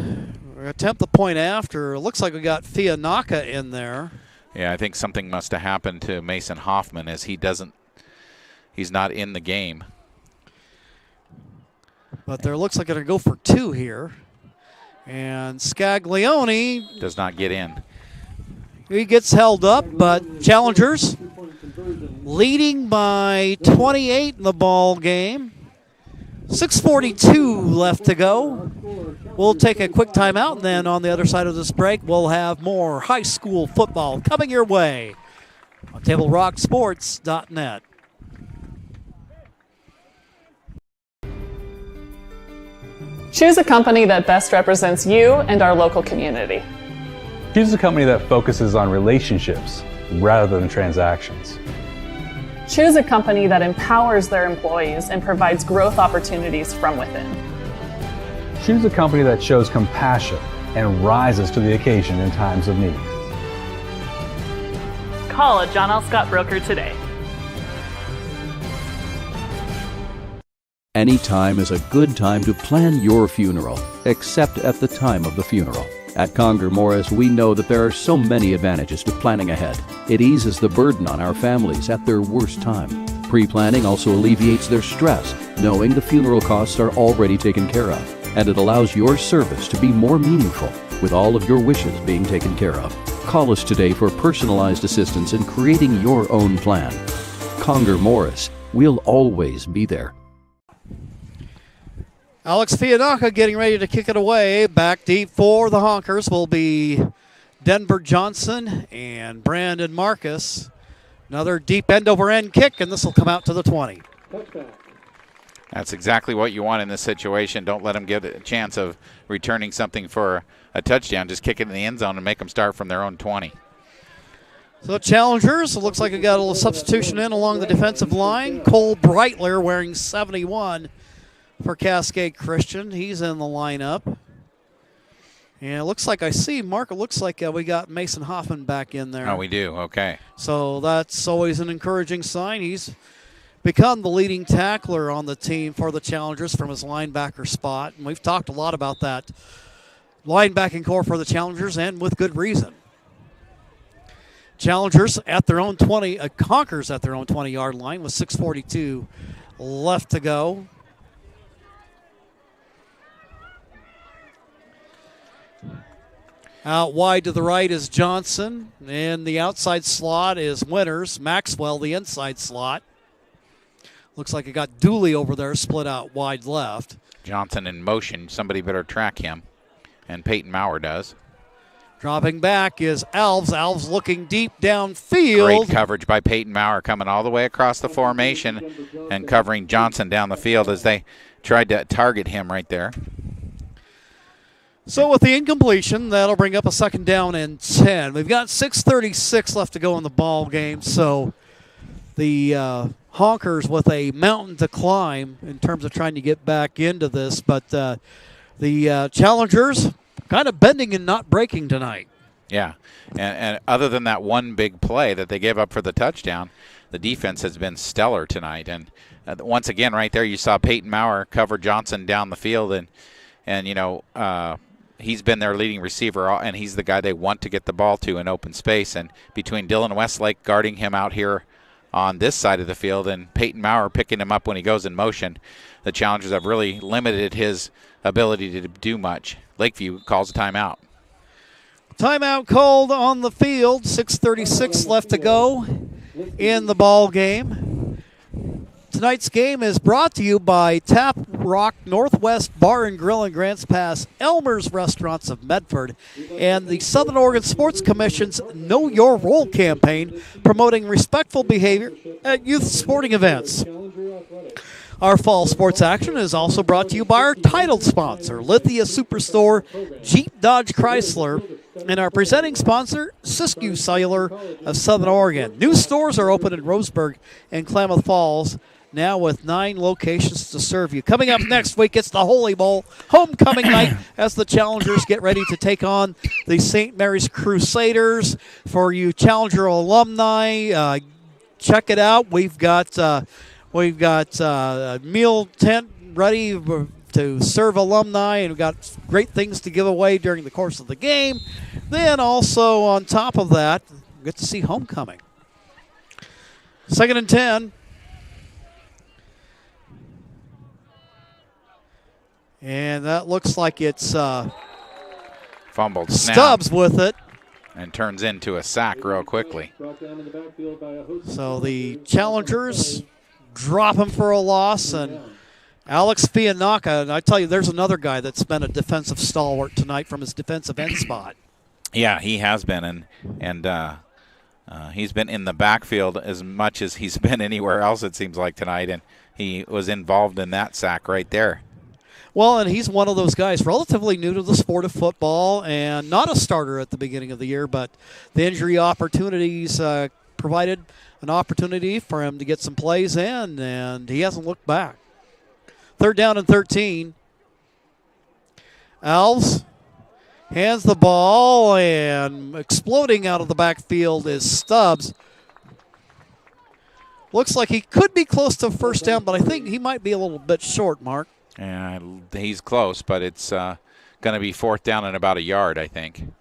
attempt the point after. It looks like we got Fianaka in there. Yeah, I think something must have happened to Mason Hoffman, as he's not in the game. But there looks like they're going to go for 2 here. And Scaglione does not get in. He gets held up, but Challengers leading by 28 in the ball game. 6:42 left to go. We'll take a quick timeout, and then on the other side of this break, we'll have more high school football coming your way on TableRockSports.net. Choose a company that best represents you and our local community. Choose a company that focuses on relationships rather than transactions. Choose a company that empowers their employees and provides growth opportunities from within. Choose a company that shows compassion and rises to the occasion in times of need. Call a John L. Scott broker today. Any time is a good time to plan your funeral, except at the time of the funeral. At Conger Morris, we know that there are so many advantages to planning ahead. It eases the burden on our families at their worst time. Pre-planning also alleviates their stress, knowing the funeral costs are already taken care of. And it allows your service to be more meaningful, with all of your wishes being taken care of. Call us today for personalized assistance in creating your own plan. Conger Morris, we'll always be there. Alex Fianaka getting ready to kick it away. Back deep for the Honkers will be Denver Johnson and Brandon Marcus. Another deep end-over-end kick, and this will come out to the 20. That's exactly what you want in this situation. Don't let them get a chance of returning something for a touchdown. Just kick it in the end zone and make them start from their own 20. So Challengers, it looks like we got a little substitution in along the defensive line. Cole Breitler wearing 71 for Cascade Christian. He's in the lineup. And it looks like I see, Mark, it looks like we got Mason Hoffman back in there. Oh, we do? Okay. So that's always an encouraging sign. He's become the leading tackler on the team for the Challengers from his linebacker spot. And we've talked a lot about that linebacking core for the Challengers, and with good reason. Challengers at their own 20, Conkers at their own 20-yard line with 6:42 left to go. Out wide to the right is Johnson. And the outside slot is Winters. Maxwell, the inside slot. Looks like it got Dooley over there, split out wide left. Johnson in motion. Somebody better track him. And Peyton Maurer does. Dropping back is Alves. Alves looking deep downfield. Great coverage by Peyton Maurer, coming all the way across the formation and covering Johnson down the field as they tried to target him right there. So with the incompletion, that'll bring up a 2nd down and 10. We've got 6:36 left to go in the ball game, so the Honkers with a mountain to climb in terms of trying to get back into this, but the Challengers kind of bending and not breaking tonight. Yeah, and other than that one big play that they gave up for the touchdown, the defense has been stellar tonight. And once again, right there, you saw Peyton Maurer cover Johnson down the field, and you know, he's been their leading receiver, and he's the guy they want to get the ball to in open space. And between Dylan Westlake guarding him out here on this side of the field and Peyton Maurer picking him up when he goes in motion, the Challengers have really limited his ability to do much. Lakeview calls a timeout. Timeout called on the field. 6:36 left to go in the ball game. Tonight's game is brought to you by Tap Rock Northwest Bar and Grill in Grants Pass, Elmer's Restaurants of Medford, and the Southern Oregon Sports Commission's Know Your Role campaign, promoting respectful behavior at youth sporting events. Our fall sports action is also brought to you by our title sponsor, Lithia Superstore, Jeep Dodge Chrysler, and our presenting sponsor, Siskiyou Cellular of Southern Oregon. New stores are open in Roseburg and Klamath Falls, now with 9 locations to serve you. Coming up next week, it's the Holy Bowl homecoming night as the Challengers get ready to take on the St. Mary's Crusaders. For you Challenger alumni, check it out. We've got a meal tent ready to serve alumni, and we've got great things to give away during the course of the game. Then also on top of that, we get to see homecoming. 2nd and 10. And that looks like it's fumbled snap. Stubbs with it. And turns into a sack real quickly. So the Challengers drop him for a loss, and Alex Fianaka, and I tell you, there's another guy that's been a defensive stalwart tonight from his defensive end spot. Yeah, he has been, and he's been in the backfield as much as he's been anywhere else, it seems like, tonight, and he was involved in that sack right there. Well, and he's one of those guys relatively new to the sport of football and not a starter at the beginning of the year, but the injury opportunities provided an opportunity for him to get some plays in, and he hasn't looked back. 3rd down and 13. Alves hands the ball, and exploding out of the backfield is Stubbs. Looks like he could be close to 1st down, but I think he might be a little bit short, Mark. Yeah, he's close, but it's going to be 4th down and about a yard, I think.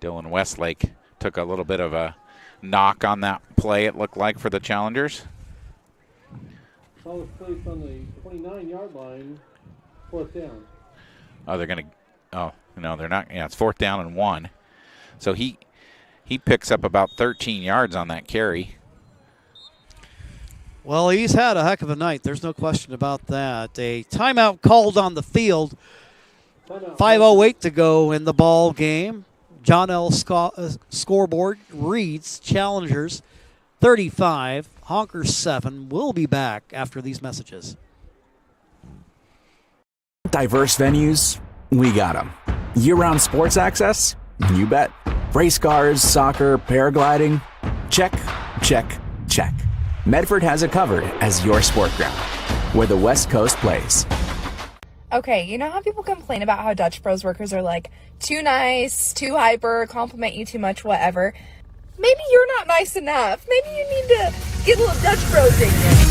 Dylan Westlake took a little bit of a knock on that play, it looked like, for the Challengers. Ball is placed on the 29-yard line, 4th down. Oh, they're going to – oh, no, they're not. Yeah, it's 4th down and 1. So he picks up about 13 yards on that carry. Well, he's had a heck of a night. There's no question about that. A timeout called on the field. 5:08 to go in the ball game. John L. scoreboard reads Challengers 35, Honkers 7. We'll be back after these messages. Diverse venues, we got them. Year-round sports access? You bet. Race cars, soccer, paragliding? Check, check, check. Medford has it covered as your sport ground, where the West Coast plays. Okay, you know how people complain about how Dutch Bros workers are like too nice, too hyper, compliment you too much, whatever? Maybe you're not nice enough. Maybe you need to get a little Dutch Bros in you.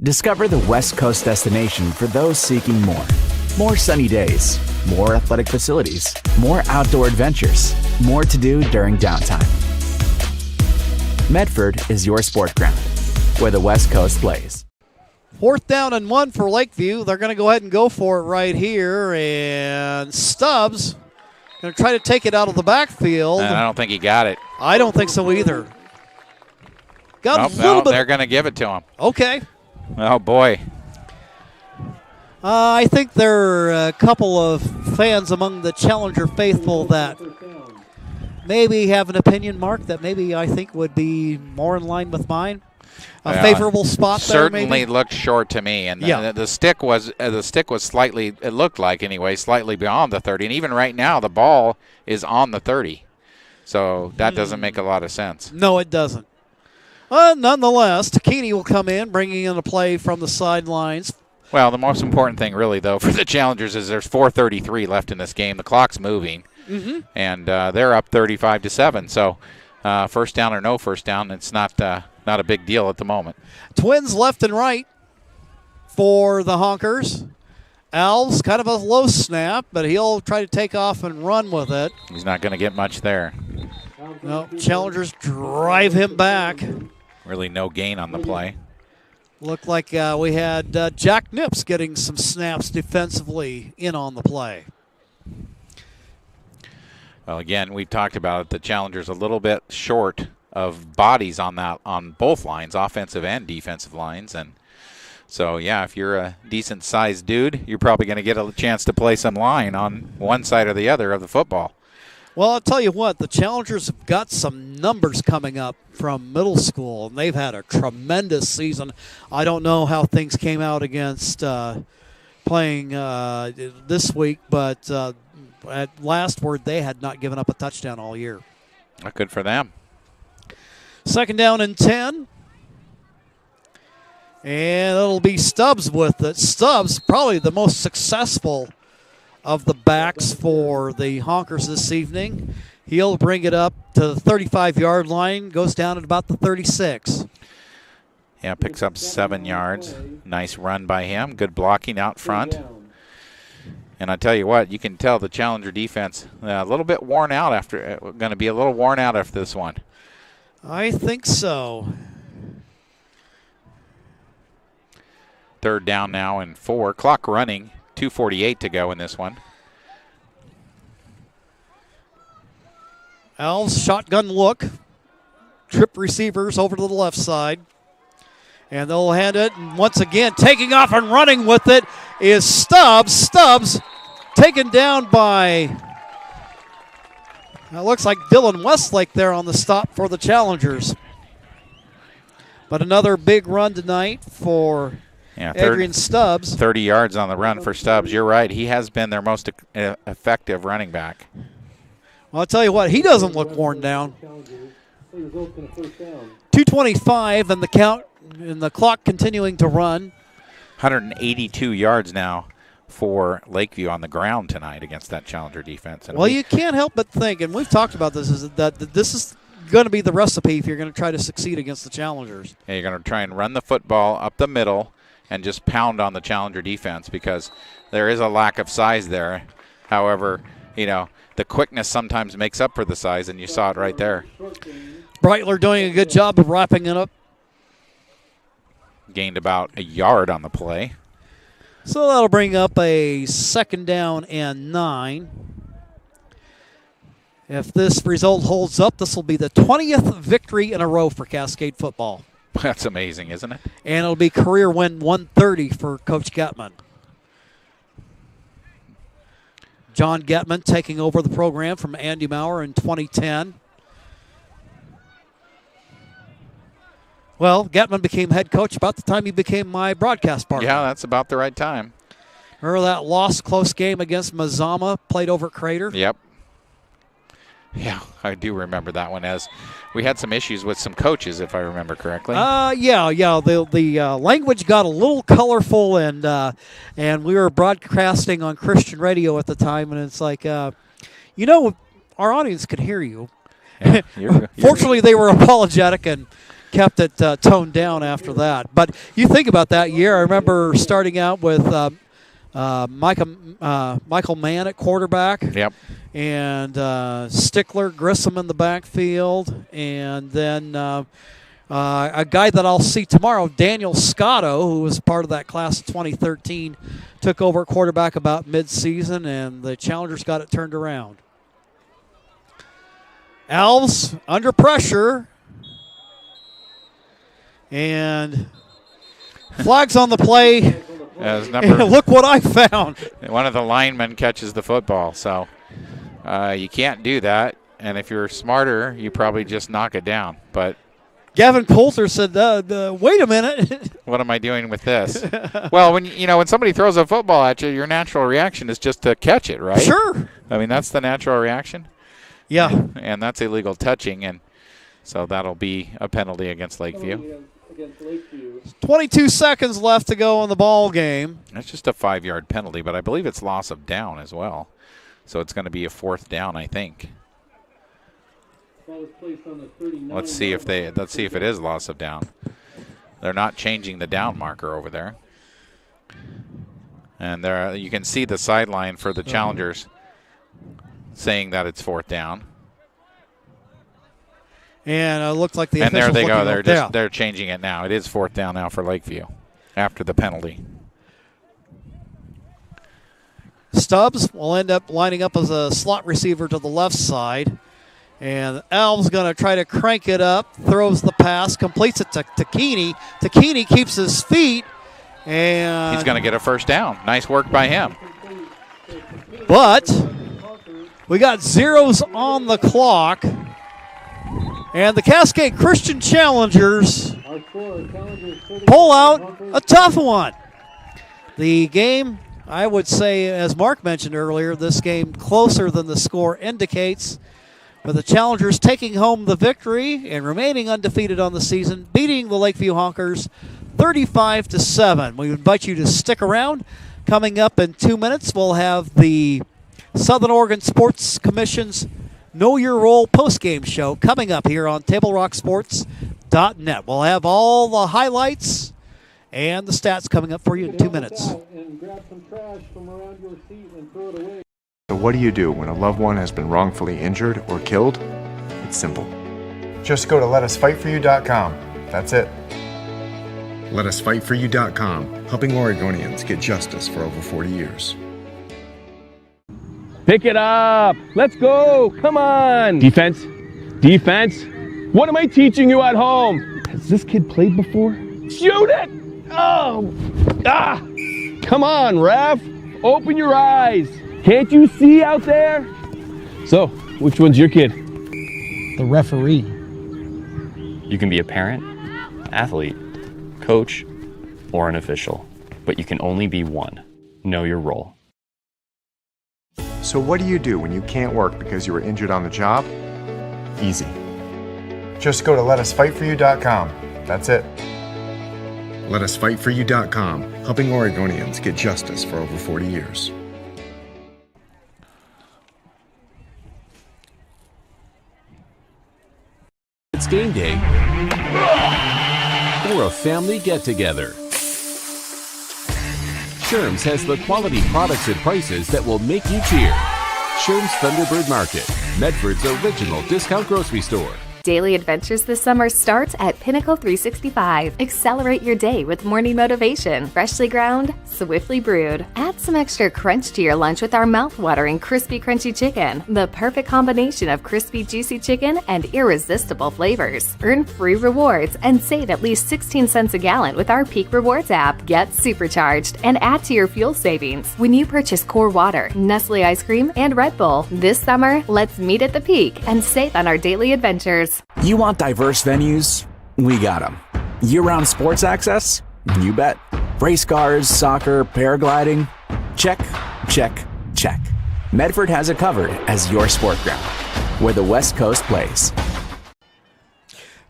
Discover the West Coast destination for those seeking more. More sunny days, more athletic facilities, more outdoor adventures, more to do during downtime. Medford is your sport ground, where the West Coast plays. 4th down and 1 for Lakeview. They're going to go ahead and go for it right here. And Stubbs going to try to take it out of the backfield. And I don't think he got it. I don't think so either. Got a little no, bit. they're going to give it to him. Okay. Oh, boy. I think there are a couple of fans among the Challenger faithful that maybe have an opinion, Mark, that maybe I think would be more in line with mine. A favorable spot there, maybe? Certainly looked short to me. And the stick was slightly, it looked like anyway, slightly beyond the 30. And even right now, the ball is on the 30. So that doesn't make a lot of sense. No, it doesn't. Nonetheless, Takini will come in, bringing in a play from the sidelines. Well, the most important thing really, though, for the Challengers is there's 4:33 left in this game. The clock's moving, and they're up 35-7. So first down or no first down, it's not a big deal at the moment. Twins left and right for the Honkers. Alves, kind of a low snap, but he'll try to take off and run with it. He's not going to get much there. No, Challengers drive him back. Really no gain on the play. Looked like we had Jack Nips getting some snaps defensively in on the play. Well, again, we've talked about it. The Challengers a little bit short of bodies on both lines, offensive and defensive lines. And so, yeah, if you're a decent-sized dude, you're probably going to get a chance to play some line on one side or the other of the football. Well, I'll tell you what, the Challengers have got some numbers coming up from middle school, and they've had a tremendous season. I don't know how things came out against playing this week, but at last word, they had not given up a touchdown all year. Good for them. 2nd down and 10. And it'll be Stubbs with it. Stubbs, probably the most successful of the backs for the Honkers this evening. He'll bring it up to the 35-yard line, goes down at about the 36. Yeah, picks up 7 yards. Nice run by him. Good blocking out front. And I tell you what, you can tell the Challenger defense a little bit worn out after, going to be a little worn out after this one. I think so. 3rd down now and 4. Clock running. 2:48 to go in this one. Alves, shotgun look. Trip receivers over to the left side. And they'll hand it. And once again, taking off and running with it is Stubbs. Stubbs taken down by, it looks like Dylan Westlake there on the stop for the Challengers. But another big run tonight for Adrian Stubbs. 30 yards on the run for Stubbs. You're right. He has been their most effective running back. Well, I'll tell you what, he doesn't look worn down. 2:25 and the count and the clock continuing to run. 182 yards now for Lakeview on the ground tonight against that Challenger defense. And well, you can't help but think, and we've talked about this, is that this is going to be the recipe if you're going to try to succeed against the Challengers. Yeah, you're going to try and run the football up the middle and just pound on the Challenger defense because there is a lack of size there. However, you know, the quickness sometimes makes up for the size, and you saw it right there. Breitler doing a good job of wrapping it up. Gained about a yard on the play. So that'll bring up a 2nd down and 9. If this result holds up, this will be the 20th victory in a row for Cascade football. That's amazing, isn't it? And it'll be career win 130 for Coach Getman. John Getman taking over the program from Andy Maurer in 2010. Well, Getman became head coach about the time he became my broadcast partner. Yeah, that's about the right time. Remember that lost close game against Mazama, played over at Crater? Yep. Yeah, I do remember that one, as we had some issues with some coaches, if I remember correctly. Yeah. The language got a little colorful, and we were broadcasting on Christian radio at the time, and it's like, our audience could hear you. Yeah, you're Fortunately, they were apologetic, and kept it toned down after that. But you think about that year. I remember starting out with Michael Mann at quarterback. Yep. And Stickler, Grissom in the backfield. And then a guy that I'll see tomorrow, Daniel Scotto, who was part of that class of 2013, took over at quarterback about mid-season, and the Challengers got it turned around. Elves under pressure. And flags on the play. Look what I found. One of the linemen catches the football, so you can't do that. And if you're smarter, you probably just knock it down. But Gavin Coulter said, wait a minute. What am I doing with this? Well, when somebody throws a football at you, your natural reaction is just to catch it, right? Sure. I mean, that's the natural reaction. Yeah. And that's illegal touching, and so that'll be a penalty against Lakeview. 22 seconds left to go in the ball game. That's just a 5-yard penalty, but I believe it's loss of down as well. So it's going to be a 4th down, I think. Let's see if it is loss of down. They're not changing the down marker over there. And there you can see the sideline for the Challengers saying that it's 4th down. And it looked like the and there they go. They're Changing it now. It is 4th down now for Lakeview after the penalty. Stubbs will end up lining up as a slot receiver to the left side. And Elves going to try to crank it up, throws the pass, completes it to Takini. Takini keeps his feet, and he's going to get a 1st down. Nice work by him. But we got zeros on the clock. And the Cascade Christian Challengers pull out a tough one. The game, I would say, as Mark mentioned earlier, this game closer than the score indicates. But the Challengers taking home the victory and remaining undefeated on the season, beating the Lakeview Honkers 35-7. We invite you to stick around. Coming up in 2 minutes, we'll have the Southern Oregon Sports Commission's Know Your Role postgame show coming up here on TableRockSports.net. We'll have all the highlights and the stats coming up for you in 2 minutes. So what do you do when a loved one has been wrongfully injured or killed? It's simple. Just go to letusfightforyou.com. That's it. Letusfightforyou.com, helping Oregonians get justice for over 40 years. Pick it up. Let's go. Come on. Defense. Defense. What am I teaching you at home? Has this kid played before? Shoot it. Oh. Ah. Come on, ref. Open your eyes. Can't you see out there? So, which one's your kid? The referee. You can be a parent, athlete, coach, or an official, but you can only be one. Know your role. So what do you do when you can't work because you were injured on the job? Easy. Just go to letusfightforyou.com. That's it. Letusfightforyou.com, helping Oregonians get justice for over 40 years. It's game day or a family get-together. Sherm's has the quality products and prices that will make you cheer. Sherm's Thunderbird Market, Medford's original discount grocery store. Daily adventures this summer starts at Pinnacle 365. Accelerate your day with morning motivation. Freshly ground, swiftly brewed. Add some extra crunch to your lunch with our mouth-watering crispy crunchy chicken. The perfect combination of crispy juicy chicken and irresistible flavors. Earn free rewards and save at least 16 cents a gallon with our Peak Rewards app. Get supercharged and add to your fuel savings when you purchase Core Water, Nestle Ice Cream, and Red Bull. This summer, let's meet at the Peak and save on our daily adventures. You want diverse venues? We got them. Year-round sports access? You bet. Race cars, soccer, paragliding? Check, check, check. Medford has it covered as your sport ground, where the West Coast plays.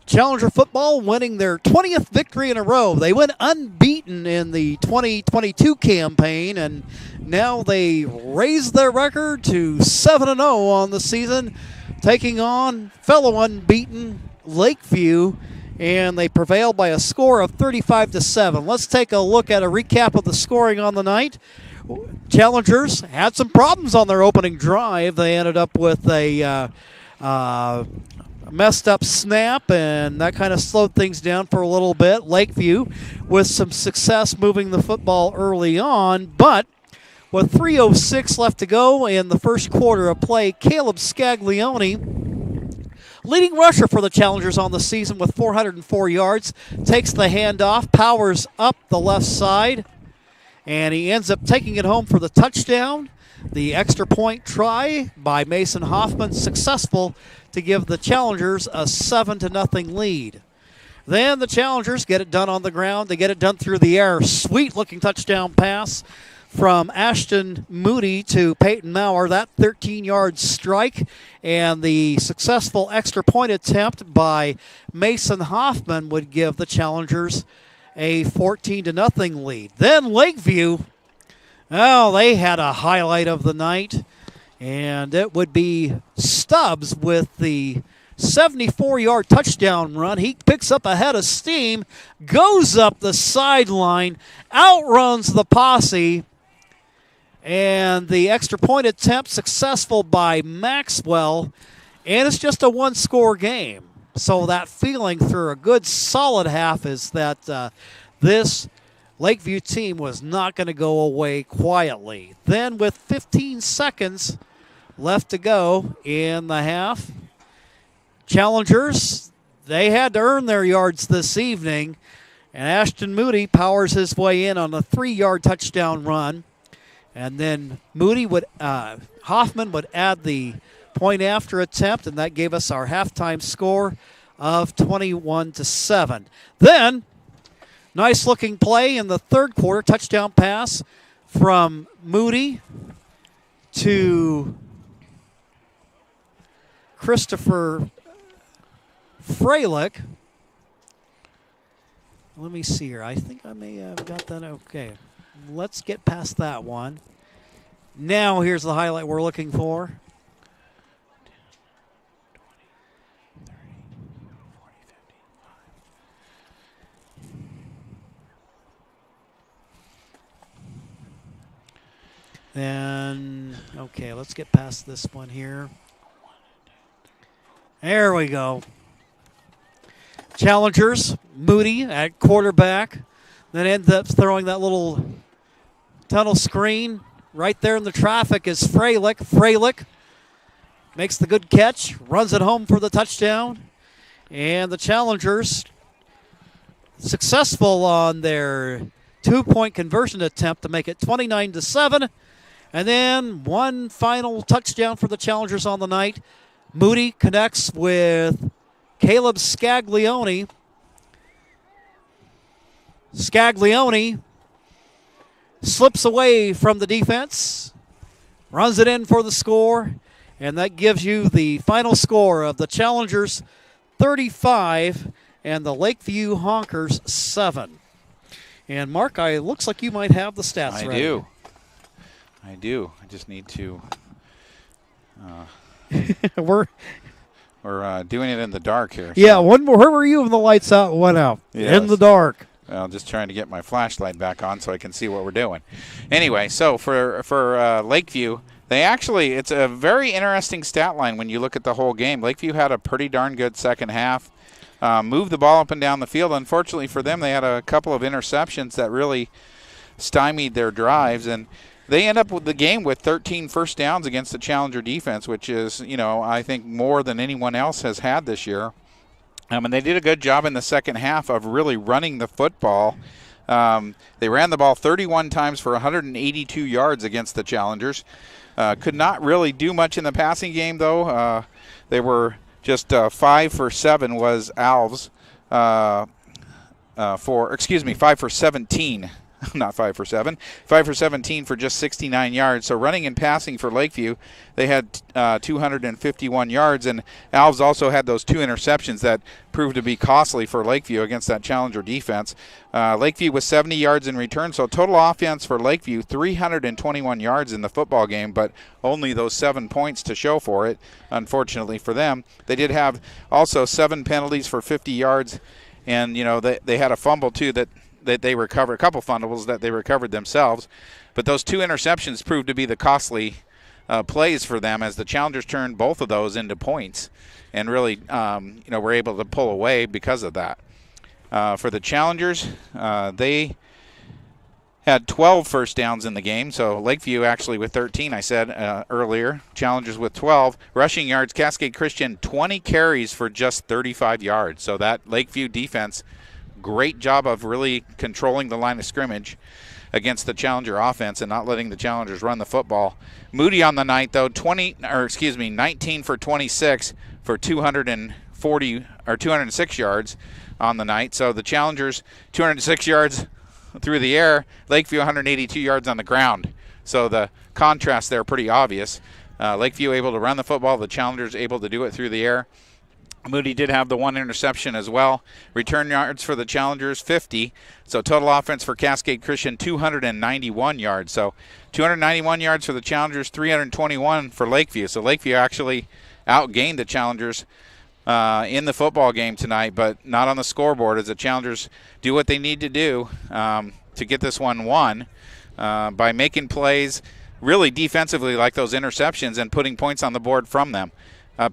Challenger football winning their 20th victory in a row. They went unbeaten in the 2022 campaign, and now they raised their record to 7-0 on the season, taking on fellow unbeaten Lakeview and they prevailed by a score of 35-7. Let's take a look at a recap of the scoring on the night. Challengers had some problems on their opening drive. They ended up with a messed up snap, and that kind of slowed things down for a little bit. Lakeview with some success moving the football early on, but with 3:06 left to go in the first quarter of play, Caleb Scaglione, leading rusher for the Challengers on the season with 404 yards, takes the handoff, powers up the left side, and he ends up taking it home for the touchdown. The extra point try by Mason Hoffman successful to give the Challengers a 7-0 lead. Then the Challengers get it done on the ground. They get it done through the air. Sweet-looking touchdown pass from Ashton Moody to Peyton Maurer. That 13-yard strike and the successful extra point attempt by Mason Hoffman would give the Challengers a 14-0 lead. Then Lakeview, they had a highlight of the night, and it would be Stubbs with the 74-yard touchdown run. He picks up a head of steam, goes up the sideline, outruns the posse, and the extra point attempt successful by Maxwell, and it's just a one-score game. So that feeling through a good solid half is that this Lakeview team was not going to go away quietly. Then with 15 seconds left to go in the half, Challengers, they had to earn their yards this evening, and Ashton Moody powers his way in on a 3-yard touchdown run. And then Hoffman would add the point after attempt, and that gave us our halftime score of 21-7. Then, nice looking play in the third quarter, touchdown pass from Moody to Christopher Freilich. Let me see here. I think I may have got that okay. Let's get past that one. Now here's the highlight we're looking for. 10, 20, 30, 40, 50, 55. Then, okay, let's get past this one here. There we go. Challengers, Moody at quarterback, then ends up throwing that little tunnel screen. Right there in the traffic is Freilich. Freilich makes the good catch, runs it home for the touchdown. And the Challengers successful on their 2-point conversion attempt to make it 29-7. And then one final touchdown for the Challengers on the night. Moody connects with Caleb Scaglione. Scaglione slips away from the defense, runs it in for the score, and that gives you the final score of the Challengers 35 and the Lakeview Honkers 7. And Mark, it looks like you might have the stats ready. I do. I just need to. We're doing it in the dark here. Yeah, where were you when the lights out went out? Yes. In the dark. Well, just trying to get my flashlight back on so I can see what we're doing. Anyway, so for Lakeview, it's a very interesting stat line when you look at the whole game. Lakeview had a pretty darn good second half, moved the ball up and down the field. Unfortunately for them, they had a couple of interceptions that really stymied their drives, and they end up with the game with 13 first downs against the Challenger defense, which is, I think more than anyone else has had this year. And they did a good job in the second half of really running the football. They ran the ball 31 times for 182 yards against the Challengers. Could not really do much in the passing game, though. They were just 5 for 7 was Alves. 5 for 17 not 5 for 7, 5 for 17 for just 69 yards. So running and passing for Lakeview, they had 251 yards, and Alves also had those 2 interceptions that proved to be costly for Lakeview against that Challenger defense. Lakeview was 70 yards in return, so total offense for Lakeview, 321 yards in the football game, but only those 7 points to show for it, unfortunately for them. They did have also 7 penalties for 50 yards, and they had a fumble too that they recovered, a couple fumbles that they recovered themselves. But those 2 interceptions proved to be the costly plays for them, as the Challengers turned both of those into points and really were able to pull away because of that. For the Challengers, they had 12 first downs in the game. So Lakeview actually with 13, I said earlier. Challengers with 12. Rushing yards, Cascade Christian 20 carries for just 35 yards. So that Lakeview defense, great job of really controlling the line of scrimmage against the Challenger offense and not letting the Challengers run the football. Moody on the night, though, 19 for 26 for 206 yards on the night. So the Challengers 206 yards through the air, Lakeview 182 yards on the ground. So the contrast there pretty obvious. Lakeview able to run the football, the Challengers able to do it through the air. Moody did have the 1 interception as well. Return yards for the Challengers, 50. So total offense for Cascade Christian, 291 yards. So 291 yards for the Challengers, 321 for Lakeview. So Lakeview actually outgained the Challengers in the football game tonight, but not on the scoreboard, as the Challengers do what they need to do to get this one won by making plays really defensively, like those interceptions, and putting points on the board from them.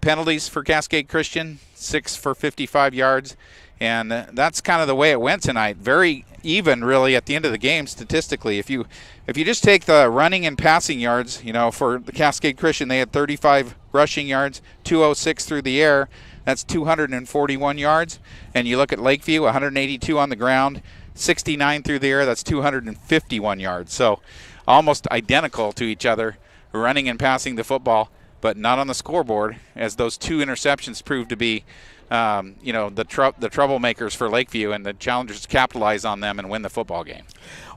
Penalties for Cascade Christian, 6 for 55 yards, and that's kind of the way it went tonight. Very even, really, at the end of the game statistically. If you just take the running and passing yards, for the Cascade Christian, they had 35 rushing yards, 206 through the air. That's 241 yards. And you look at Lakeview, 182 on the ground, 69 through the air. That's 251 yards. So almost identical to each other, running and passing the football, but not on the scoreboard, as those 2 interceptions proved to be, the troublemakers for Lakeview, and the Challengers capitalize on them and win the football game.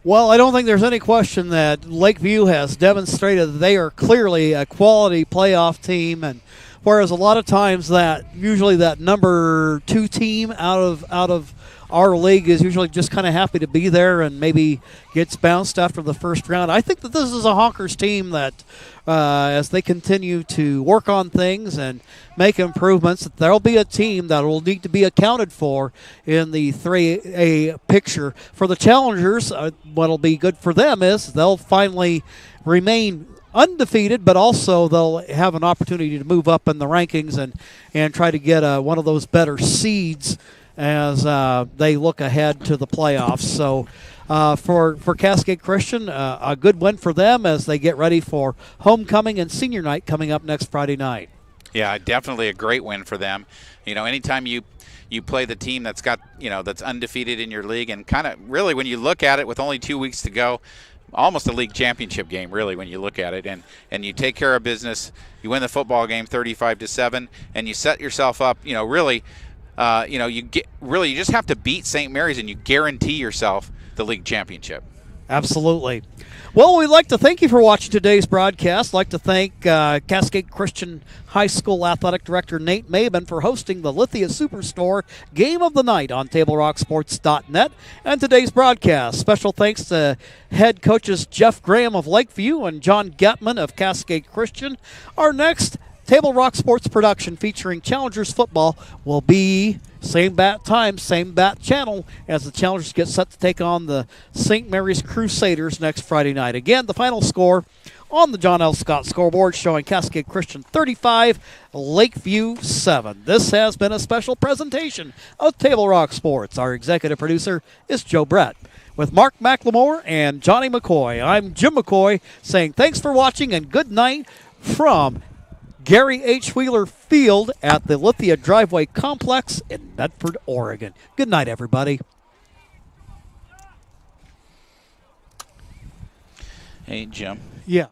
Well, I don't think there's any question that Lakeview has demonstrated that they are clearly a quality playoff team, and whereas a lot of times usually that number 2 team out of our league is usually just kind of happy to be there and maybe gets bounced after the first round. I think that this is a Honkers team that, as they continue to work on things and make improvements, that there'll be a team that will need to be accounted for in the 3A picture. For the Challengers, what'll be good for them is they'll finally remain undefeated, but also they'll have an opportunity to move up in the rankings and try to get one of those better seeds as they look ahead to the playoffs. So for Cascade Christian, a good win for them as they get ready for homecoming and senior night coming up next Friday night. Yeah, definitely a great win for them. Anytime you play the team that's got, that's undefeated in your league, and kind of really when you look at it with only 2 weeks to go, almost a league championship game, really, when you look at it, and you take care of business, you win the football game 35-7, and you set yourself up, really. You just have to beat St. Mary's, and you guarantee yourself the league championship. Absolutely. Well, we'd like to thank you for watching today's broadcast. I'd like to thank Cascade Christian High School Athletic Director Nate Maben for hosting the Lithia Superstore Game of the Night on TableRockSports.net and today's broadcast. Special thanks to head coaches Jeff Graham of Lakeview and John Getman of Cascade Christian. Our next Table Rock Sports production featuring Challengers football will be same bat time, same bat channel as the Challengers get set to take on the St. Mary's Crusaders next Friday night. Again, the final score on the John L. Scott scoreboard showing Cascade Christian 35, Lakeview 7. This has been a special presentation of Table Rock Sports. Our executive producer is Joe Brett. With Mark McLemore and Johnny McCoy, I'm Jim McCoy saying thanks for watching and good night from Gary H. Wheeler Field at the Lithia Driveway Complex in Medford, Oregon. Good night, everybody. Hey, Jim. Yeah.